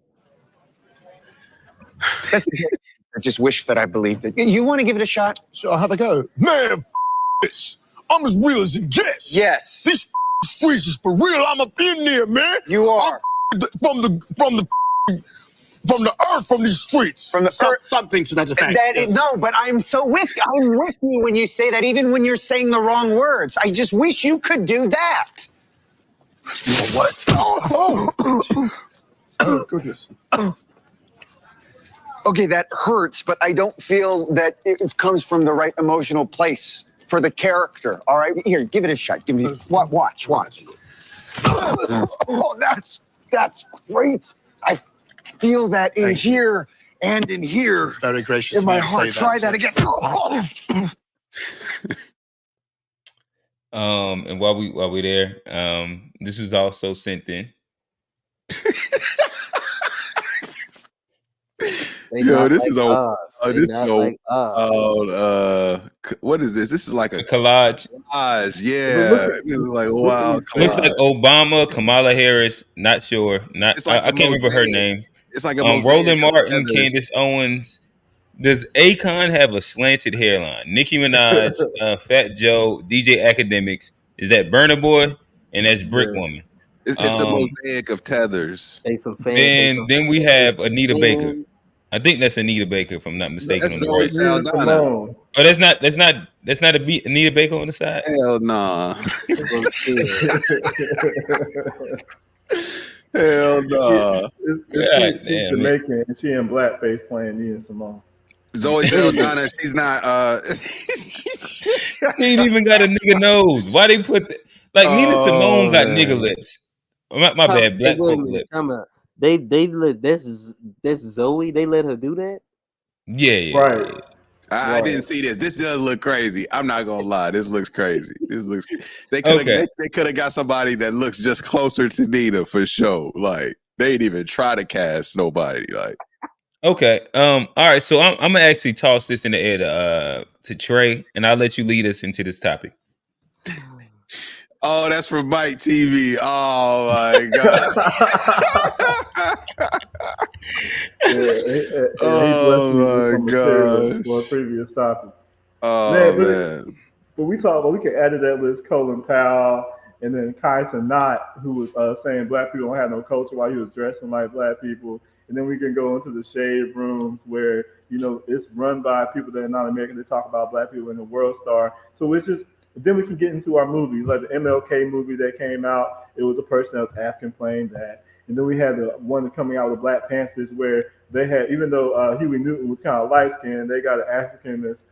Speaker 16: I just wish that I believed it. You want to give it a shot?
Speaker 15: So how'd it go? Man, this. I'm as real as it gets.
Speaker 16: Yes.
Speaker 15: These streets is for real. I'm up in there, man.
Speaker 16: You are.
Speaker 15: I'm from the earth, from these streets.
Speaker 16: From the earth.
Speaker 15: Something to that effect.
Speaker 16: No, but I'm with you when you say that, even when you're saying the wrong words. I just wish you could do that.
Speaker 15: You know what? Oh, goodness.
Speaker 16: Okay, that hurts, but I don't feel that it comes from the right emotional place for the character. All right, here, give it a shot. Give me watch. Oh, that's great. I feel that in here and in here.
Speaker 15: It's very gracious
Speaker 16: in my
Speaker 15: of you to
Speaker 16: heart.
Speaker 15: say
Speaker 16: Try
Speaker 15: that,
Speaker 16: that again.
Speaker 1: And while we're there, this was also sent in.
Speaker 2: Yo, this is old. What is this? This is like a
Speaker 1: collage.
Speaker 2: Yeah, this is like wow.
Speaker 1: Looks like Obama, Kamala Harris. Not sure. I can't remember her name.
Speaker 2: It's like a
Speaker 1: Roland Martin, Candace Owens. Does Akon have a slanted hairline? Nicki Minaj, Fat Joe, DJ Academics. Is that Burna Boy? And that's Brick Woman.
Speaker 2: It's a mosaic of tethers.
Speaker 1: Then we have Anita Baker. I think that's Anita Baker, if I'm not mistaken.
Speaker 2: That's Zoe Saldana.
Speaker 1: Oh, that's not Anita Baker on the side.
Speaker 2: Hell nah. Hell nah.
Speaker 4: She's Jamaican and she in blackface playing Nina Simone.
Speaker 2: Zoe Saldana, she's not.
Speaker 1: She ain't even got a nigga nose. Why they put Nina Simone got nigga lips? My bad, black folk lips.
Speaker 3: They let that's Zoe. They let her do that.
Speaker 1: Yeah.
Speaker 4: Right.
Speaker 2: I didn't see this. This does look crazy. I'm not gonna lie. This looks crazy. They could have got somebody that looks just closer to Nina for sure. Like they didn't even try to cast nobody. Like
Speaker 1: okay. All right. So I'm gonna actually toss this in the air to Trey, and I'll let you lead us into this topic.
Speaker 2: Oh, that's from Mike TV. Oh my god.
Speaker 4: Oh my god. For a previous topic.
Speaker 2: Oh man.
Speaker 4: But we can add to that list Colin Powell and then Kaisa Knott, who was saying black people don't have no culture while he was dressing like black people. And then we can go into the shade rooms where, it's run by people that are not American. They talk about black people in the World Star. So it's just, then we can get into our movies, like the MLK movie that came out. It was a person that was African playing that. And then we had the one coming out with Black Panthers where they had, even though Huey Newton was kind of light-skinned, they got an African that's,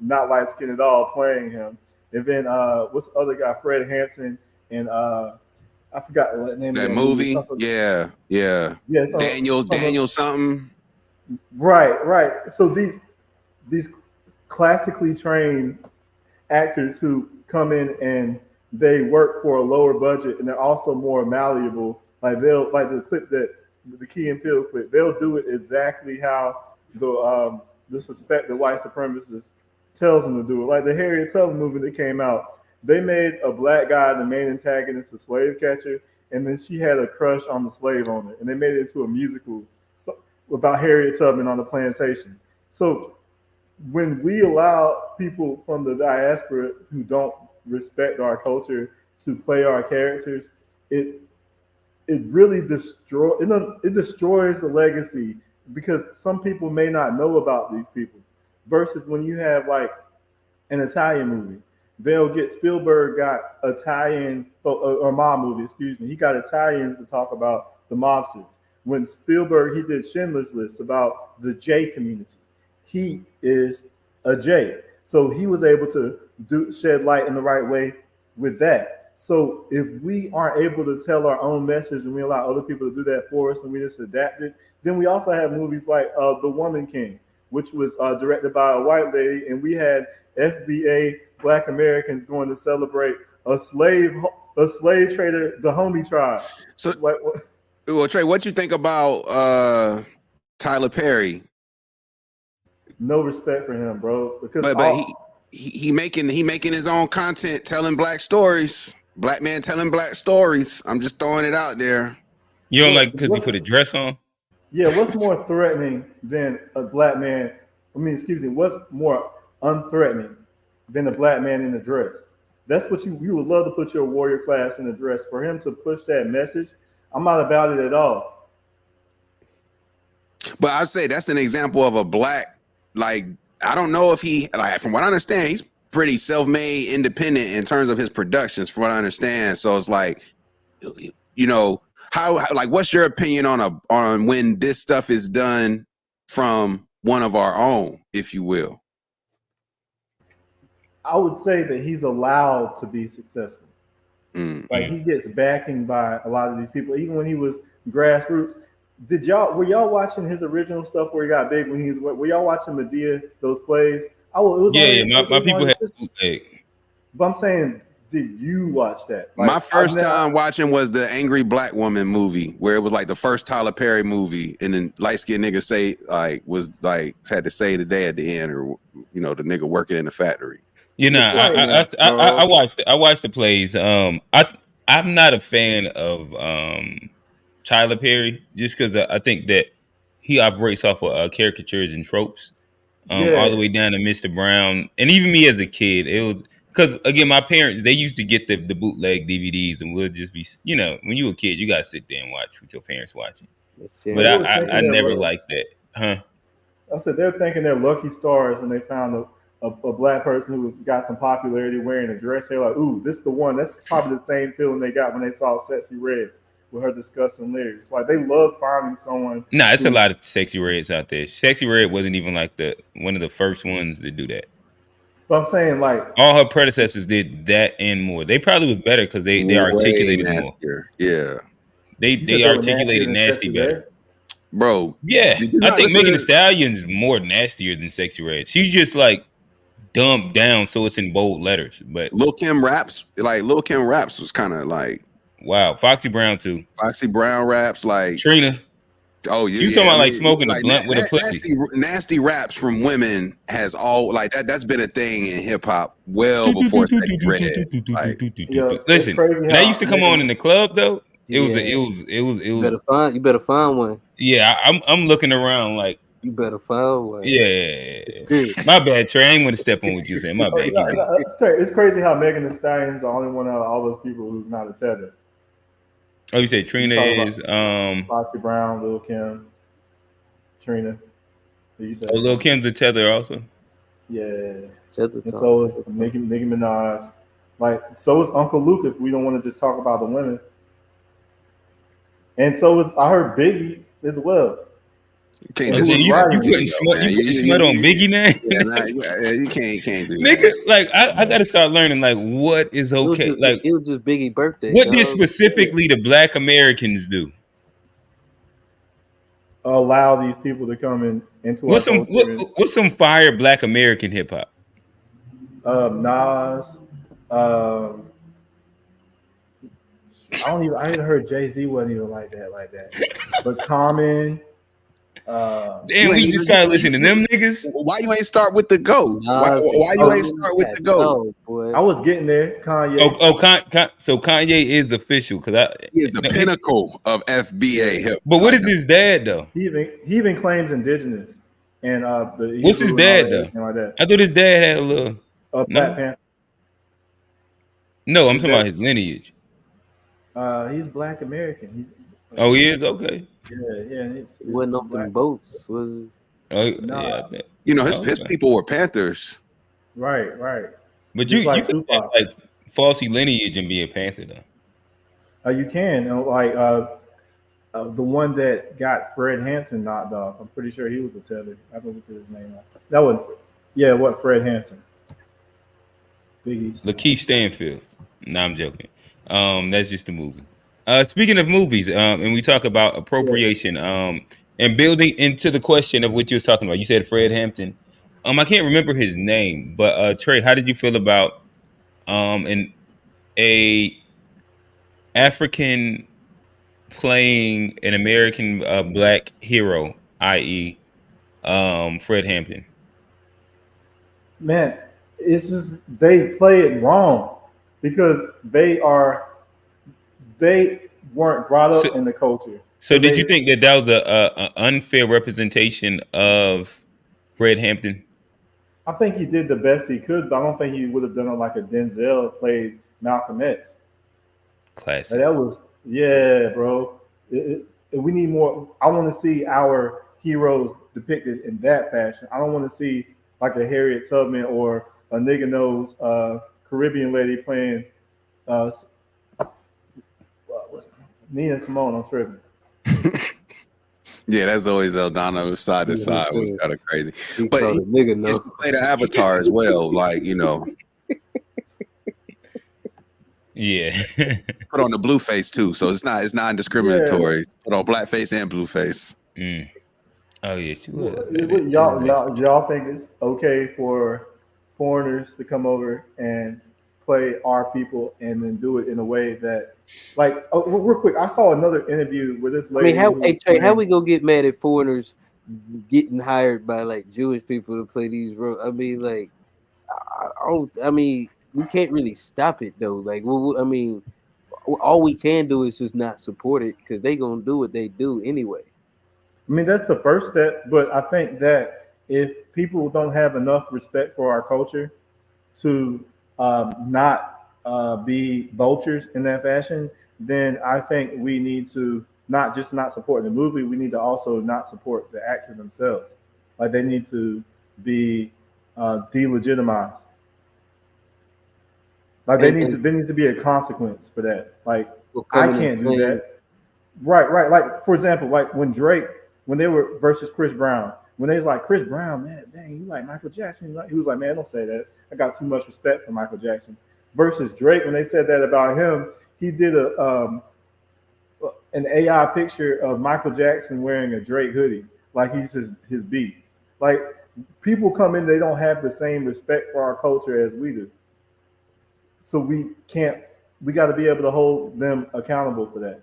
Speaker 4: not light-skinned at all playing him. And then what's the other guy, Fred Hampton, and I forgot the name of
Speaker 2: that
Speaker 4: that
Speaker 2: movie. Yeah. Daniel something.
Speaker 4: Right. So these classically trained actors who come in and they work for a lower budget and they're also more malleable. Like the clip that the Key and Peele clip, they'll do it exactly how the suspected white supremacist tells them to do it. Like the Harriet Tubman movie that came out, they made a black guy the main antagonist, a slave catcher, and then she had a crush on the slave owner, and they made it into a musical about Harriet Tubman on the plantation. So when we allow people from the diaspora who don't respect our culture to play our characters, it really destroys the legacy, because some people may not know about these people. Versus when you have like an Italian movie, Spielberg got Italian or mob movie, excuse me. He got Italians to talk about the mobsters. When Spielberg, he did Schindler's List about the J community. He is a J. So he was able to shed light in the right way with that. So if we aren't able to tell our own message and we allow other people to do that for us and we just adapt it, then we also have movies like The Woman King, which was directed by a white lady, and we had FBA Black Americans going to celebrate a slave trader, the Homie tribe.
Speaker 2: So, well, Trey, what you think about Tyler Perry?
Speaker 4: No respect for him, bro. Because
Speaker 2: but he making his own content, telling black stories. Black man telling black stories. I'm just throwing it out there.
Speaker 1: You don't like because he put a dress on?
Speaker 4: Yeah, what's more threatening than a black man? I mean, excuse me, what's more unthreatening than a black man in a dress? That's what you would love to put your warrior class in a dress. For him to push that message, I'm not about it at all.
Speaker 2: But I'd say that's an example of a black, like, I don't know if he, like, from what I understand, he's pretty self-made, independent in terms of his productions, from what I understand. So it's like, you know, how like, what's your opinion on when this stuff is done from one of our own, if you will?
Speaker 4: I would say that he's allowed to be successful. Like he gets backing by a lot of these people, even when he was grassroots. Were y'all watching his original stuff where he got big when he was? Were y'all watching Medea, those plays? It was
Speaker 1: my people had bootleg.
Speaker 4: But I'm saying, did you watch that?
Speaker 2: Like, my first time watching was the Angry Black Woman movie, where it was like the first Tyler Perry movie, and then light skinned nigga had to say the day at the end, or you know, the nigga working in the factory.
Speaker 1: You know, I watched the plays. I'm not a fan of Tyler Perry just because I think that he operates off of caricatures and tropes, all the way down to Mr. Brown, and even me as a kid. It was because again, my parents, they used to get the bootleg DVDs, and we'll just be, you know, when you were a kid, you gotta sit there and watch what your parents watching. But I never liked that, huh?
Speaker 4: I said they're thinking they're lucky stars when they found a black person who got some popularity wearing a dress. They're like, ooh, this is the one. That's probably the same feeling they got when they saw Sexy Red with her discussing lyrics. Like they love finding someone.
Speaker 1: Nah, it's a lot of Sexy Reds out there. Sexy Red wasn't even like one of the first ones to do that.
Speaker 4: But I'm saying, like,
Speaker 1: all her predecessors did that and more. They probably was better because they articulated more.
Speaker 2: Yeah,
Speaker 1: they articulated nasty better.
Speaker 2: Bro,
Speaker 1: yeah, I think Megan Thee Stallion is more nastier than Sexy Red. She's just like dumbed down so it's in bold letters. But
Speaker 2: Lil Kim raps was kind of like,
Speaker 1: wow. Foxy Brown too.
Speaker 2: Foxy Brown raps like
Speaker 1: Trina.
Speaker 2: Oh yeah,
Speaker 1: you talking about like smoking a blunt with a pussy?
Speaker 2: Nasty raps from women has all like that's been a thing in hip hop well before Sexy Red. Like,
Speaker 1: listen, when I used to come on in the club though, it was.
Speaker 3: You better find one.
Speaker 1: Yeah, I'm looking around like.
Speaker 3: You better find one.
Speaker 1: Yeah. My bad, Trey. I ain't want to step on what you saying. My bad.
Speaker 4: It's crazy how Megan Thee Stallion's the only one out of all those people who's not a tether.
Speaker 1: Oh, you say Trina is
Speaker 4: Foxy Brown, Lil Kim, Trina. You say
Speaker 1: Lil Kim's a tether also.
Speaker 4: Yeah. And so is Nicki Minaj. Like, so is Uncle Luke if we don't want to just talk about the women. And so is, I heard Biggie as well.
Speaker 1: You putting smut on Biggie now?
Speaker 2: Yeah, you can't do
Speaker 1: nigga,
Speaker 2: that.
Speaker 1: like I gotta start learning like what is okay.
Speaker 3: It was just Biggie's birthday.
Speaker 1: What did specifically the Black Americans do?
Speaker 4: Allow these people to come into
Speaker 1: what's some fire Black American hip hop?
Speaker 4: Nas. I ain't heard Jay-Z wasn't even like that. But Common.
Speaker 1: Damn, we just started listening to them niggas.
Speaker 2: Why you ain't start with the GOAT? Why you ain't start with the GOAT?
Speaker 4: I was getting there. Kanye.
Speaker 1: So Kanye is official because
Speaker 2: he is the pinnacle of FBA hip.
Speaker 1: But what is his dad though?
Speaker 4: He even claims indigenous. And
Speaker 1: what's his dad though?
Speaker 4: Like that.
Speaker 1: I thought his dad had a little
Speaker 4: Black Panther.
Speaker 1: No, I'm talking about his lineage.
Speaker 4: He's Black American.
Speaker 1: Oh, he is? Okay.
Speaker 4: Yeah.
Speaker 3: It wasn't off them boats, was it?
Speaker 1: Oh, yeah.
Speaker 2: You know, his people were Panthers.
Speaker 4: Right.
Speaker 1: But you can have like falsy lineage and be a Panther though.
Speaker 4: You can. The one that got Fred Hampton knocked off, I'm pretty sure he was a tether. I don't look at his name. That was, Fred Hampton. Biggie's.
Speaker 1: Lakeith Stanfield. No, I'm joking. That's just a movie. Speaking of movies, and we talk about appropriation, and building into the question of what you was talking about. You said Fred Hampton. I can't remember his name, but Trey, how did you feel about a African playing an American black hero, i.e., Fred Hampton?
Speaker 4: Man, it's just they play it wrong because they weren't brought up in the culture.
Speaker 1: So did you think that that was a unfair representation of Fred Hampton?
Speaker 4: I think he did the best he could, but I don't think he would have done it like a Denzel played Malcolm X.
Speaker 1: Classic.
Speaker 4: That was, yeah, bro. We need more. I want to see our heroes depicted in that fashion. I don't want to see like a Harriet Tubman or a nigga nose Caribbean lady playing Nina Simone. I'm tripping.
Speaker 2: Yeah, that's always Eldana side to side was kind of crazy. But
Speaker 3: called a nigga
Speaker 2: he play the Avatar as well, like
Speaker 1: Yeah.
Speaker 2: put on the blue face too, so it's not discriminatory. Put on black face and blue face.
Speaker 1: Oh yeah, she was.
Speaker 4: Y'all think it's okay for foreigners to come over and play our people and then do it in a way that, like, real quick, I saw another interview with this lady.
Speaker 3: How we gonna get mad at foreigners getting hired by like Jewish people to play these roles? I mean, like, I mean, we can't really stop it though. Like, I mean, all we can do is just not support it because they gonna do what they do anyway.
Speaker 4: I mean, that's the first step, but I think that if people don't have enough respect for our culture to not be vultures in that fashion, then I think we need to not just not support the movie, we need to also not support the actor themselves. Like, they need to be delegitimized. Like, there needs to be a consequence for that. Like, I can't do that. Right. Like, for example, like when they were versus Chris Brown, when they was like, Chris Brown, man, dang, you like Michael Jackson? He was like, man, don't say that. I got too much respect for Michael Jackson. Versus Drake, when they said that about him, he did an AI picture of Michael Jackson wearing a Drake hoodie, like he's his beat. Like, people come in, they don't have the same respect for our culture as we do. So we got to be able to hold them accountable for that.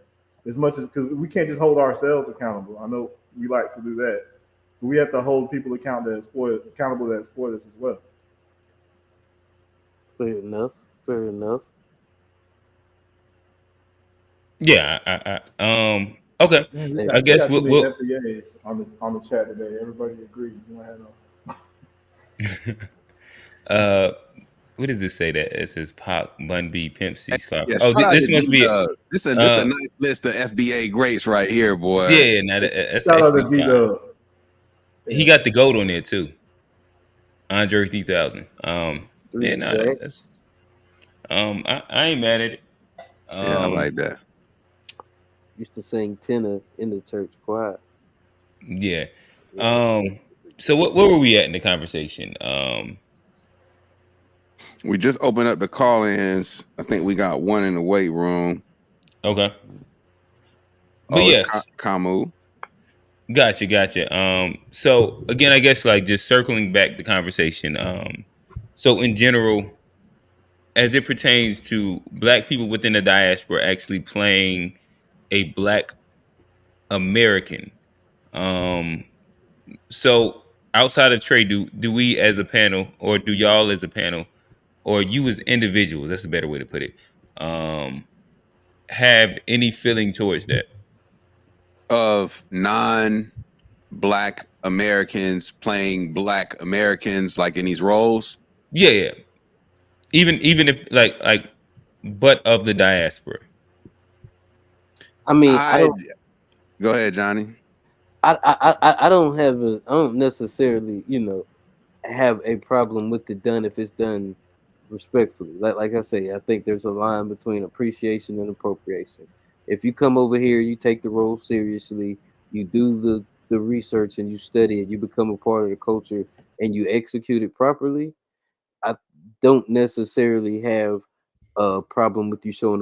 Speaker 4: As much as, because we can't just hold ourselves accountable. I know we like to do that. But we have to hold people accountable that exploit us as well.
Speaker 3: Fair enough.
Speaker 1: Yeah. Okay. I guess
Speaker 4: we'll FBAs on the chat today. Everybody agrees.
Speaker 1: What does this say? That it says Pac, Bun B, Pimp C, Scarf.
Speaker 2: Yes,
Speaker 1: this must be
Speaker 2: this a nice list of FBA greats right here, boy.
Speaker 1: Yeah, now that's
Speaker 4: shout out to
Speaker 1: fine. He got the goat on there too. Andre 3000. That's I ain't mad at it.
Speaker 2: Yeah, I like that.
Speaker 3: Used to sing tenor in the church choir.
Speaker 1: Yeah. So what were we at in the conversation?
Speaker 2: We just opened up the call-ins. I think we got one in the weight room.
Speaker 1: Okay. But yes,
Speaker 2: Kamu.
Speaker 1: Gotcha. So again, I guess like just circling back the conversation. So in general, as it pertains to Black people within the diaspora actually playing a Black American. So outside of Trey, do we as a panel, or do y'all as a panel, or you as individuals, that's a better way to put it, have any feeling towards that?
Speaker 2: Of non-Black Americans playing Black Americans like in these roles?
Speaker 1: Yeah. Even if like but of the diaspora.
Speaker 3: I mean,
Speaker 2: go ahead, Johnny.
Speaker 3: I don't necessarily, have a problem with it done if it's done respectfully. Like I say, I think there's a line between appreciation and appropriation. If you come over here, you take the role seriously, you do the research and you study it, you become a part of the culture and you execute it properly, I don't necessarily have a problem with you showing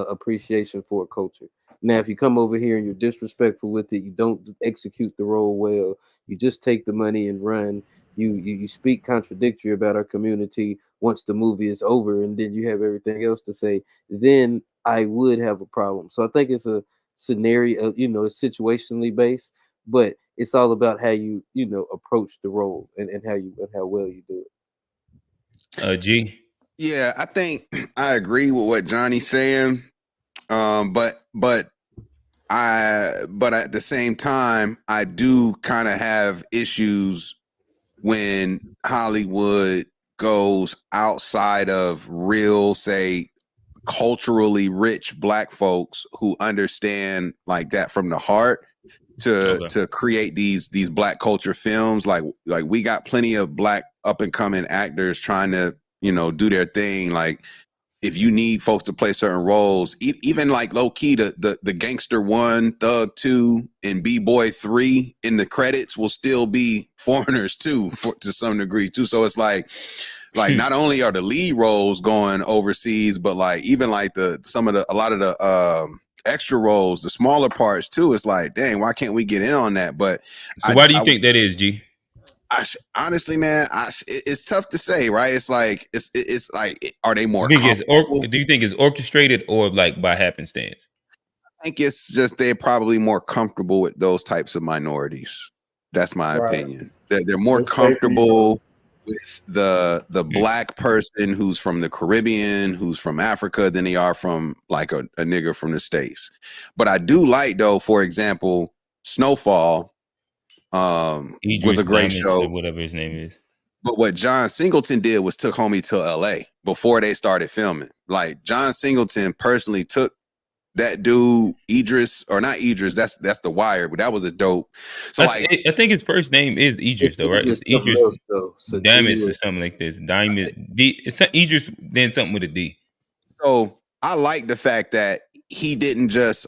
Speaker 3: appreciation for a culture. Now, if you come over here and you're disrespectful with it, you don't execute the role well, you just take the money and run, you speak contradictory about our community once the movie is over, and then you have everything else to say, then I would have a problem. So I think it's a scenario, it's situationally based, but it's all about how you approach the role and how well you do it.
Speaker 1: G.
Speaker 2: Yeah, I think I agree with what Johnny's saying. But but at the same time, I do kind of have issues when Hollywood goes outside of real, say, culturally rich Black folks who understand like that from the heart to create these Black culture films. Like we got plenty of Black up and coming actors trying to, you know, do their thing. Like, if you need folks to play certain roles, even like low key, the Gangster 1, Thug 2, and B-Boy 3 in the credits will still be foreigners too, to some degree too. So it's like not only are the lead roles going overseas, but like even like a lot of the extra roles, the smaller parts too. It's like, dang, why can't we get in on that? But
Speaker 1: so why do you think that is, G?
Speaker 2: Honestly, man, it's tough to say, right? It's like it's like, are they more?
Speaker 1: Do you think it's orchestrated or like by happenstance?
Speaker 2: I think it's just they're probably more comfortable with those types of minorities. That's my opinion. They're more comfortable with the Black person who's from the Caribbean, who's from Africa, than they are from like a nigger from the States. But I do like, though, for example, Snowfall. Was a great show,
Speaker 1: whatever his name is.
Speaker 2: But what John Singleton did was took homie to LA before they started filming. Like, John Singleton personally took that dude Idris, or not Idris, that's The Wire, but that was a dope. So I
Speaker 1: think his first name is Idris, though, right? It's Idris Damis or something like this. Damis D. It's Idris, then something with a D.
Speaker 2: So I like the fact that he didn't just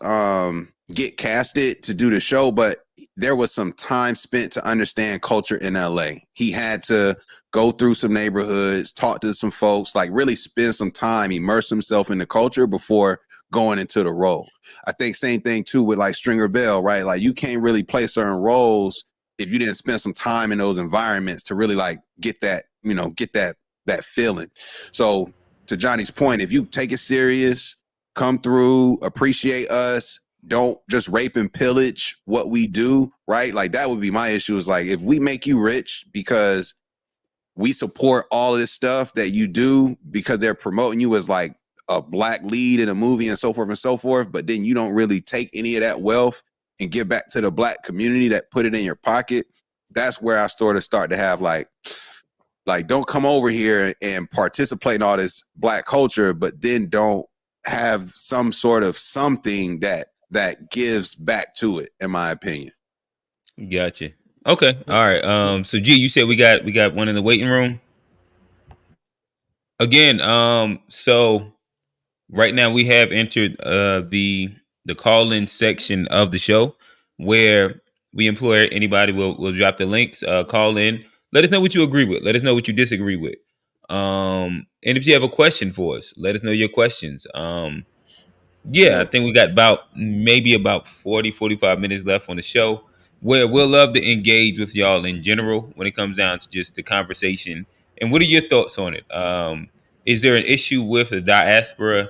Speaker 2: get casted to do the show, but there was some time spent to understand culture in LA. He had to go through some neighborhoods, talk to some folks, like really spend some time, immerse himself in the culture before going into the role. I think same thing too with like Stringer Bell, right? Like, you can't really play certain roles if you didn't spend some time in those environments to really like get that, you know, get that feeling. So to Johnny's point, if you take it serious, come through, appreciate us, don't just rape and pillage what we do, right? Like, that would be my issue, is like, if we make you rich because we support all of this stuff that you do because they're promoting you as like a Black lead in a movie and so forth, but then you don't really take any of that wealth and give back to the Black community that put it in your pocket, that's where I sort of start to have like don't come over here and participate in all this Black culture, but then don't have some sort of something that gives back to it, in my opinion.
Speaker 1: Gotcha. Okay. All right. So G, you said we got one in the waiting room. Again, so right now we have entered the call-in section of the show, where we implore anybody will drop the links, call in, let us know what you agree with, let us know what you disagree with. And if you have a question for us, let us know your questions. Yeah, I think we got about 40, 45 minutes left on the show, where we'll love to engage with y'all in general when it comes down to just the conversation. And what are your thoughts on it? Is there an issue with the diaspora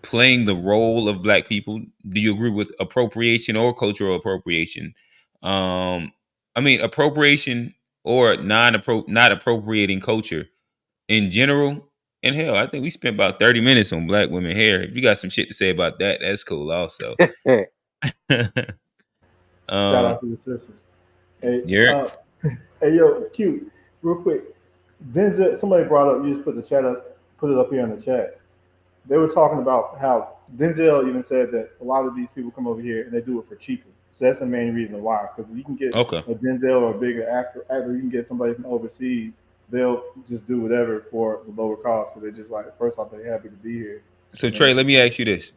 Speaker 1: playing the role of Black people? Do you agree with appropriation or cultural appropriation? I mean, appropriation or not appropriating culture in general. And hell, I think we spent about 30 minutes on Black women hair. If you got some shit to say about that, that's cool also.
Speaker 4: Shout out to the sisters. Hey, hey, yo, Q, real quick. Denzel, somebody brought up, you just put it up here in the chat. They were talking about how Denzel even said that a lot of these people come over here and they do it for cheaper. So that's the main reason why. Because you can get a Denzel or a bigger actor, you can get somebody from overseas. They'll just do whatever for the lower cost because they're just like, first off, they're happy to be here.
Speaker 1: So Trey, let me ask you this.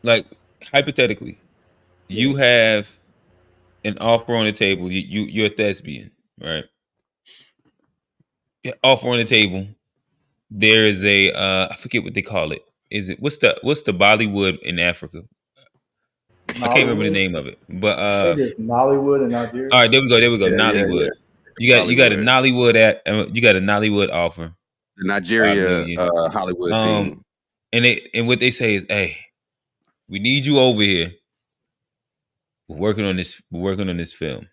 Speaker 1: Like, hypothetically, you have an offer on the table. You're a thespian, right? Offer on the table. There is a I forget what they call it. Is it what's the Bollywood in Africa? Nollywood? I can't remember the name of it. But
Speaker 4: I think it's Nollywood in Nigeria.
Speaker 1: All right, there we go. Yeah, Nollywood. Yeah. You got a Nollywood offer.
Speaker 2: The Nigeria Hollywood scene.
Speaker 1: And what they say is, hey, we need you over here. We're working on this film.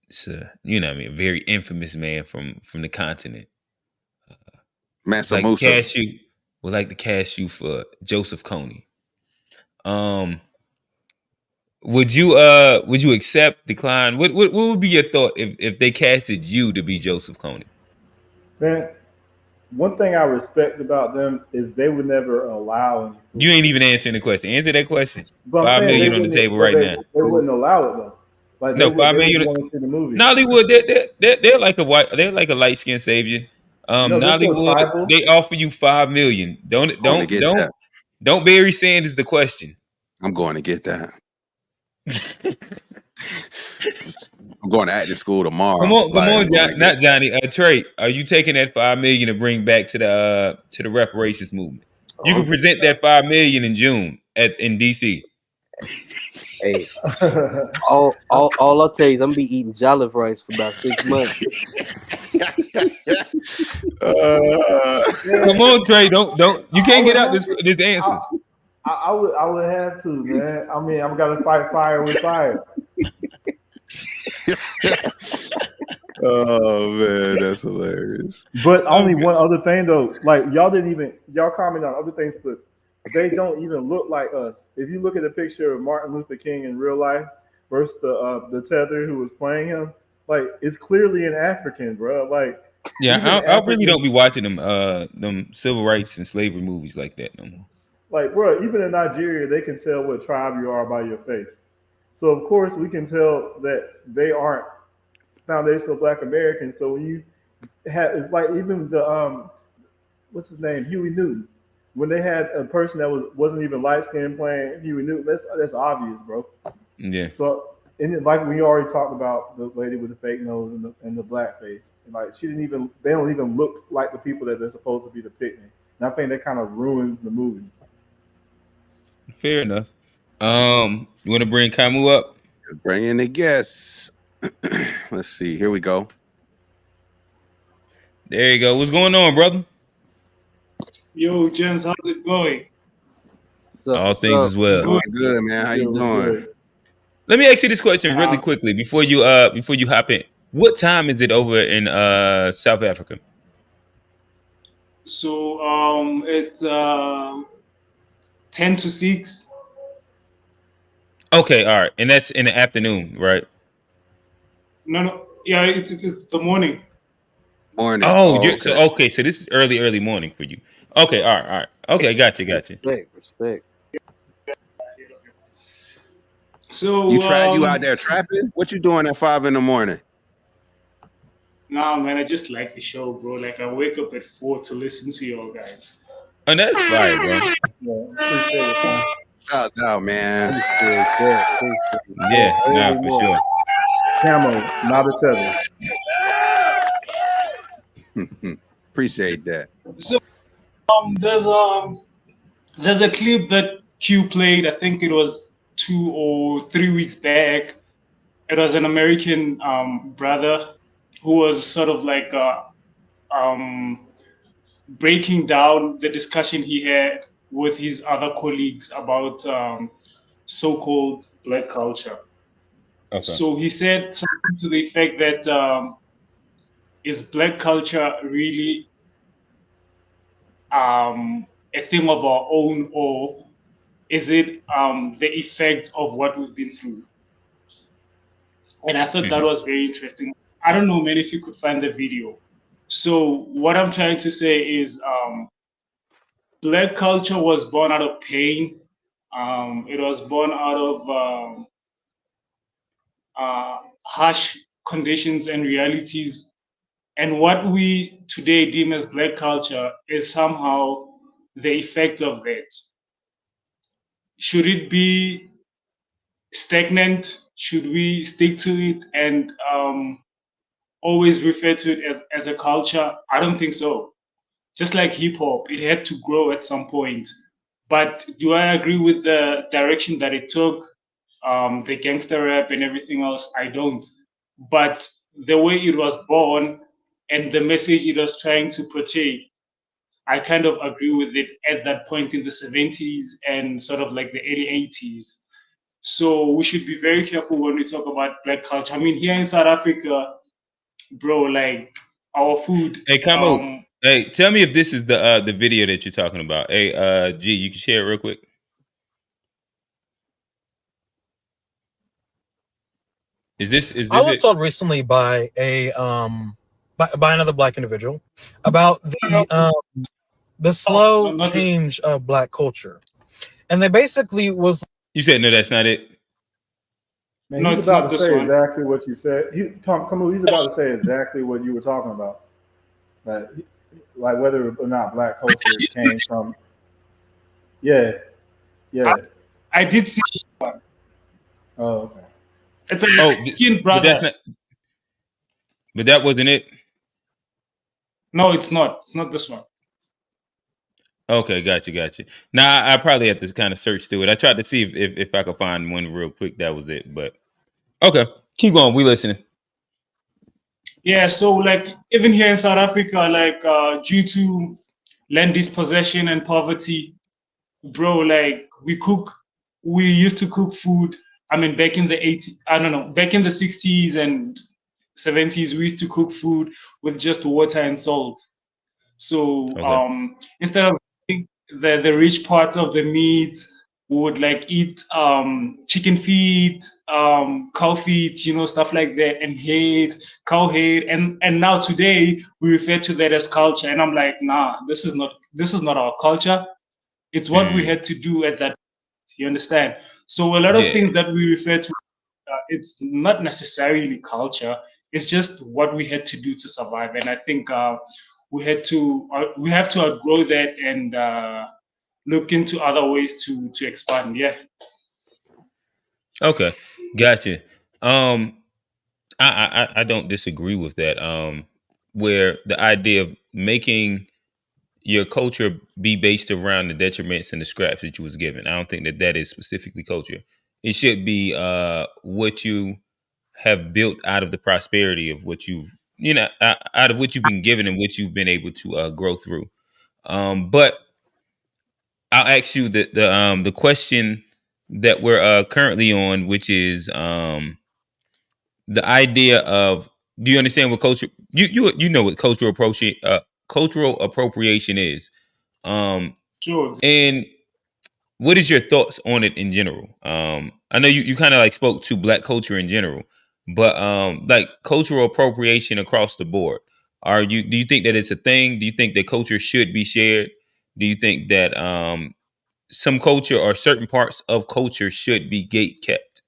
Speaker 1: It's a very infamous man from the continent.
Speaker 2: Mansa Musa.
Speaker 1: would like to cast you for Joseph Kony. Would you accept, decline? What would be your thought if they casted you to be Joseph Kony?
Speaker 4: Man, one thing I respect about them is they would never allow anything.
Speaker 1: You ain't even answering the question. Answer that question.
Speaker 4: But I'm
Speaker 1: $5
Speaker 4: saying
Speaker 1: million on the table right now.
Speaker 4: They wouldn't allow it though. Like
Speaker 1: No,
Speaker 4: they
Speaker 1: $5
Speaker 4: would
Speaker 1: million.
Speaker 4: want to see the movie.
Speaker 1: Nollywood, they're like a light skinned savior.
Speaker 4: No, they're so
Speaker 1: Nollywood,
Speaker 4: tribal.
Speaker 1: they offer you $5 million. Don't Barry Sanders the question.
Speaker 2: I'm going to get that. I'm going to acting school tomorrow.
Speaker 1: Come on, not Johnny. Trey, are you taking that $5 million to bring back to the reparations movement? You can present that $5 million in June in DC.
Speaker 3: Hey, all I'll tell you is I'm gonna be eating jollof rice for about 6 months.
Speaker 1: Come on, Trey. Don't you can't get out this answer.
Speaker 4: I would have to, man. I mean, I'm gonna fight fire with fire.
Speaker 2: Oh man, that's hilarious.
Speaker 4: But only one other thing though, like y'all comment on other things, but they don't even look like us. If you look at the picture of Martin Luther King in real life versus the tether who was playing him, like it's clearly an African, bro. Like
Speaker 1: yeah, I really don't be watching them civil rights and slavery movies like that no more.
Speaker 4: Like, bro, even in Nigeria, they can tell what tribe you are by your face. So of course we can tell that they aren't foundational Black Americans. So when you have, it's like even the what's his name, Huey Newton, when they had a person that wasn't even light skinned playing Huey Newton, that's obvious, bro.
Speaker 1: Yeah.
Speaker 4: So and it, like we already talked about the lady with the fake nose and the black face, like they don't even look like the people that they're supposed to be depicting. And I think that kind of ruins the movie.
Speaker 1: Fair enough. You want to bring Kamu up?
Speaker 2: Bring in the guests. Let's see. Here we go.
Speaker 1: There you go. What's going on, brother?
Speaker 17: Yo, James, how's it going?
Speaker 1: All things as well.
Speaker 2: Doing good, man. How you doing?
Speaker 1: Let me ask you this question really quickly before you hop in. What time is it over in South Africa?
Speaker 17: So it's 10 to 6.
Speaker 1: Okay, all right. And that's in the afternoon, right?
Speaker 17: No. Yeah, it's the morning.
Speaker 2: Morning.
Speaker 1: Oh, okay. So this is early morning for you. Okay, all right. Okay, gotcha.
Speaker 3: Respect.
Speaker 17: So
Speaker 2: you out there trapping? What you doing at 5 a.m?
Speaker 17: Nah, man, I just like the show, bro. Like I wake up at 4 to listen to y'all guys.
Speaker 1: And that's fire, bro.
Speaker 4: Yeah, appreciate it, man.
Speaker 2: Shout out, man.
Speaker 1: Yeah, nah, for sure.
Speaker 4: Camo, not a
Speaker 2: tether. Appreciate that.
Speaker 17: So there's a clip that Q played. I think it was 2 or 3 weeks back. It was an American brother who was sort of like breaking down the discussion he had with his other colleagues about so-called Black culture.
Speaker 1: Okay.
Speaker 17: So he said something to the effect that is Black culture really a thing of our own, or is it the effect of what we've been through? And I thought that was very interesting. I don't know, man, if you could find the video. So what I'm trying to say is Black culture was born out of pain. It was born out of harsh conditions and realities. And what we today deem as Black culture is somehow the effect of that. Should it be stagnant? Should we stick to it and always refer to it as a culture? I don't think so. Just like hip hop, it had to grow at some point. But do I agree with the direction that it took, the gangster rap and everything else? I don't. But the way it was born and the message it was trying to portray, I kind of agree with it at that point in the 70s and sort of like the early 80s. So we should be very careful when we talk about Black culture. I mean, here in South Africa, bro, like our food.
Speaker 1: Hey, Kamo, Hey, tell me if this is the video that you're talking about. Hey, G, you can share it real quick. Is this
Speaker 18: I was
Speaker 1: it?
Speaker 18: told recently by a by another black individual about the slow change of black culture, and they basically was.
Speaker 1: You said no, that's not it.
Speaker 4: Man,
Speaker 17: No,
Speaker 4: he's
Speaker 17: it's
Speaker 4: about
Speaker 17: not
Speaker 4: to
Speaker 17: this
Speaker 4: say
Speaker 17: one.
Speaker 4: exactly what you said. He's about to say exactly what you were talking about. Like whether or not black culture came from. Yeah.
Speaker 17: I did see this one.
Speaker 4: Oh, okay.
Speaker 17: It's a Mexican
Speaker 1: but that's
Speaker 17: brother.
Speaker 1: not. But that wasn't it.
Speaker 17: No, it's not. It's not this one.
Speaker 1: Okay, gotcha. Now I probably have to kind of search through it. I tried to see if I could find one real quick. That was it. But okay, keep going. We listening.
Speaker 17: Yeah, so like even here in South Africa, like due to land dispossession and poverty, bro, like we used to cook food. I mean, back in the 80s, I don't know, back in the 60s and 70s, we used to cook food with just water and salt. So instead of eating the rich parts of the meat, we would like eat chicken feet, cow feet, you know, stuff like that, and head, cow head, and now today we refer to that as culture. And I'm like, nah, this is not our culture. It's what we had to do at that. You understand? So a lot of things that we refer to, it's not necessarily culture. It's just what we had to do to survive. And I think we have to outgrow that and look into other ways to expand. Yeah.
Speaker 1: Okay, gotcha. I don't disagree with that. Where the idea of making your culture be based around the detriments and the scraps that you was given. I don't think that is specifically culture. It should be what you have built out of the prosperity of what you've out of what you've been given and what you've been able to grow through. But I'll ask you the question that we're currently on, which is the idea of, do you understand what culture you know what cultural appropriation is?
Speaker 17: Sure.
Speaker 1: And what is your thoughts on it in general? I know you kind of like spoke to black culture in general, but like cultural appropriation across the board. Do you think that it's a thing? Do you think that culture should be shared? Do you think that some culture or certain parts of culture should be gate kept?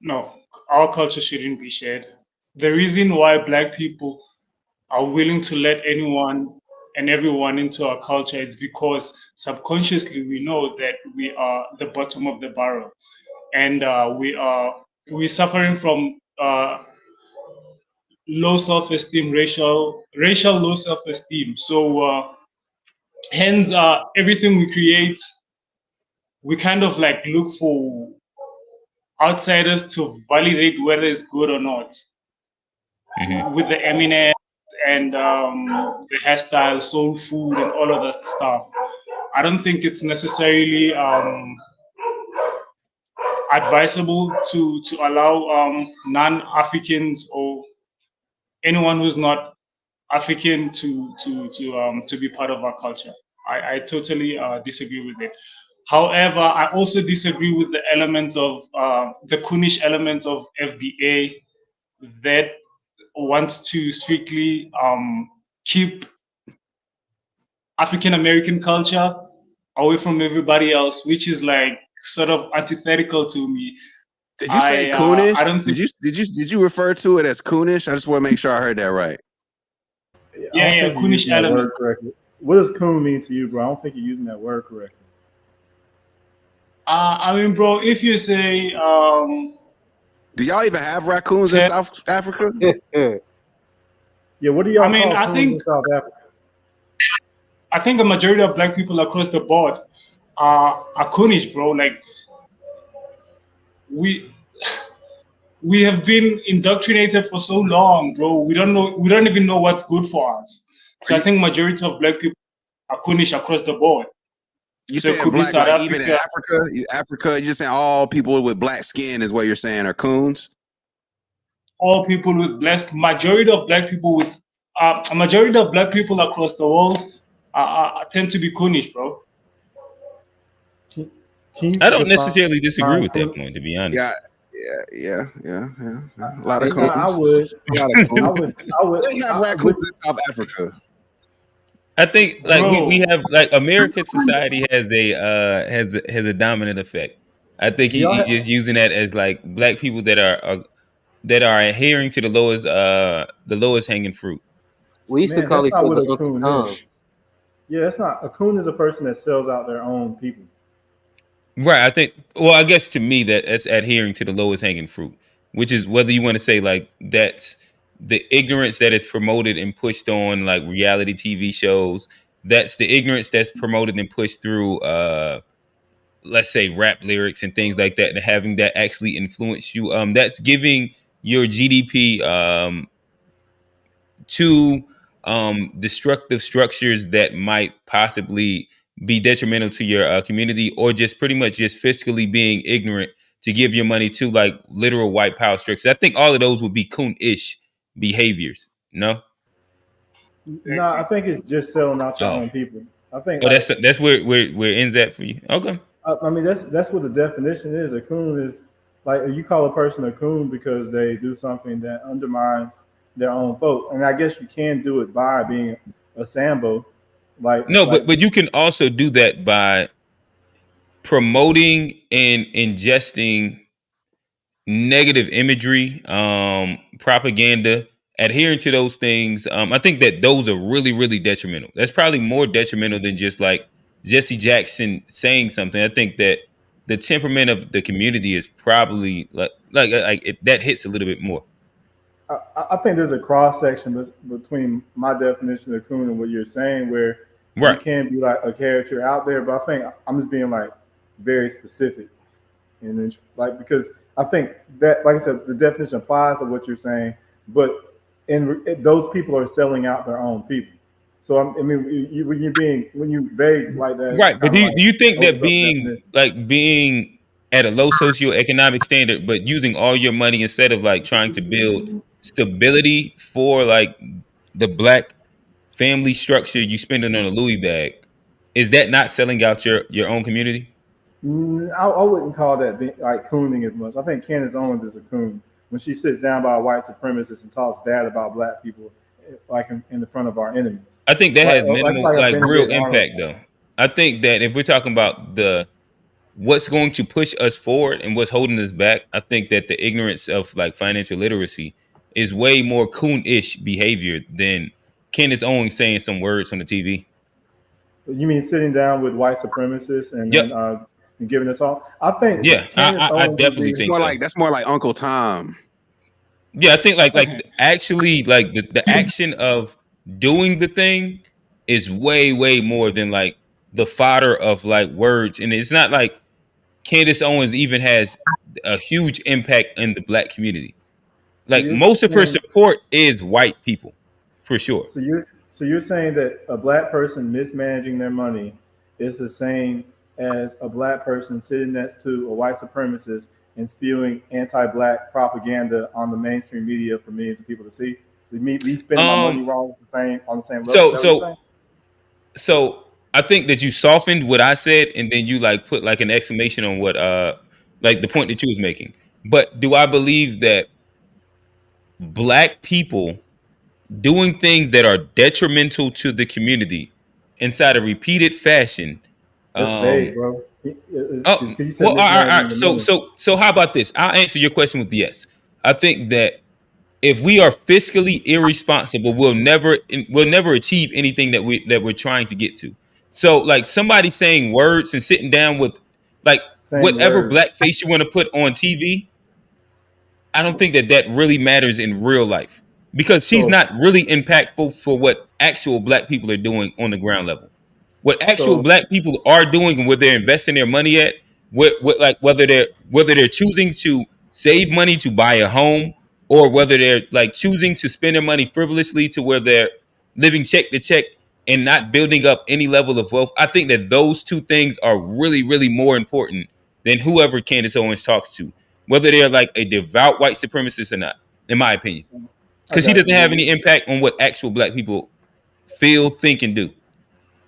Speaker 17: No, our culture shouldn't be shared. The reason why Black people are willing to let anyone and everyone into our culture is because subconsciously we know that we are the bottom of the barrel, and we're suffering from low self-esteem, racial low self-esteem. So hence everything we create, we kind of like look for outsiders to validate whether it's good or not. With the Eminem and the hairstyle, soul food, and all of that stuff, I don't think it's necessarily advisable to allow non-Africans or anyone who's not African to be part of our culture. I totally disagree with it. However, I also disagree with the element of the coonish element of FBA that wants to strictly keep African American culture away from everybody else, which is like sort of antithetical to me.
Speaker 2: Did you say coonish?
Speaker 17: I don't think.
Speaker 2: Did you refer to it as coonish? I just want to make sure I heard that right.
Speaker 17: Yeah, coonish element.
Speaker 4: What does coon mean to you, bro? I don't think you're using that word correctly.
Speaker 17: I mean, bro, if you say,
Speaker 2: do y'all even have raccoons in South Africa?
Speaker 4: Yeah, what do y'all call
Speaker 17: I
Speaker 4: coons
Speaker 17: think
Speaker 4: in South Africa?
Speaker 17: I think a majority of Black people across the board are coonish, bro. Like we have been indoctrinated for so long, bro. We don't even know what's good for us. So I think majority of Black people are coonish across the board.
Speaker 2: You
Speaker 17: so
Speaker 2: saying black, like even in Africa, you're just saying all people with black skin is what you're saying are coons?
Speaker 17: All people with majority of Black people with a majority of black people across the world tend to be coonish, bro.
Speaker 4: Can you
Speaker 1: I don't
Speaker 4: define
Speaker 1: necessarily disagree with that
Speaker 4: coon?
Speaker 1: point, to be honest.
Speaker 2: Yeah. A lot of
Speaker 4: I
Speaker 2: coons.
Speaker 4: would.
Speaker 2: A lot of coons.
Speaker 4: I would.
Speaker 2: They have raccoons in South Africa.
Speaker 1: I think like
Speaker 17: Bro.
Speaker 1: we have like American society has a dominant effect. I think
Speaker 4: Do y'all
Speaker 1: he's
Speaker 4: have,
Speaker 1: just using that as like black people that are adhering to the lowest hanging fruit.
Speaker 3: We used to
Speaker 4: man,
Speaker 3: call
Speaker 4: that's
Speaker 3: each
Speaker 4: not
Speaker 3: other
Speaker 4: what a
Speaker 3: Uncle
Speaker 4: coon
Speaker 3: Tom.
Speaker 4: is. Yeah, that's not a coon is a person that sells out their own people.
Speaker 1: Right. I think. Well, I guess to me that's adhering to the lowest hanging fruit, which is whether you want to say like that's the ignorance that is promoted and pushed on like reality TV shows. That's the ignorance that's promoted and pushed through, let's say, rap lyrics and things like that, and having that actually influence you. That's giving your GDP to destructive structures that might possibly be detrimental to your community, or just pretty much just fiscally being ignorant to give your money to like literal white power structures. I think all of those would be coon-ish behaviors. No?
Speaker 4: No, I think it's just selling out your
Speaker 1: Oh,
Speaker 4: own people. I think
Speaker 1: oh,
Speaker 4: like
Speaker 1: that's where it ends at for you. Okay.
Speaker 4: I mean that's what the definition is. A coon is like you call a person a coon because they do something that undermines their own folk. And I guess you can do it by being a Sambo.
Speaker 1: No,
Speaker 4: Like
Speaker 1: but you can also do that by promoting and ingesting negative imagery, propaganda, adhering to those things. I think that those are really, really detrimental. That's probably more detrimental than just like Jesse Jackson saying something. I think that the temperament of the community is probably that hits a little bit more.
Speaker 4: I think there's a cross section between my definition of coon and what you're saying, where you
Speaker 1: Right.
Speaker 4: can be like a character out there, but I think I'm just being like very specific, and then like because I think that, like I said, the definition applies to what you're saying, but those people are selling out their own people. So I mean, when you vague like that, it's
Speaker 1: Right. But
Speaker 4: kind of like
Speaker 1: do you think that
Speaker 4: opens up the definition.
Speaker 1: being at a low socioeconomic standard, but using all your money instead of like trying to build stability for like the black family structure you spending on a Louis bag, is that not selling out your own community?
Speaker 4: I wouldn't call that like cooning as much. I think Candace Owens is a coon when she sits down by a white supremacist and talks bad about black people, like in the front of our enemies.
Speaker 1: I think that has minimal,
Speaker 4: a
Speaker 1: like real
Speaker 4: Benedict Arnold.
Speaker 1: impact though. I think that if we're talking about what's going to push us forward and what's holding us back, I think that the ignorance of like financial literacy is way more coon-ish behavior than Candace Owens saying some words on the TV.
Speaker 4: You mean sitting down with white supremacists and
Speaker 1: Yep.
Speaker 4: then and giving a talk? I think
Speaker 1: Yeah,
Speaker 4: Candace
Speaker 1: I
Speaker 4: Owens would
Speaker 1: definitely
Speaker 4: be-
Speaker 1: think so.
Speaker 2: That's more like Uncle Tom.
Speaker 1: Yeah, I think like actually like the action of doing the thing is way more than like the fodder of like words, and it's not like Candace Owens even has a huge impact in the black community. Like
Speaker 4: you're
Speaker 1: most of her
Speaker 4: saying-
Speaker 1: support is white people, for sure.
Speaker 4: So you're saying that a black person mismanaging their money is the same as a black person sitting next to a white supremacist and spewing anti-black propaganda on the mainstream media for millions of people to see? Me spending my money wrong is on the same level. Is that what you're saying?
Speaker 1: So I think that you softened what I said, and then you like put like an exclamation on what like the point that you was making. But do I believe that black people doing things that are detrimental to the community inside a repeated fashion?
Speaker 4: That's vague, bro.
Speaker 1: All right. So how about this? I'll answer your question with yes. I think that if we are fiscally irresponsible, we'll never achieve anything that we're trying to get to. So like somebody saying words and sitting down with like
Speaker 4: Saying
Speaker 1: whatever
Speaker 4: words.
Speaker 1: blackface you want to put on TV, I don't think that really matters in real life, because she's not really impactful for what actual black people are doing on the ground level. What actual
Speaker 4: So-
Speaker 1: black people are doing and where they're investing their money at, like whether they're choosing to save money to buy a home, or whether they're like choosing to spend their money frivolously to where they're living check to check and not building up any level of wealth. I think that those two things are really more important than whoever Candace Owens talks to, whether they're like a devout white supremacist or not, in my opinion. Because he doesn't have any impact on what actual black people feel, think, and do.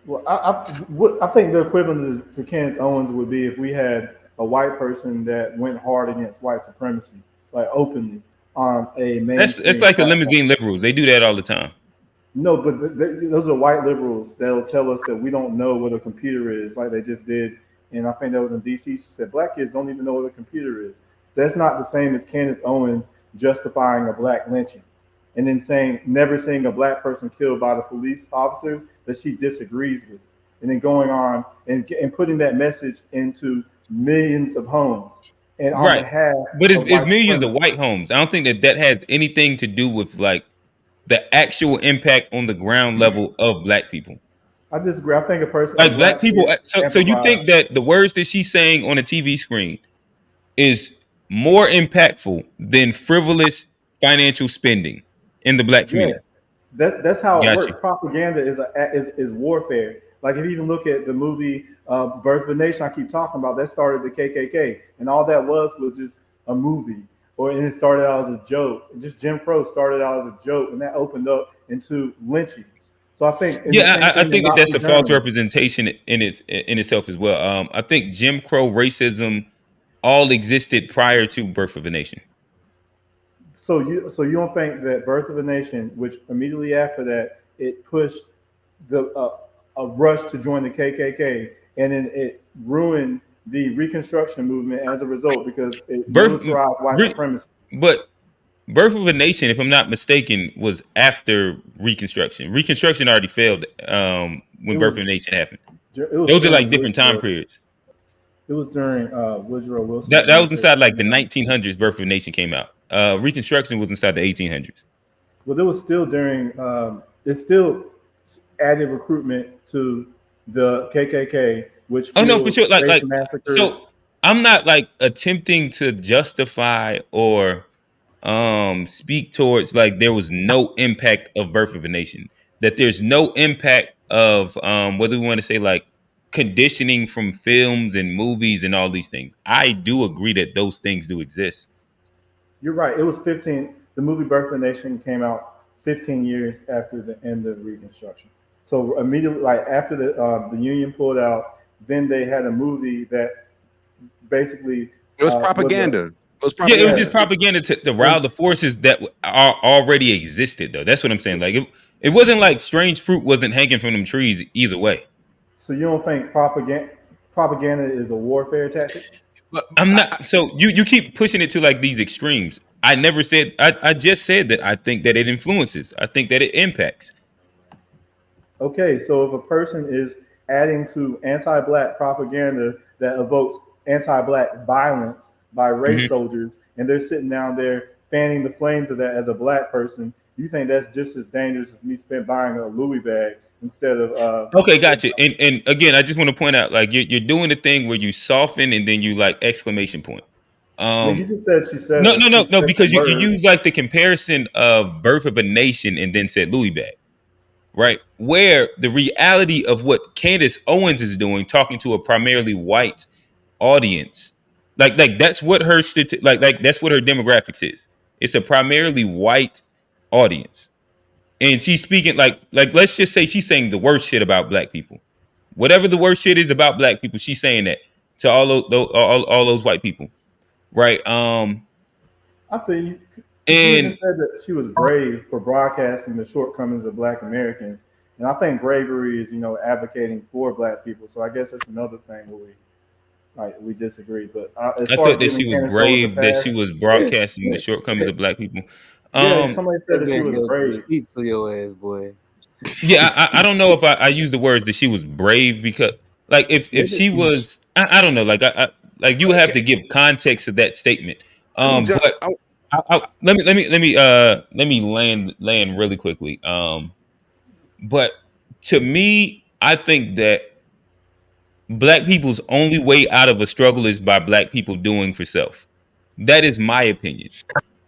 Speaker 4: Well, I think the equivalent to Candace Owens would be if we had a white person that went hard against white supremacy, like openly on a mainstream.
Speaker 1: That's like the
Speaker 4: platform.
Speaker 1: limousine liberals. They do that all the time.
Speaker 4: No, but those are white liberals that'll tell us that we don't know what a computer is, like they just did. And I think that was in DC. She said black kids don't even know what a computer is. That's not the same as Candace Owens justifying a black lynching, and then never seeing a black person killed by the police officers that she disagrees with, and then going on and putting that message into millions of homes. And on behalf,
Speaker 1: but it's
Speaker 4: white
Speaker 1: millions
Speaker 4: supremacy.
Speaker 1: of white homes. I don't think that has anything to do with like the actual impact on the ground level of black people.
Speaker 4: I disagree. I think a person
Speaker 1: like black people. So you think that the words that she's saying on a TV screen is more impactful than frivolous financial spending in the black community?
Speaker 4: Yes. That's how it
Speaker 1: Got
Speaker 4: works.
Speaker 1: you.
Speaker 4: Propaganda is warfare. Like if you even look at the movie Birth of a Nation, I keep talking about, that started the KKK, and all that was just a movie, and it started out as a joke. Just Jim Crow started out as a joke, and that opened up into lynchings. So I think
Speaker 1: I think that's a false representation in itself as well. I think Jim Crow racism all existed prior to Birth of a Nation.
Speaker 4: So you don't think that Birth of a Nation, which immediately after that it pushed a rush to join the KKK, and then it ruined the Reconstruction movement as a result because it militarized white supremacy.
Speaker 1: But Birth of a Nation, if I'm not mistaken, was after Reconstruction. Reconstruction already failed when Birth of a Nation happened. Those are like different time periods.
Speaker 4: It was during Woodrow Wilson.
Speaker 1: That was inside like the 1900s. Birth of a Nation came out. Reconstruction was inside the 1800s.
Speaker 4: Well, it was still during. It still added recruitment to the KKK, which
Speaker 1: for sure. Like
Speaker 4: massacres.
Speaker 1: So, I'm not like attempting to justify or speak towards like there was no impact of Birth of a Nation. That there's no impact of whether we want to say like conditioning from films and movies and all these things. I do agree that those things do exist.
Speaker 4: You're right. It was 15. The movie Birth of a Nation came out 15 years after the end of Reconstruction. So immediately, like after the Union pulled out, then they had a movie that basically
Speaker 2: it was propaganda.
Speaker 1: It was just propaganda to rile the forces that already existed, though. That's what I'm saying. Like it wasn't like strange fruit wasn't hanging from them trees either way.
Speaker 4: So you don't think propaganda is a warfare tactic?
Speaker 1: I'm not. So you keep pushing it to like these extremes. I never said. I just said that I think that it influences. I think that it impacts.
Speaker 4: Okay, so if a person is adding to anti-black propaganda that evokes anti-black violence by race soldiers, and they're sitting down there fanning the flames of that as a black person, you think that's just as dangerous as me buying a Louis bag instead of
Speaker 1: okay, gotcha. And again, I just want to point out, like you're doing the thing where you soften and then you like exclamation point.
Speaker 4: You just said she said
Speaker 1: no, because you use like the comparison of Birth of a Nation and then said Louis bag, right? Where the reality of what Candace Owens is doing, talking to a primarily white audience, like that's what her like that's what her demographics is. It's a primarily white audience. And she's speaking like let's just say she's saying the worst shit about black people. Whatever the worst shit is about black people, she's saying that to all those white people, right?
Speaker 4: I feel you. She even said that she was brave for broadcasting the shortcomings of Black Americans, and I think bravery is advocating for black people. So I guess that's another thing where we disagree. But
Speaker 1: I thought that she was brave that she was broadcasting the shortcomings of black people.
Speaker 4: Somebody said that she was brave.
Speaker 3: Speaks for your ass, boy.
Speaker 1: Yeah, I don't know if I use the words that she was brave because, like, if she was, I don't know, like you have to give context to that statement. But let me land really quickly. But to me, I think that black people's only way out of a struggle is by black people doing for self. That is my opinion.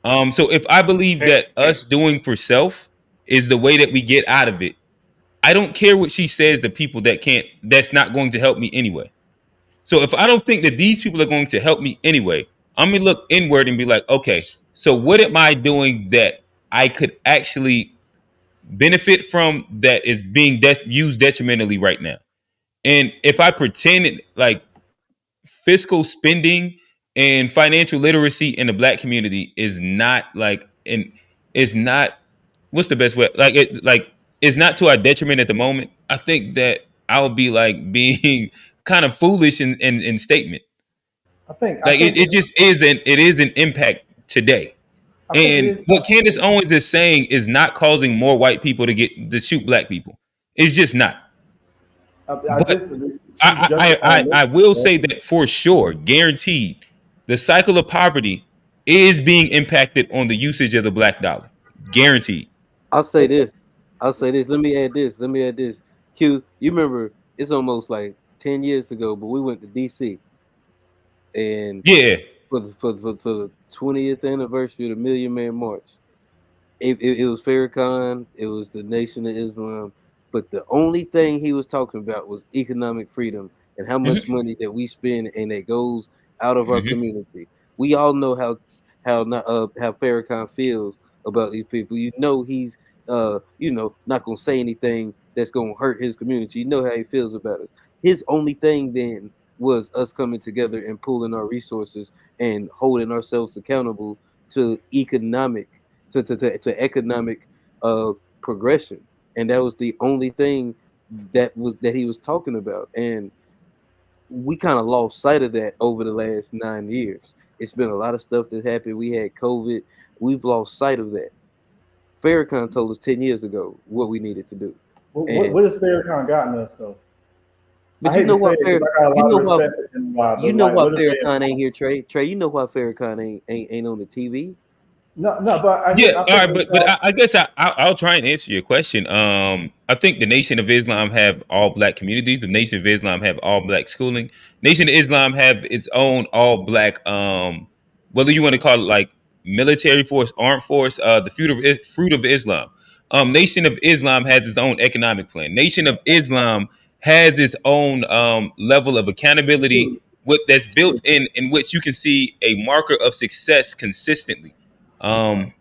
Speaker 1: So if I believe that us doing for self is the way that we get out of it, I don't care what she says to people that's not going to help me anyway. So if I don't think that these people are going to help me anyway, I'm gonna look inward and be like, okay, so what am I doing that I could actually benefit from that is being used detrimentally right now. And if I pretend like fiscal spending and financial literacy in the black community is not like, and is not, what's the best way, like it's not to our detriment at the moment, I think that I'll be like being kind of foolish in statement.
Speaker 4: I think
Speaker 1: Like it just isn't, it is an impact today.
Speaker 4: I think it
Speaker 1: And
Speaker 4: is.
Speaker 1: what Candace Owens is saying is not causing more white people to shoot black people. It's just not. But I will say that for sure, guaranteed, the cycle of poverty is being impacted on the usage of the black dollar. Guaranteed.
Speaker 3: I'll say this. Let me add this. Q, you remember it's almost like 10 years ago, but we went to DC. And
Speaker 1: yeah,
Speaker 3: for the 20th anniversary of the Million Man March. It was Farrakhan, it was the Nation of Islam, but the only thing he was talking about was economic freedom and how much money that we spend and that goes out of our community. We all know how Farrakhan feels about these people. You know he's not gonna say anything that's gonna hurt his community. You know how he feels about it. His only thing then was us coming together and pooling our resources and holding ourselves accountable to economic progression, and that was the only thing that he was talking about. And we kind of lost sight of that over the last 9 years. It's been a lot of stuff that happened. We had COVID. We've lost sight of that. Farrakhan told us 10 years ago what we needed to do.
Speaker 4: What has Farrakhan gotten us though?
Speaker 3: But you know why Farrakhan ain't here, Trey. You know why Farrakhan ain't on the TV.
Speaker 4: No, but
Speaker 1: all right, but I guess I'll try and answer your question. I think the Nation of Islam have all black communities. The Nation of Islam have all black schooling. Nation of Islam have its own all black, whether you want to call it like military force, armed force, the fruit of Islam. Nation of Islam has its own economic plan. Nation of Islam has its own level of accountability that's built in which you can see a marker of success consistently. That's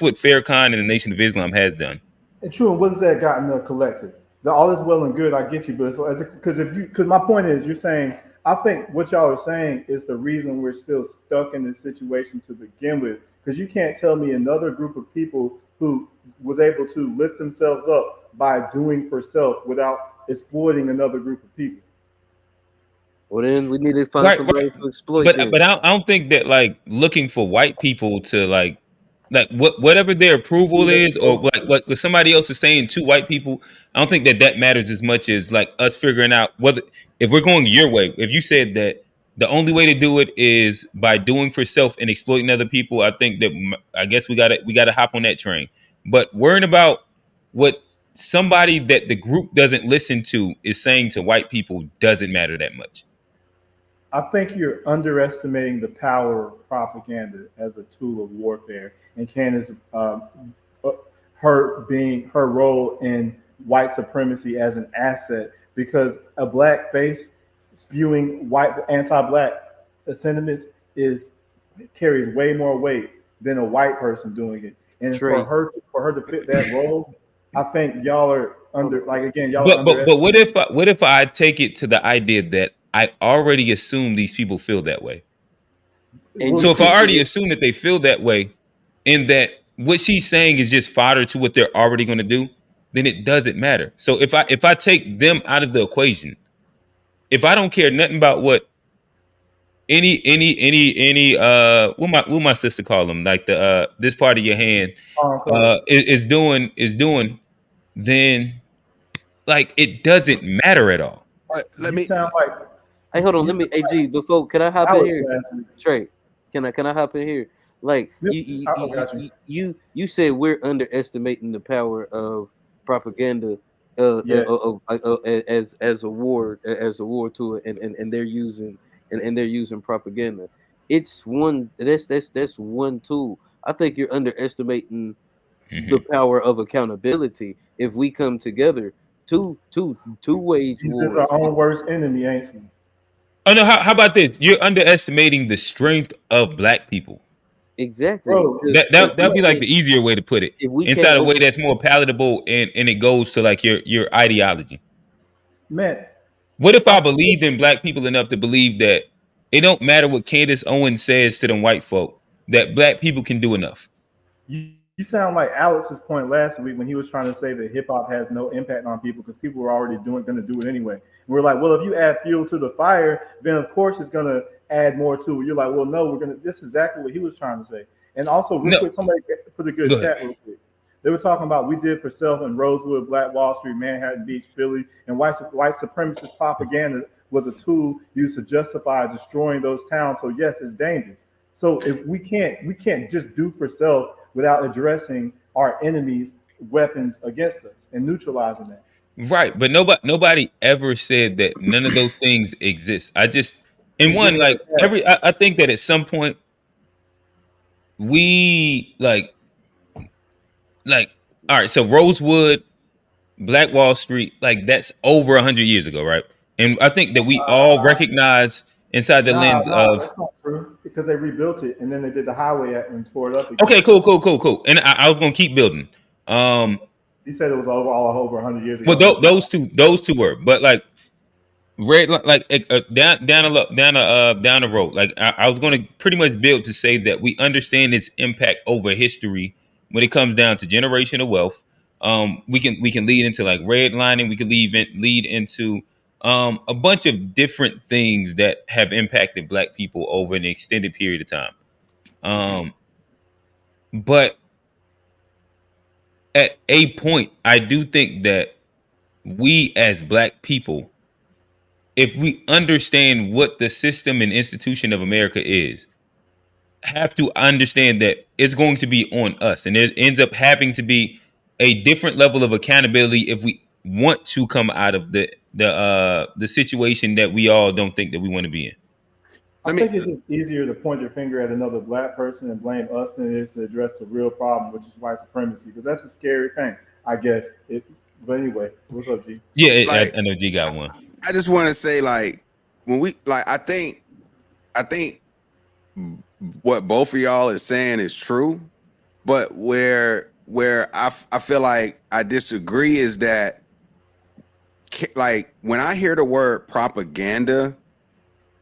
Speaker 1: what Farrakhan and the Nation of Islam has done.
Speaker 4: And true, and what has that gotten the collective? All is well and good, I get you, but because my point is, you're saying, I think what y'all are saying is the reason we're still stuck in this situation to begin with, because you can't tell me another group of people who was able to lift themselves up by doing for self without exploiting another group of people.
Speaker 3: Well, then we need to find somebody to exploit.
Speaker 1: But I don't think that like looking for white people to like whatever their approval is, or like what somebody else is saying to white people. I don't think that matters as much as like us figuring out whether, if we're going your way. If you said that the only way to do it is by doing for self and exploiting other people, I think that I guess we gotta hop on that train. But worrying about what somebody that the group doesn't listen to is saying to white people doesn't matter that much.
Speaker 4: I think you're underestimating the power of propaganda as a tool of warfare, and Candace, her role in white supremacy as an asset, because a black face spewing white anti-black sentiments carries way more weight than a white person doing it. And for her to fit that role, I think y'all are under, like, again, y'all.
Speaker 1: But what if I take it to the idea that I already assume these people feel that way? And so if I already assume that they feel that way, and that what she's saying is just fodder to what they're already going to do, then it doesn't matter. So if I take them out of the equation, if I don't care nothing about what any what my sister call them, like the this part of your hand is doing, then like it doesn't matter at all.
Speaker 2: Let me
Speaker 4: sound like.
Speaker 3: Hey, hold on. Let me. Hey, G. Before, can I hop in here? Trey, can I hop in here? Like you said, we're underestimating the power of propaganda as a war tool, and they're using propaganda. It's one that's one tool. I think you're underestimating the power of accountability. If we come together, two wage wars.
Speaker 4: This is our own worst enemy, ain't we?
Speaker 1: Oh no! How about this? You're underestimating the strength of black people.
Speaker 3: Exactly.
Speaker 4: Bro,
Speaker 1: That'd be like the easier way to put it.
Speaker 3: If we
Speaker 1: Inside
Speaker 3: can't
Speaker 1: a way
Speaker 3: open,
Speaker 1: that's more palatable and it goes to like your ideology.
Speaker 4: man,
Speaker 1: What if I believed in black people enough to believe that it don't matter what Candace Owens says to them white folk, that black people can do enough?
Speaker 4: you sound like Alex's point last week when he was trying to say that hip hop has no impact on people because people were already going to do it anyway. And we're like, well, if you add fuel to the fire, then of course it's going to add more to it. You're like, well, no, this is exactly what he was trying to say. And also, real quick, somebody put a good chat real quick. They were talking about we did for self in Rosewood, Black Wall Street, Manhattan Beach, Philly, and white supremacist propaganda was a tool used to justify destroying those towns. So yes, it's dangerous. So if we can't just do for self without addressing our enemies' weapons against us and neutralizing that.
Speaker 1: Right, but nobody ever said that none of those things exist. I think that at some point we like all right, so Rosewood, Black Wall Street, like that's over 100 years ago, right? And I think that we all recognize inside the lens of
Speaker 4: that's not true because they rebuilt it and then they did the highway act and tore it up again.
Speaker 1: okay, cool. And I was gonna keep building.
Speaker 4: You said it was all over 100 years ago.
Speaker 1: Well, those two were, but like red, like down the road. Like I was going to pretty much build to say that we understand its impact over history when it comes down to generational wealth. We can lead into like redlining. We can lead into a bunch of different things that have impacted Black people over an extended period of time. But at a point, I do think that we as Black people, if we understand what the system and institution of America is, have to understand that it's going to be on us, and it ends up having to be a different level of accountability if we want to come out of the situation that we all don't think that we want to be in.
Speaker 4: I think it's just easier to point your finger at another Black person and blame us than it is to address the real problem, which is white supremacy, because that's a scary thing, I guess. But anyway, what's up, G?
Speaker 1: Yeah, I know G got one.
Speaker 2: I just want to say, like, when we like, I think what both of y'all is saying is true, but where I feel like I disagree is that, like, when I hear the word propaganda,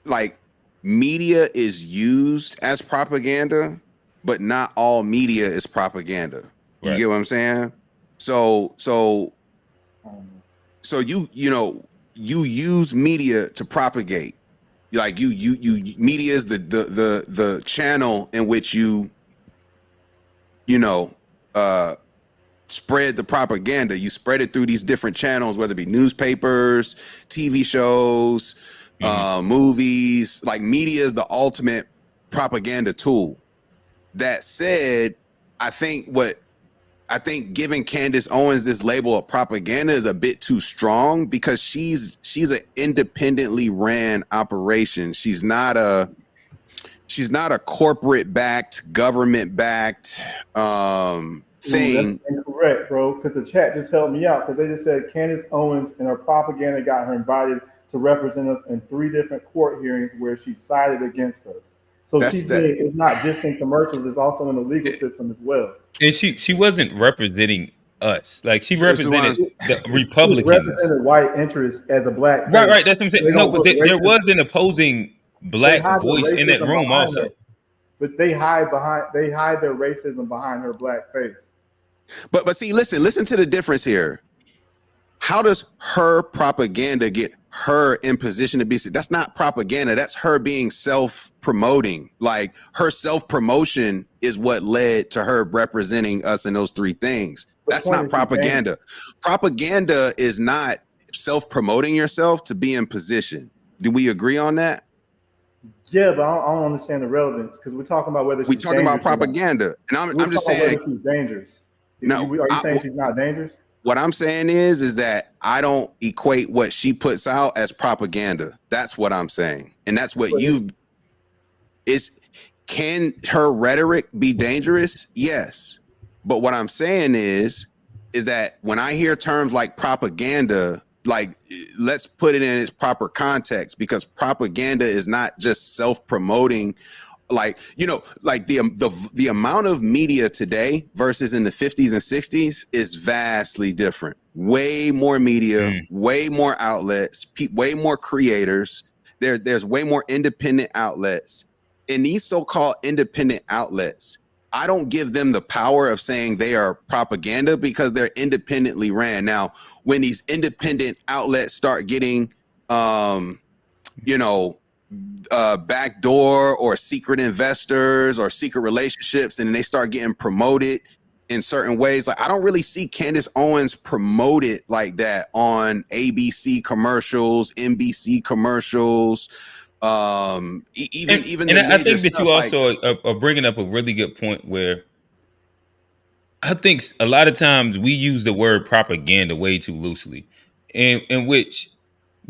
Speaker 2: like, media is used as propaganda, but not all media is propaganda. You get what I'm saying? So you know, you use media to propagate. Like you media is the channel in which you know spread the propaganda. You spread it through these different channels, whether it be newspapers, TV shows, movies. Like, media is the ultimate propaganda tool. That said, I think giving Candace Owens this label of propaganda is a bit too strong, because she's an independently ran operation. She's not a corporate backed, government backed thing.
Speaker 4: That's incorrect, bro, because the chat just helped me out, because they just said Candace Owens and her propaganda got her invited to represent us in 3 different court hearings where she sided against us. So it's not just in commercials, it's also in the legal system as well.
Speaker 1: And she wasn't representing us. Like, she represented the Republicans.
Speaker 4: She represented white interests as a Black face.
Speaker 1: Right, that's what I'm saying. No, but there was an opposing Black voice in that room also.
Speaker 4: But they hide their racism behind her Black face.
Speaker 2: But see, listen to the difference here. How does her propaganda get her in position to be? That's not propaganda. That's her being self-promoting. Like, her self-promotion is what led to her representing us in those 3 things. That's not propaganda. Propaganda is not self-promoting yourself to be in position. Do we agree on that?
Speaker 4: Yeah, but I don't understand the relevance, because we're talking about whether
Speaker 2: we're talking about propaganda, and I'm just saying
Speaker 4: whether she's dangerous.
Speaker 2: No,
Speaker 4: are you saying she's not dangerous?
Speaker 2: What I'm saying is that I don't equate what she puts out as propaganda. That's what I'm saying, and that's what can her rhetoric be dangerous? Yes, but what I'm saying is that when I hear terms like propaganda, like, let's put it in its proper context, because propaganda is not just self-promoting. like, you know, like the amount of media today versus in the 50s and 60s is vastly different. Way more media, way more outlets, way more creators. There's way more independent outlets. And these so-called independent outlets, I don't give them the power of saying they are propaganda because they're independently ran. Now, when these independent outlets start getting, you know, backdoor or secret investors or secret relationships, and then they start getting promoted in certain ways, like I don't really see Candace Owens promoted like that on ABC commercials, NBC commercials. Even
Speaker 1: and
Speaker 2: the
Speaker 1: I
Speaker 2: major
Speaker 1: think that
Speaker 2: stuff,
Speaker 1: you
Speaker 2: like,
Speaker 1: also are bringing up a really good point where I think a lot of times we use the word propaganda way too loosely, in which,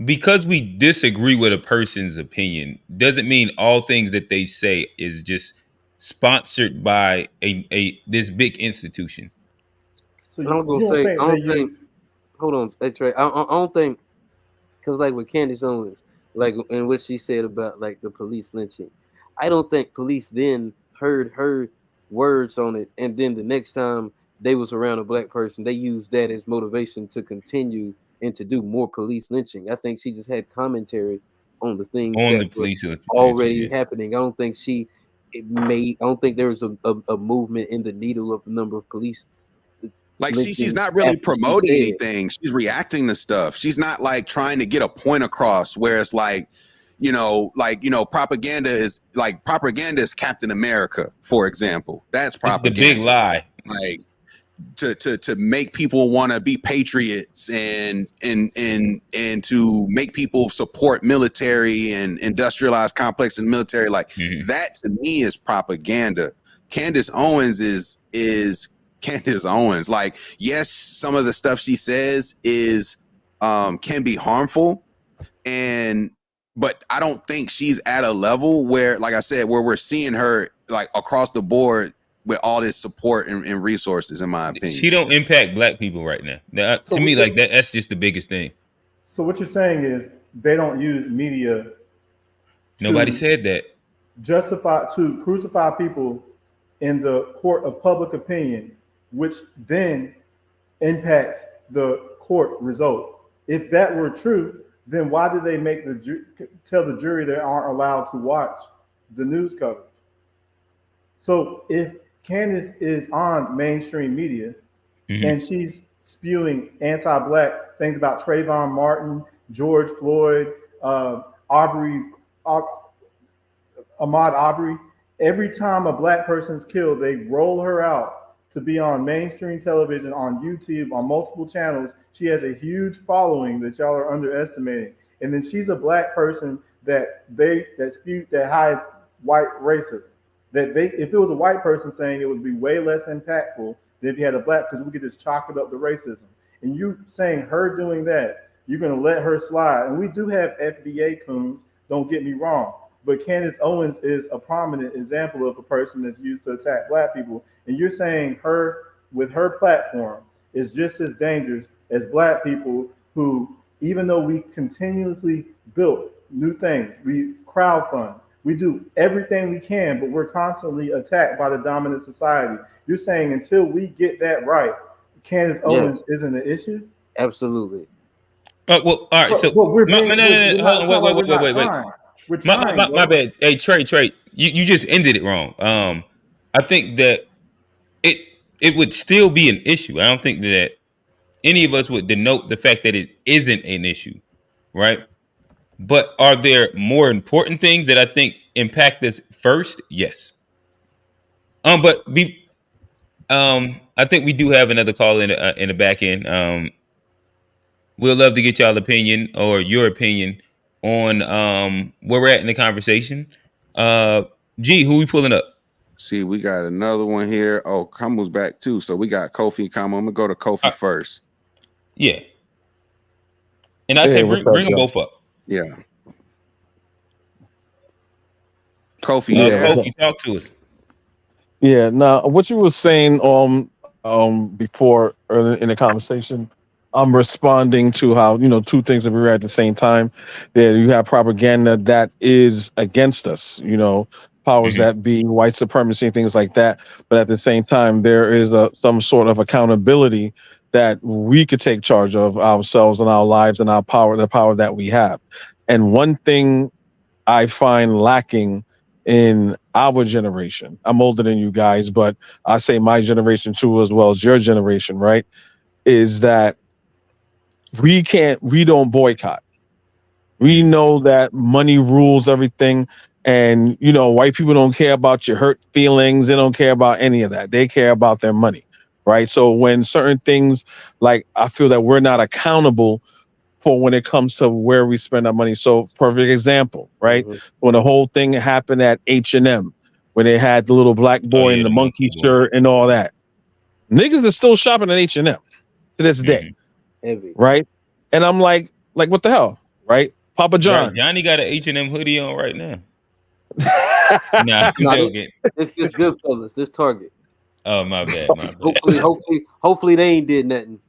Speaker 1: because we disagree with a person's opinion doesn't mean all things that they say is just sponsored by a this big institution.
Speaker 4: So
Speaker 3: I'm gonna
Speaker 4: you don't
Speaker 3: say,
Speaker 4: think
Speaker 3: I
Speaker 4: they
Speaker 3: don't think.
Speaker 4: use?
Speaker 3: Hold on, hey Trey. I don't think, because like with Candace Owens, like and what she said about like the police lynching, I don't think police then heard her words on it, and then the next time they was around a black person, they used that as motivation to continue and to do more police lynching. I think she just had commentary on the things
Speaker 1: On
Speaker 3: that
Speaker 1: the
Speaker 3: were
Speaker 1: police lynching,
Speaker 3: already
Speaker 1: yeah.
Speaker 3: happening. I don't think I don't think there was a movement in the needle of the number of police.
Speaker 2: like she's not really promoting anything. She's reacting to stuff. She's not like trying to get a point across where it's like, propaganda is Captain America, for example. That's propaganda.
Speaker 1: It's the big lie.
Speaker 2: Like to make people want to be patriots and to make people support military and industrialized complex and military. Like that to me is propaganda. Candace Owens is Candace Owens. Like, yes, some of the stuff she says is can be harmful, but I don't think she's at a level where, like I said, where we're seeing her like across the board with all this support and resources, in my opinion.
Speaker 1: She don't impact black people right now.
Speaker 4: So
Speaker 1: to me,
Speaker 4: so-
Speaker 1: like that's just the biggest thing.
Speaker 4: So what you're saying is they don't use media.
Speaker 1: Nobody said that.
Speaker 4: To crucify people in the court of public opinion, which then impacts the court result. If that were true, then why did they tell the jury they aren't allowed to watch the news coverage? So if Candace is on mainstream media and she's spewing anti-black things about Trayvon Martin, George Floyd, Ahmaud Arbery, every time a black person's killed, they roll her out to be on mainstream television, on YouTube, on multiple channels. She has a huge following that y'all are underestimating. And then she's a black person that hides white racism. If it was a white person saying, it would be way less impactful than if you had a black, because we could just chalk it up to racism. And you saying her doing that, you're going to let her slide. And we do have FBA coons, don't get me wrong. But Candace Owens is a prominent example of a person that's used to attack black people. And you're saying her, with her platform, is just as dangerous as black people who, even though we continuously build new things, we crowdfund, we do everything we can, but we're constantly attacked by the dominant society. You're saying until we get that right, Candace Owens isn't an issue?
Speaker 3: Absolutely.
Speaker 1: Well, all right. So
Speaker 4: we're
Speaker 1: wait. My bad. Hey, Trey, you just ended it wrong. I think that it would still be an issue. I don't think that any of us would denote the fact that it isn't an issue, right? But are there more important things that I think impact us first? Yes. I think we do have another call in the back end. We'll love to get y'all opinion or your opinion on where we're at in the conversation. G, who we pulling up?
Speaker 2: See, we got another one here. Oh, Kamu's back too. So we got Kofi and Kamu. I'm gonna go to Kofi first.
Speaker 1: Yeah. And I say bring them both up.
Speaker 2: Yeah. Kofi,
Speaker 1: Kofi, talk to us.
Speaker 19: Yeah. Now, what you were saying before earlier in the conversation, I'm responding to how, two things that we read at the same time. That you have propaganda that is against us, powers that be, white supremacy, things like that. But at the same time, there is some sort of accountability that we could take charge of ourselves and our lives and our power, the power that we have. And one thing I find lacking in our generation, I'm older than you guys, but I say my generation too, as well as your generation, right? Is that we don't boycott. We know that money rules everything. And, you know, white people don't care about your hurt feelings. They don't care about any of that. They care about their money, right? So when certain things, like, I feel that we're not accountable for when it comes to where we spend our money. So perfect example, right? When the whole thing happened at H&M, when they had the little black boy in the monkey shirt and all that. Niggas are still shopping at H&M to this day, right? And I'm like, what the hell, right? Papa John's.
Speaker 1: Johnny got an H&M hoodie on right now. Nah, I'm joking.
Speaker 3: This Goodfellas, this Target.
Speaker 1: Oh, my bad.
Speaker 3: Hopefully they ain't did nothing.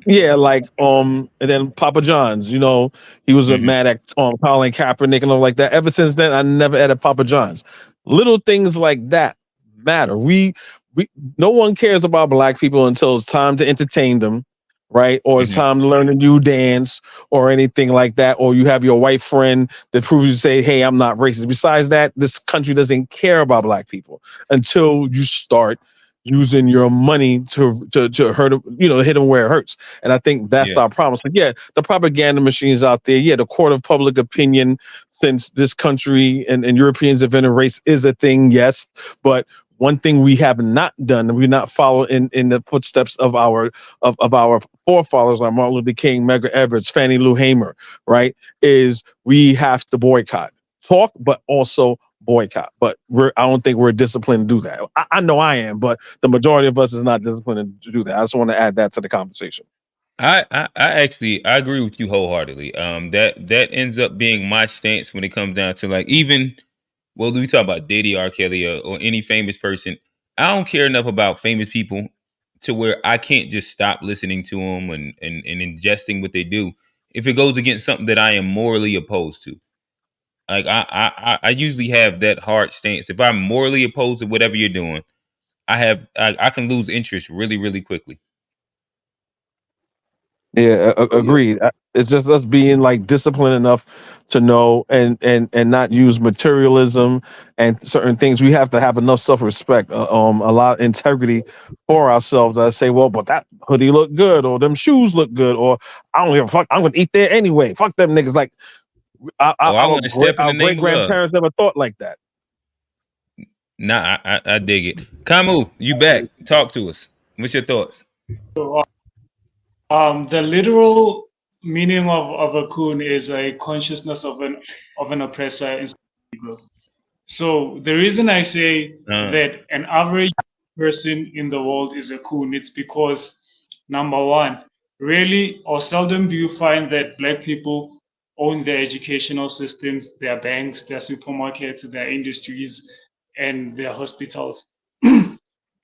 Speaker 19: Yeah, like and then Papa John's, you know, he was mad at Colin Kaepernick and all like that. Ever since then, I never had a Papa John's. Little things like that matter. We no one cares about black people until it's time to entertain them, right? Or it's time to learn a new dance or anything like that. Or you have your white friend that proves you say, hey, I'm not racist. Besides that, this country doesn't care about black people until you start using your money to hurt them, you know, hit them where it hurts. And I think that's our problem. So yeah, the propaganda machines out there. Yeah, the court of public opinion, since this country and Europeans have invented race is a thing. Yes, but one thing we have not done, and we not follow in the footsteps of our forefathers, like Martin Luther King, Medgar Evers, Fannie Lou Hamer, right? Is we have to boycott, talk, but also boycott. But I don't think we're disciplined to do that. I know I am, but the majority of us is not disciplined to do that. I just want to add that to the conversation.
Speaker 1: I agree with you wholeheartedly. That ends up being my stance when it comes down to, like, even, well, we talk about Diddy, R. Kelly, or any famous person. I don't care enough about famous people to where I can't just stop listening to them and ingesting what they do if it goes against something that I am morally opposed to. Like I usually have that hard stance. If I'm morally opposed to whatever you're doing, I can lose interest really, really quickly.
Speaker 19: Yeah, agreed. It's just us being like disciplined enough to know and not use materialism and certain things. We have to have enough self-respect, a lot of integrity for ourselves. I say, well, but that hoodie look good, or them shoes look good, or I don't give a fuck. I'm gonna eat there anyway. Fuck them niggas. Like our great grandparents never thought like that.
Speaker 1: Nah, I dig it. Kamu, you back? Talk to us. What's your thoughts?
Speaker 17: So, the literal meaning of a coon is a consciousness of an oppressor. So the reason I say that an average person in the world is a coon, it's because, number one, rarely or seldom do you find that black people own their educational systems, their banks, their supermarkets, their industries, and their hospitals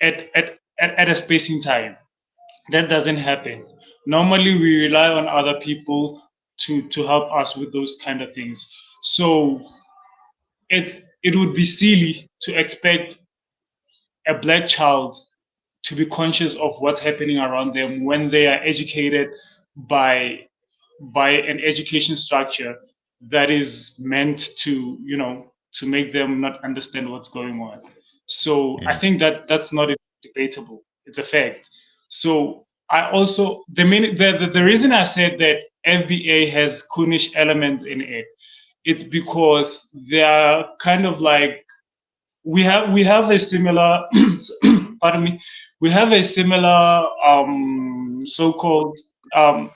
Speaker 17: at a space in time. That doesn't happen. Normally, we rely on other people to help us with those kind of things. So it would be silly to expect a black child to be conscious of what's happening around them when they are educated by an education structure that is meant to, you know, to make them not understand what's going on. So I think that's not debatable. It's a fact. So I also the reason I said that FBA has coonish elements in it, it's because they are kind of like we have a similar pardon me, we have a similar so-called a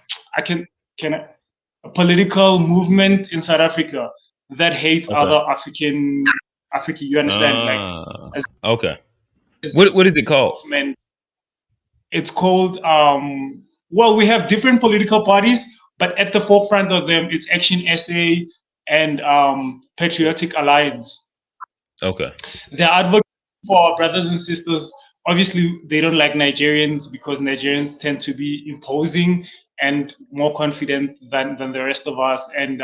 Speaker 17: political movement in South Africa that hates other African, you understand?
Speaker 1: Okay. What is it called?
Speaker 17: It's called well, we have different political parties, but at the forefront of them, it's Action SA and Patriotic Alliance.
Speaker 1: Okay.
Speaker 17: They're advocating for our brothers and sisters. Obviously, they don't like Nigerians because Nigerians tend to be imposing and more confident than the rest of us. And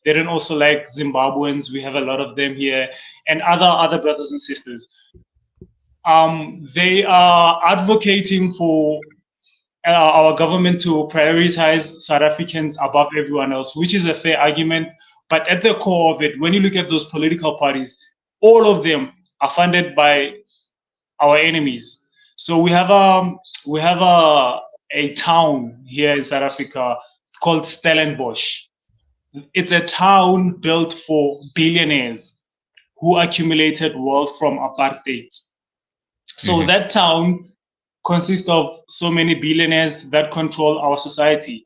Speaker 17: they don't also like Zimbabweans. We have a lot of them here, and other brothers and sisters. They are advocating for our government to prioritize South Africans above everyone else, which is a fair argument. But at the core of it, when you look at those political parties, all of them are funded by our enemies. So we have a town here in South Africa. It's called Stellenbosch. It's a town built for billionaires who accumulated wealth from apartheid. So that town consists of so many billionaires that control our society.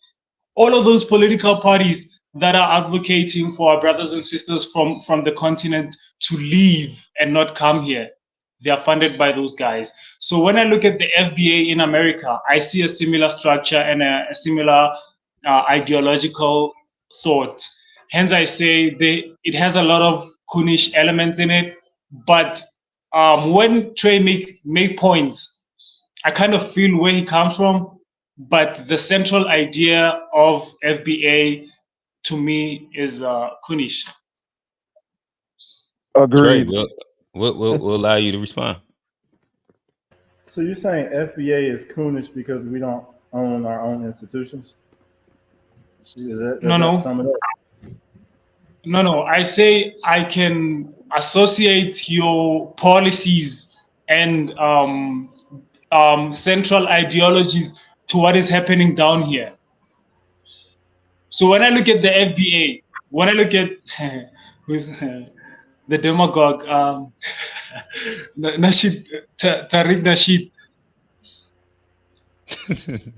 Speaker 17: All of those political parties that are advocating for our brothers and sisters from the continent to leave and not come here, they are funded by those guys. So when I look at the FBA in America, I see a similar structure and a similar ideological thought. Hence, I say it has a lot of coonish elements in it. But when Trey make points, I kind of feel where he comes from. But the central idea of FBA to me is coonish.
Speaker 19: Agreed.
Speaker 1: Trey, we'll allow you to respond.
Speaker 4: So you're saying FBA is coonish because we don't own our own institutions?
Speaker 17: No.
Speaker 4: Sum it up?
Speaker 17: No. I say I can associate your policies and central ideologies to what is happening down here. So when I look at the FBA, when I look at who's the demagogue, Nasheed, Tariq Nasheed,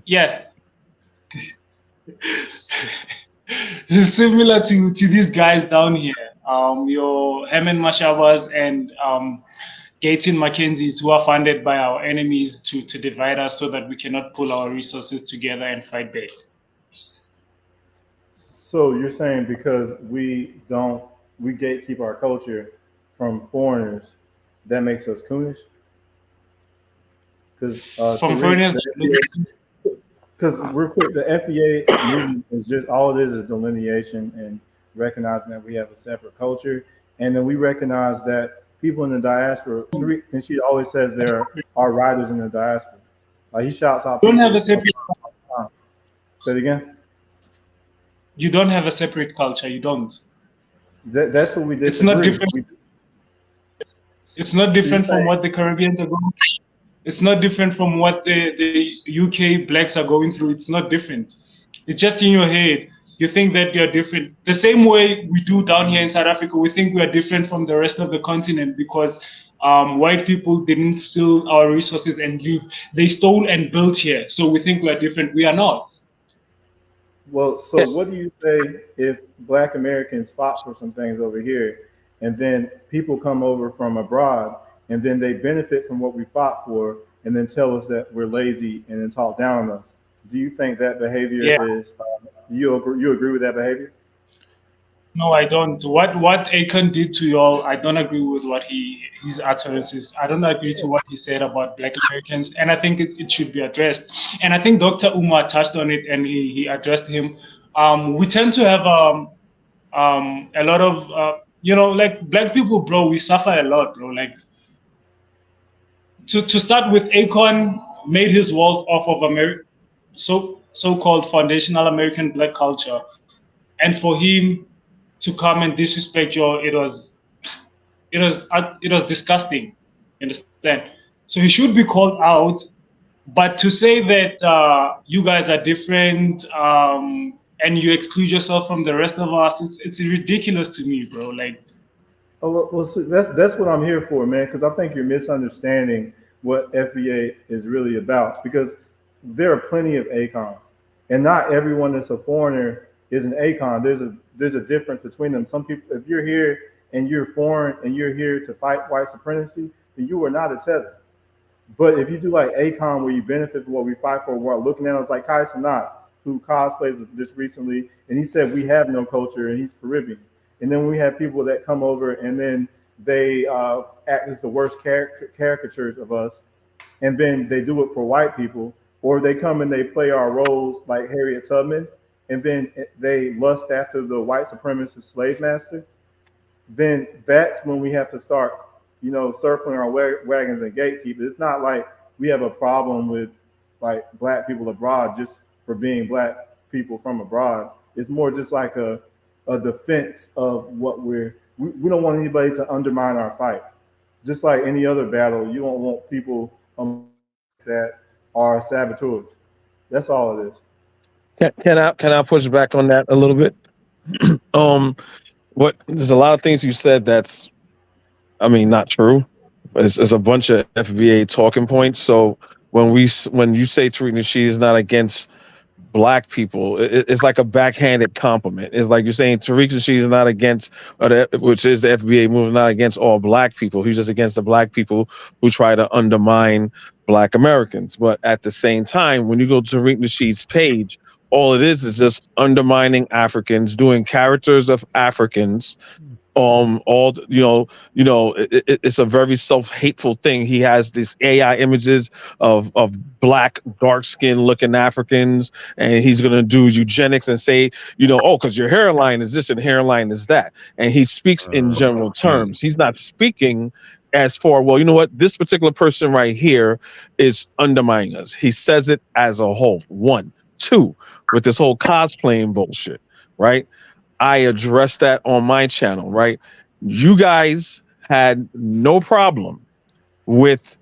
Speaker 17: yeah, similar to these guys down here, your Herman Mashavas and Gayton Mackenzies, who are funded by our enemies to divide us so that we cannot pull our resources together and fight back.
Speaker 4: So you're saying because we gatekeep our culture from foreigners, that makes us coonish? Because real quick, the FBA movement is just all it is delineation and recognizing that we have a separate culture, and then we recognize that people in the diaspora, and she always says there are writers in the diaspora. He shouts out.
Speaker 17: You don't have a separate.
Speaker 4: Say it again.
Speaker 17: You don't have a separate culture. You don't.
Speaker 4: That's what we disagree.
Speaker 17: It's not different. It's not different from what the Caribbeans are going through. It's not different from what the UK blacks are going through. It's not different. It's just in your head. You think that you're different. The same way we do down here in South Africa, we think we are different from the rest of the continent because white people didn't steal our resources and leave. They stole and built here. So we think we are different. We are not.
Speaker 4: Well, so what do you say if Black Americans fought for some things over here, and then people come over from abroad, and then they benefit from what we fought for, and then tell us that we're lazy and then talk down on us? Do you think that behavior is? You agree with that behavior?
Speaker 17: No, I don't. What Akon did to y'all, I don't agree with what his utterances. I don't agree to what he said about Black Americans, and I think it should be addressed. And I think Dr. Umar touched on it, and he addressed him. We tend to have a lot of like Black people, bro. We suffer a lot, bro. Like to start with, Akon made his wealth off of so-called foundational American Black culture, and for him to come and disrespect you, it was disgusting. You understand? So he should be called out. But to say that you guys are different and you exclude yourself from the rest of us, it's ridiculous to me, bro. Like,
Speaker 4: well, see, that's what I'm here for, man. Because I think you're misunderstanding what FBA is really about. Because there are plenty of ACONs, and not everyone that's a foreigner is an ACON. There's a difference between them. Some people, if you're here and you're foreign and you're here to fight white supremacy, then you are not a tether. But if you do like ACON, where you benefit from what we fight for, we're looking at us like Kai Sanat, who cosplays just recently, and he said we have no culture, and he's Caribbean. And then we have people that come over and then they act as the worst caricatures of us, and then they do it for white people, or they come and they play our roles like Harriet Tubman, and then they lust after the white supremacist slave master, then that's when we have to start, circling our wagons and gatekeepers. It's not like we have a problem with like black people abroad just for being black people from abroad. It's more just like a defense of what we don't want anybody to undermine our fight. Just like any other battle, you don't want people that are saboteurs. That's all it is.
Speaker 19: Can I push back on that a little bit? What there's a lot of things you said that's, I mean, not true. But it's a bunch of FBA talking points. So when you say Tariq Nasheed is not against black people, it's like a backhanded compliment. It's like you're saying Tariq Nasheed is not against, which is the FBA movement, not against all black people. He's just against the black people who try to undermine black Americans. But at the same time, when you go to Tariq Nasheed's page, all it is just undermining Africans, doing characters of Africans. It's a very self-hateful thing. He has these AI images of black, dark-skinned looking Africans, and he's gonna do eugenics and say, because your hairline is this and hairline is that. And he speaks in general terms. He's not speaking as for, well, you know what, this particular person right here is undermining us. He says it as a whole. 1, 2, with this whole cosplaying bullshit, right? I addressed that on my channel, right? You guys had no problem with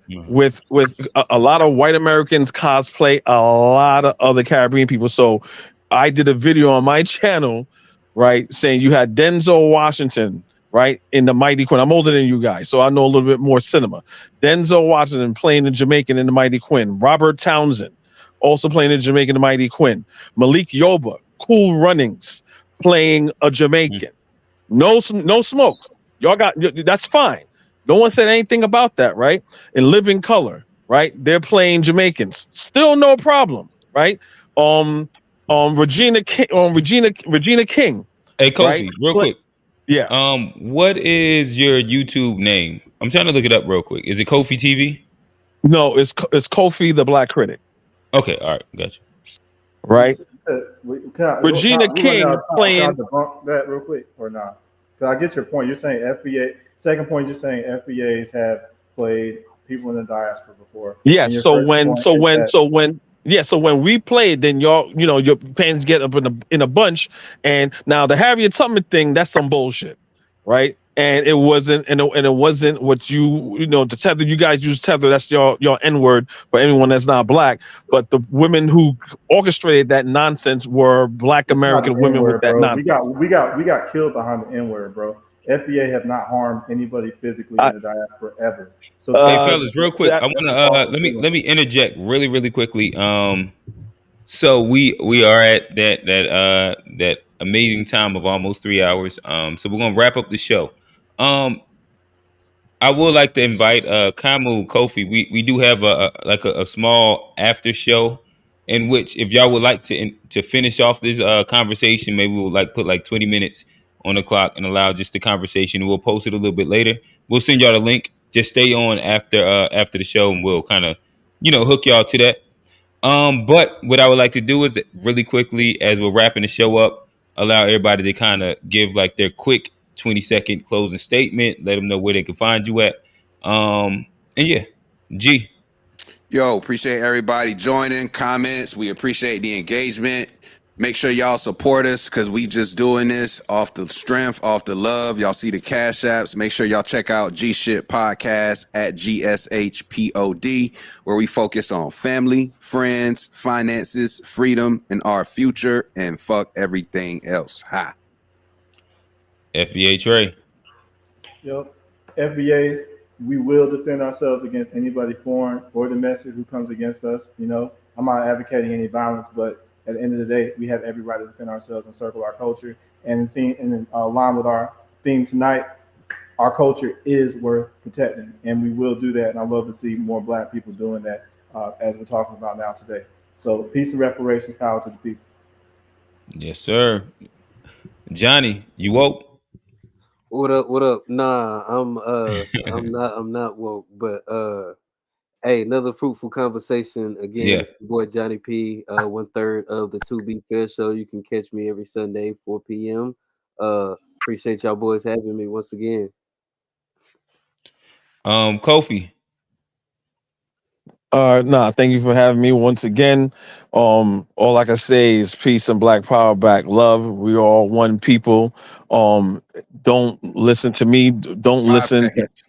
Speaker 19: a lot of white Americans cosplay a lot of other Caribbean people. So I did a video on my channel, right, saying you had Denzel Washington, right, in The Mighty Quinn. I'm older than you guys, so I know a little bit more cinema. Denzel Washington playing the Jamaican in The Mighty Quinn. Robert Townsend also playing the Jamaican in The Mighty Quinn. Malik Yoba, Cool Runnings, playing a Jamaican. No smoke. Y'all got, that's fine. No one said anything about that, right? In Living Color, right? They're playing Jamaicans. Still no problem, right? Regina King.
Speaker 1: Hey, Kofi,
Speaker 19: right?
Speaker 1: real quick.
Speaker 19: Yeah.
Speaker 1: What is your YouTube name? I'm trying to look it up real quick. Is it Kofi TV?
Speaker 19: No, it's Kofi the Black Critic.
Speaker 1: Okay, all right, gotcha.
Speaker 19: Right. Regina King playing.
Speaker 4: Can I debunk that real quick or not? Because I get your point. You're saying FBA. Second point, you're saying FBAs have played people in the diaspora before.
Speaker 19: Yeah. So when we played, then y'all, your fans get up in a bunch. And now the Harriet Tubman thing, that's some bullshit, right? And it wasn't, and it wasn't what the tether, you guys use tether, that's your N-word for anyone that's not black. But the women who orchestrated that nonsense were black American women with that nonsense.
Speaker 4: We got killed behind the N-word, bro. FBA have not harmed anybody physically in the diaspora ever. So
Speaker 1: hey fellas, real quick, I want to let me interject really quickly. So we are at that amazing time of almost 3 hours. So we're gonna wrap up the show. I would like to invite Kamu, Kofi. We do have a small after show in which, if y'all would like to finish off this conversation, maybe we'll put 20 minutes on the clock and allow just the conversation. We'll post it a little bit later. We'll send y'all the link. Just stay on after the show, and we'll kind of hook y'all to that. But what I would like to do is really quickly, as we're wrapping the show up, allow everybody to kind of give their quick 20-second closing statement. Let them know where they can find you at. And yeah, G.
Speaker 2: Yo, appreciate everybody joining, comments. We appreciate the engagement. Make sure y'all support us because we just doing this off the strength, off the love. Y'all see the cash apps. Make sure y'all check out G Shit Podcast at GSHPOD, where we focus on family, friends, finances, freedom, and our future, and fuck everything else. Ha.
Speaker 1: FBA Trey.
Speaker 4: Yep. FBAs, we will defend ourselves against anybody foreign or domestic who comes against us. I'm not advocating any violence, but at the end of the day, we have every right to defend ourselves and circle our culture. And in line with our theme tonight, our culture is worth protecting, and we will do that. And I love to see more black people doing that, as we're talking about now today. So peace and reparations, power to the people.
Speaker 1: Yes, sir. Johnny, you woke?
Speaker 3: What up? Nah, I'm not woke, but Hey, another fruitful conversation. Again,
Speaker 1: Yeah.
Speaker 3: it's your boy Johnny P, 1/3 of the To Be Fair Show. You can catch me every Sunday, 4 p.m. Appreciate y'all boys having me once again.
Speaker 1: Kofi.
Speaker 19: Nah, thank you for having me once again. All I can say is peace and black power, back love. We all one people. Don't listen to me. Don't
Speaker 2: 5
Speaker 19: listen.
Speaker 2: seconds.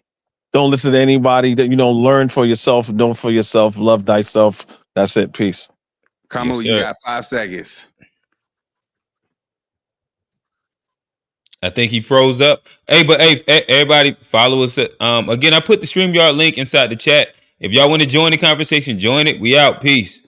Speaker 19: Don't listen to anybody. That learn for yourself. Know for yourself. Love thyself. That's it. Peace.
Speaker 2: Kamu,
Speaker 1: Yes,
Speaker 2: you
Speaker 1: sir.
Speaker 2: got 5 seconds.
Speaker 1: I think he froze up. Hey, but hey, everybody follow us. Again, I put the StreamYard link inside the chat. If y'all want to join the conversation, join it. We out. Peace.